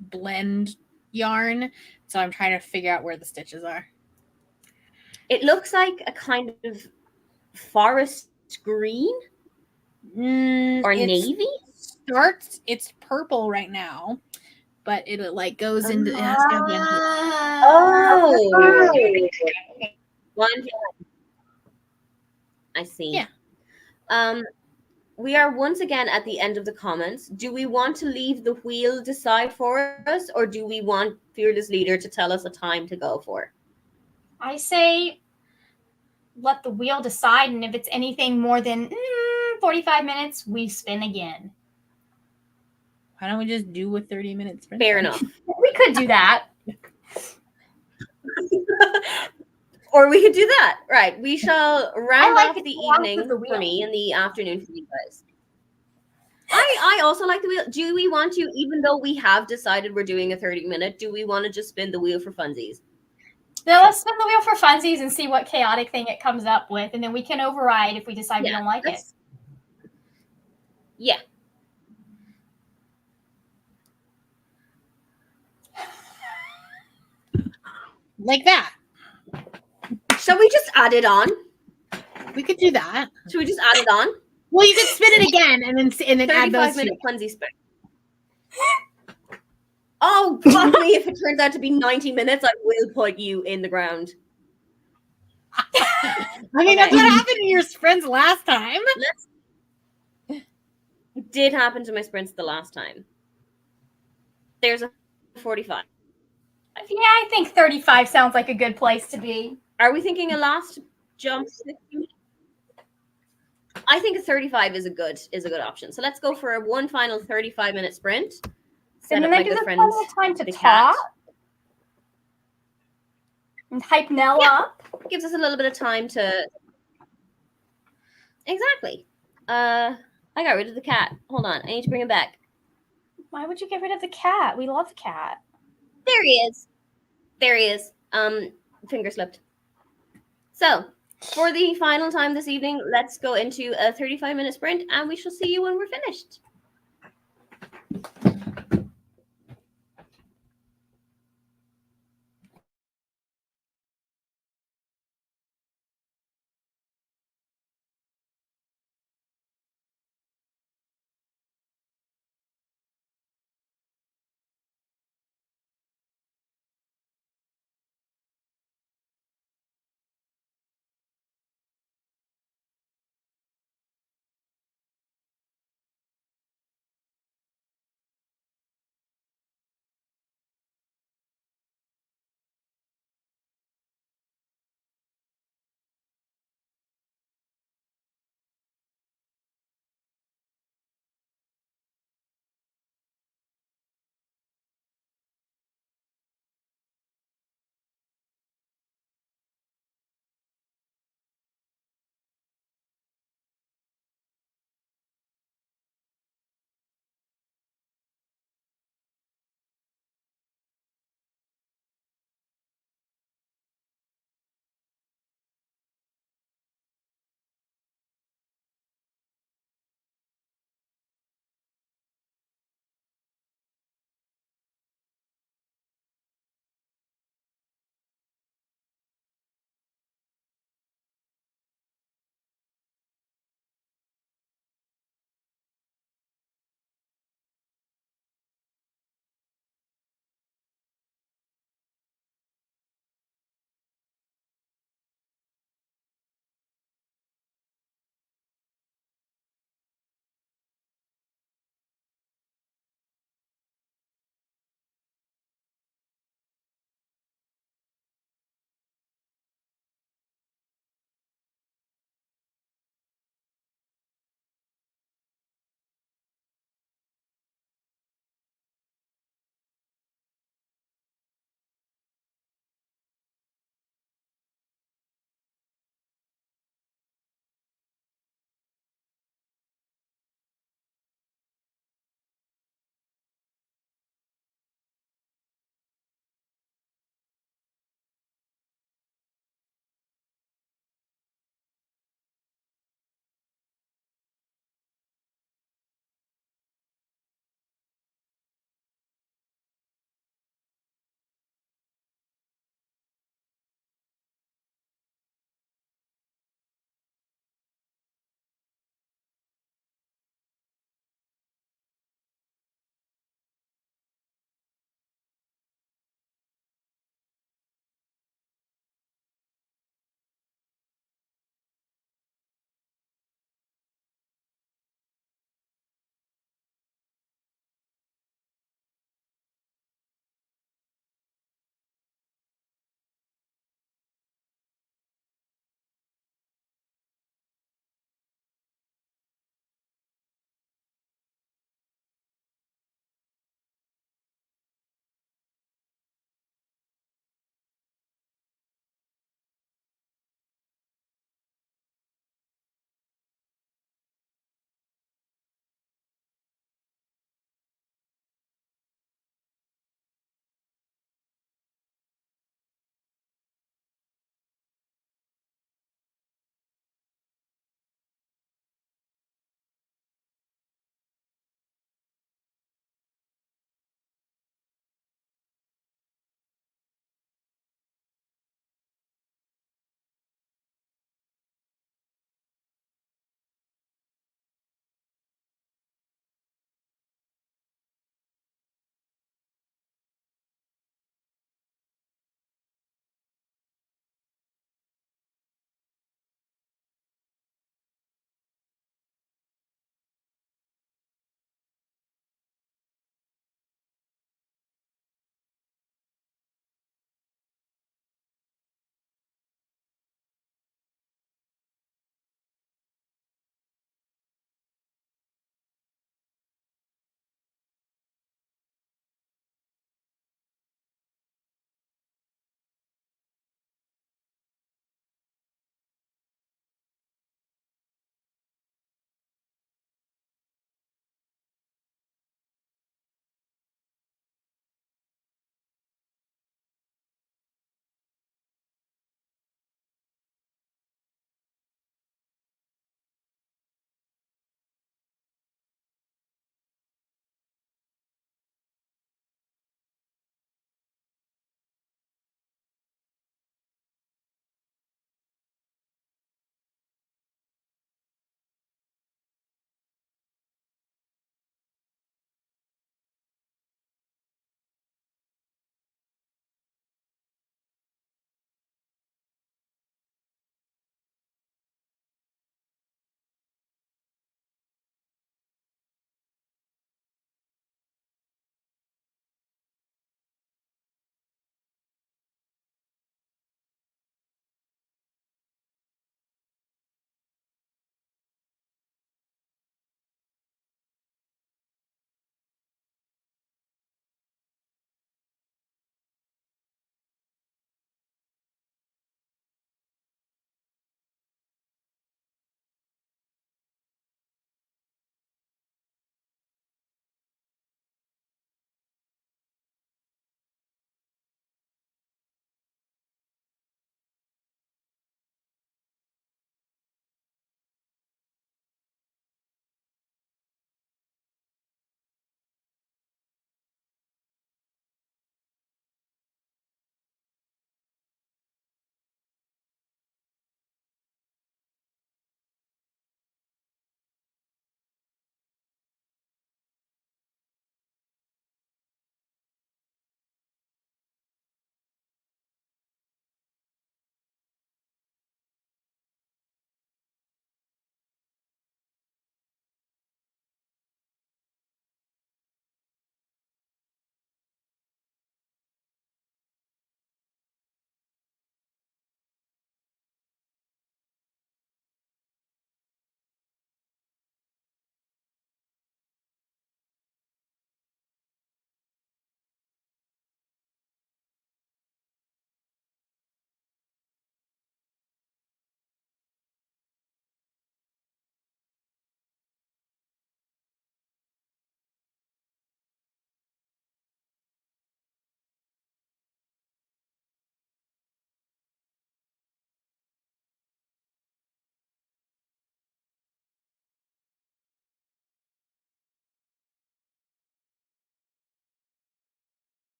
blend yarn. So I'm trying to figure out where the stitches are. It looks like a kind of forest green or navy. It's purple right now, but it like goes into. One. I see. Yeah. We are once again at the end of the comments. Do we want to leave the wheel decide for us, or do we want Fearless Leader to tell us a time to go for? I say let the wheel decide, and if it's anything more than 45 minutes, we spin again. Why don't we just do a 30-minute sprint? Fair enough. We could do that. Or we could do that. Right. We shall round off the evening the for me and the afternoon for you guys. I also like the wheel. Do we want to, even though we have decided we're doing a 30-minute, do we want to just spin the wheel for funsies? Now let's spin the wheel for funsies and see what chaotic thing it comes up with, and then we can override if we decide we don't like it. Yeah. Like that. Shall we just add it on? We could do that. Should we just add it on? Well, you could spin it again and then add those 35-minute funsie spin. Oh, fuck me. If it turns out to be 90 minutes, I will put you in the ground. I mean, that's what happened to your sprints last time. It did happen to my sprints the last time. There's a 45. Yeah, I think 35 sounds like a good place to be. Are we thinking a last jump? I think a 35 is a good option. So let's go for one final 35-minute sprint. And then I give them time to talk and hype Nell up. Gives us a little bit of time to. Exactly. I got rid of the cat. Hold on. I need to bring him back. Why would you get rid of the cat? We love the cat. There he is. There he is. Finger slipped. So, for the final time this evening, let's go into a 35-minute sprint, and we shall see you when we're finished.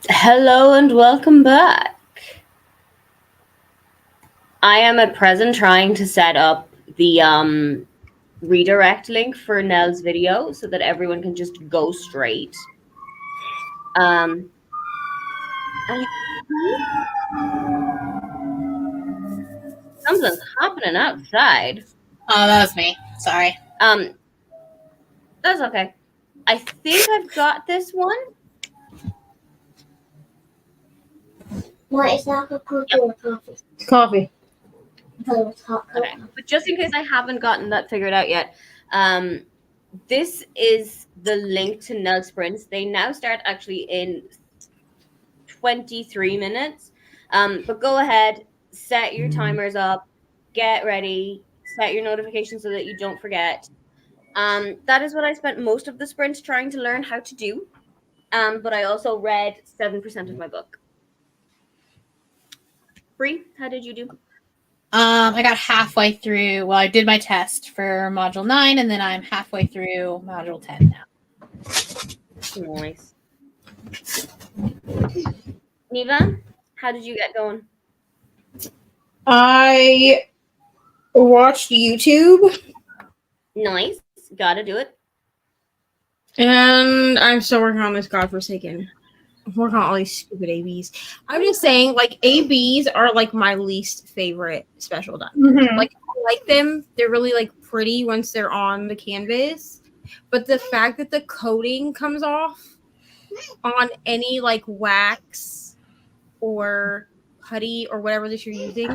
Hello and welcome back. I am at present trying to set up the redirect link for Nell's video so that everyone can just go straight. And something's happening outside. Oh, that was me. Sorry. That's okay. I think I've got this one. What is that for coffee or coffee? Coffee. Oh, it's hot Okay. But just in case I haven't gotten that figured out yet, this is the link to Nell Sprints. They now start actually in 23 minutes. But go ahead, set your timers up, get ready, set your notifications so that you don't forget. That is what I spent most of the sprints trying to learn how to do. But I also read 7% of my book. Bree, how did you do? I got halfway through. Well, I did my test for module 9, and then I'm halfway through module 10 now. Nice. Neva, how did you get going? I watched YouTube. Nice. Gotta do it. And I'm still working on this godforsaken. I'm working on all these stupid ABs. I'm just saying, like, ABs are like my least favorite special dungeons. Mhm. Like, I like them. They're really like pretty once they're on the canvas. But the fact that the coating comes off on any like wax or putty or whatever that you're using.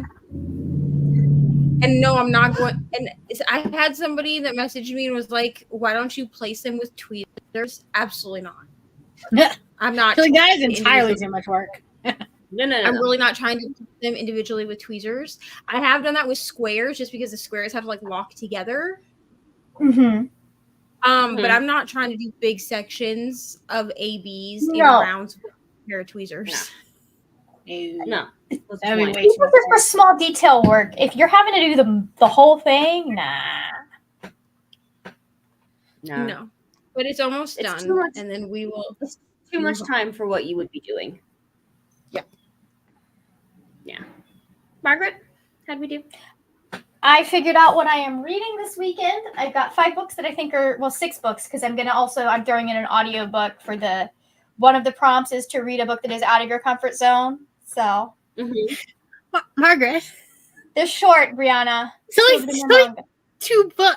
And no, I'm not going. And I had somebody that messaged me and was like, "Why don't you place them with tweezers?" Absolutely not. I'm not. So that is entirely too much work. No. I'm really not trying to put them individually with tweezers. I have done that with squares just because the squares have to like lock together. Mm-hmm. But I'm not trying to do big sections of ABs in No. rounds with a pair of tweezers. No. That would be way This too much is for small detail work. If you're having to do the whole thing, nah. No. But it's almost It's done. too much- And then we will. It's too much time for what you would be doing. Yeah. Margaret, how'd we do? I figured out what I am reading this weekend. I've got 5 books that I think are, well, 6 books, because I'm throwing in an audio book for one of the prompts is to read a book that is out of your comfort zone. So Margaret. they're short, Brianna. So Two of them are manga.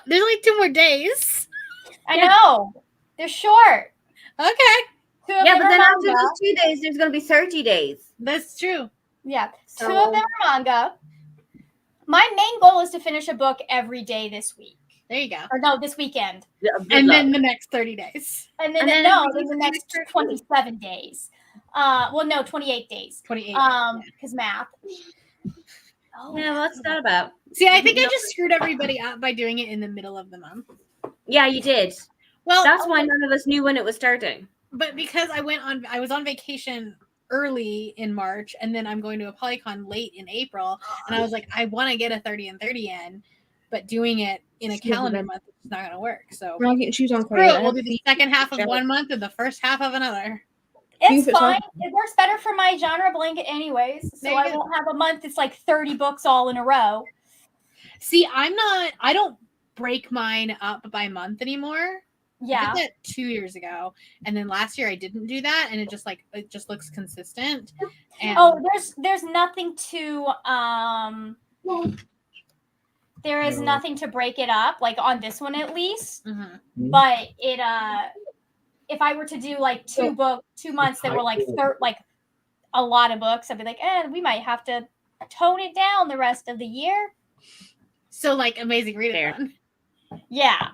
there's like 2 more days. I know. They're short. Okay. 2 of Yeah, them but are then after manga. those 2 days, there's going to be 30 days. That's true. Yeah. 2 So- of them are manga. My main goal is to finish a book every day this week. There you go. Or no, this weekend. And then the next 30 days. And then, And then the next 27 days. 28 days. 28. Because math. Oh, Yeah, what's that about? See, I think I just screwed everybody up by doing it in the middle of the month. Yeah, you did. Well, That's why none of us knew when it was starting. but because I was on vacation early in March, and then I'm going to a Polycon late in April, and I was like, I want to get a 30 and 30 in, but doing it in a calendar month is not going to work. So We're not getting shoes on screw it. We'll do the second half of one month and the first half of another. It's It's fine. fine. It works better for my genre blanket anyways. So There you I go. won't have a month that's like 30 books all in a row. See, I don't break mine up by month anymore. Yeah. I did that 2 years ago, and then last year I didn't do that, and it just looks consistent. And Oh, there's nothing to there is nothing to break it up, like on this one at least. Mhm. But it if I were to do like 2 months that were like a lot of books, I'd be like, we might have to tone it down the rest of the year. So like Amazing Readathon. Yeah.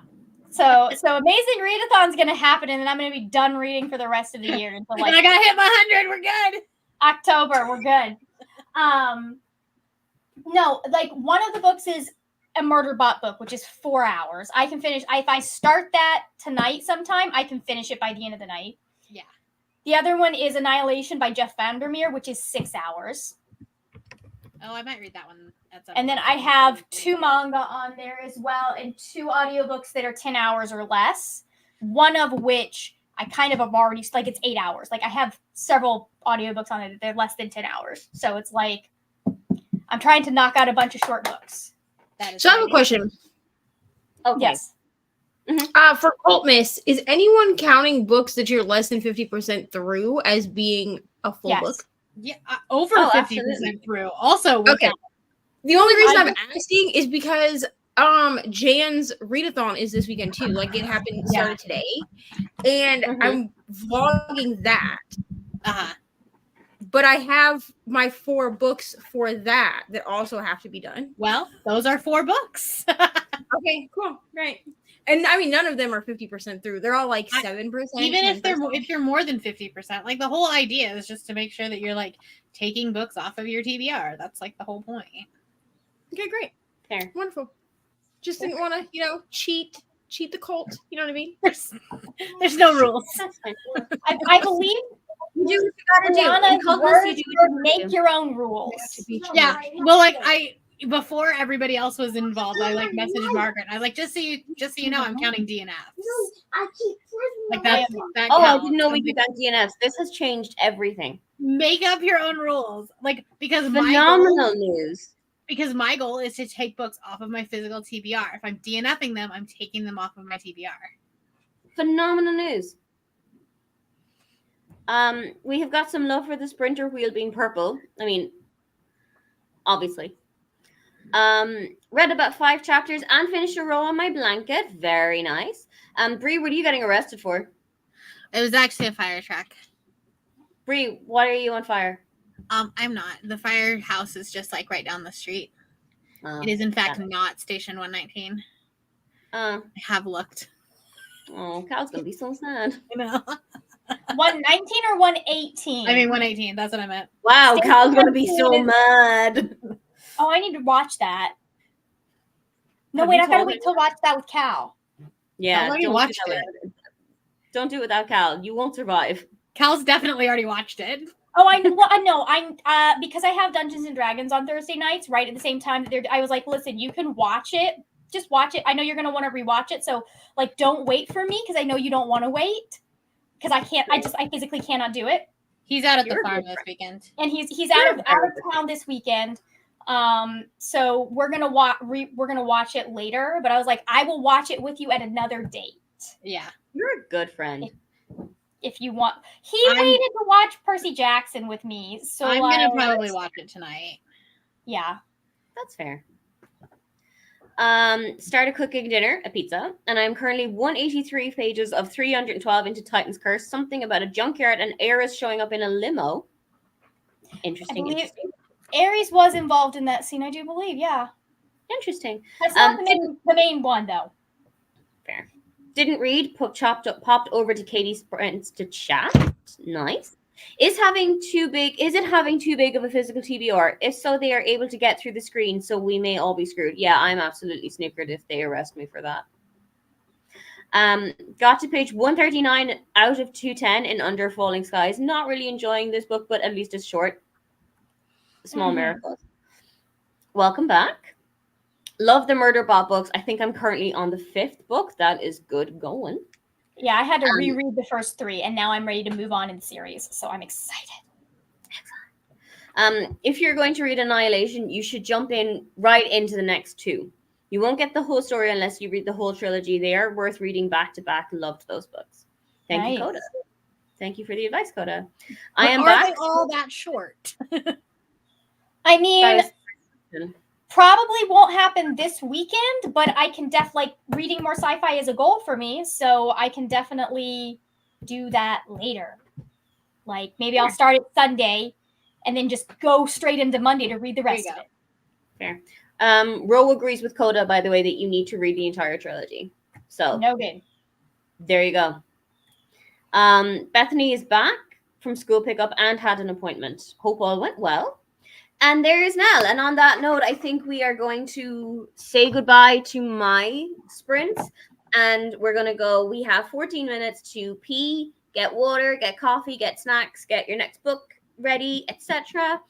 So Amazing Readathon's gonna happen, and then I'm gonna be done reading for the rest of the year until And I gotta hit my 100. We're good. October. We're good. No, like one of the books is a murder bot book, which is 4 hours. I can finish if I start that tonight sometime, I can finish it by the end of the night. Yeah. The other one is Annihilation by Jeff Vandermeer, which is 6 hours. Oh, I might read that one at some And then point. I have 2 manga on there as well, and 2 audiobooks that are 10 hours or less. One of which I kind of have already, like, it's 8 hours. Like, I have several audiobooks on it. They're less than 10 hours. So it's like, I'm trying to knock out a bunch of short books. So I have a question. Okay. Yes. For Cult Miss, is anyone counting books that you're less than 50% through as being a full Yes. book? Yeah, over Oh, 50% absolutely. through. Also, will Okay. count. The only reason I'm asking is because Jan's readathon is this weekend too. Like it happened started today. And I'm vlogging that. Uh-huh. But I have my 4 books for that also have to be done. Well, those are 4 books. Okay, cool. Right. And I mean none of them are 50% through. They're all like 7%. Even if 10%. if you're more than 50%, like the whole idea is just to make sure that you're like taking books off of your TBR. That's like the whole point. Okay, great. Fair. Wonderful. Just didn't want to, cheat the cult. You know what I mean? There's no rules. That's fine. I believe You do what you gotta do. In Brianna's Cult Miss, words you do what were you make gotta do. your own rules. Yeah. Well, like before everybody else was involved, I like messaged Margaret. I like just so you know, I'm counting DNFs. I keep Like that Oh, I counts. didn't know we could count DNFs. This has changed everything. Make up your own rules. Like because Phenomenal news. my goal is to take books off of my physical TBR. If I'm DNFing them, I'm taking them off of my TBR. Phenomenal news. We have got some love for the sprinter wheel being purple. I mean, obviously. Read about 5 chapters and finished a row on my blanket. Very nice. Bree, what are you getting arrested for? It was actually a fire truck. Bree, what are you on fire? I'm not. The firehouse is just like right down the street. Oh, It is in fact got it. not Station 119. Oh, I have looked. Cal's gonna be so sad. I know. 119 or 118? I mean 118. That's what I meant. Wow, Station Cal's gonna be so 119 mad. Oh, I need to watch that. No, Have wait, you I gotta told wait him? to watch that with Cal. Yeah, already don't watched do that. Don't do it without Cal. You won't survive. Cal's definitely already watched it. Oh, I know. I'm because I have Dungeons and Dragons on Thursday nights, right at the same time that I was like, listen, you can watch it. Just watch it. I know you're gonna want to rewatch it, so like, don't wait for me because I know you don't want to wait. Because I can't. I physically cannot do it. He's out at the You're farm good this friend. weekend. And he's You're out of town this weekend. So we're gonna watch it later. But I was like, I will watch it with you at another date Yeah. You're a good friend. if you want. He I'm- waited to watch Percy Jackson with me, so I'm gonna like, probably watch it tonight. yeah. That's fair. Started cooking dinner, a pizza, and I'm currently 183 pages of 312 into Titan's Curse. Something about a junkyard and Ares showing up in a limo. Interesting. believe- Interesting. Ares was involved in that scene, I do believe. Yeah, Interesting. that's not the main one though. Fair. Didn't read. Popped over to Katie's friends to chat. Nice. Is it having too big of a physical TBR? If so, they are able to get through the screen, so we may all be screwed. Yeah, I'm absolutely snookered if they arrest me for that. Got to page 139 out of 210 in Under Falling Skies. Not really enjoying this book, but at least it's short. Small miracles. Welcome back. Love the Murder Bot books. I think I'm currently on the 5th book. That is good going. Yeah, I had to reread the first 3, and now I'm ready to move on in the series. So I'm excited. If you're going to read Annihilation, you should jump in right into the next 2. You won't get the whole story unless you read the whole trilogy. They are worth reading back to back. Loved those books. Thank you, Nice. Coda. Thank you for the advice, Coda. But I am are back. they all that short? I mean, That is- probably won't happen this weekend, but I can reading more sci-fi is a goal for me, so I can definitely do that later. Like maybe I'll start it Sunday and then just go straight into Monday to read the rest of it. Fair. Ro agrees with Coda, by the way, that you need to read the entire trilogy. So Noted. there you go. Bethany is back from school pickup and had an appointment. Hope all went well. And there is Nell. And on that note, I think we are going to say goodbye to my sprints. And we're going to go. We have 14 minutes to pee, get water, get coffee, get snacks, get your next book ready, etc.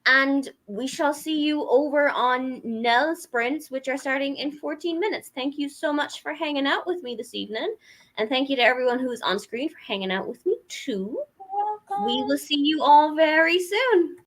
And we shall see you over on Nell sprints, which are starting in 14 minutes. Thank you so much for hanging out with me this evening. And thank you to everyone who's on screen for hanging out with me too. Welcome. We will see you all very soon.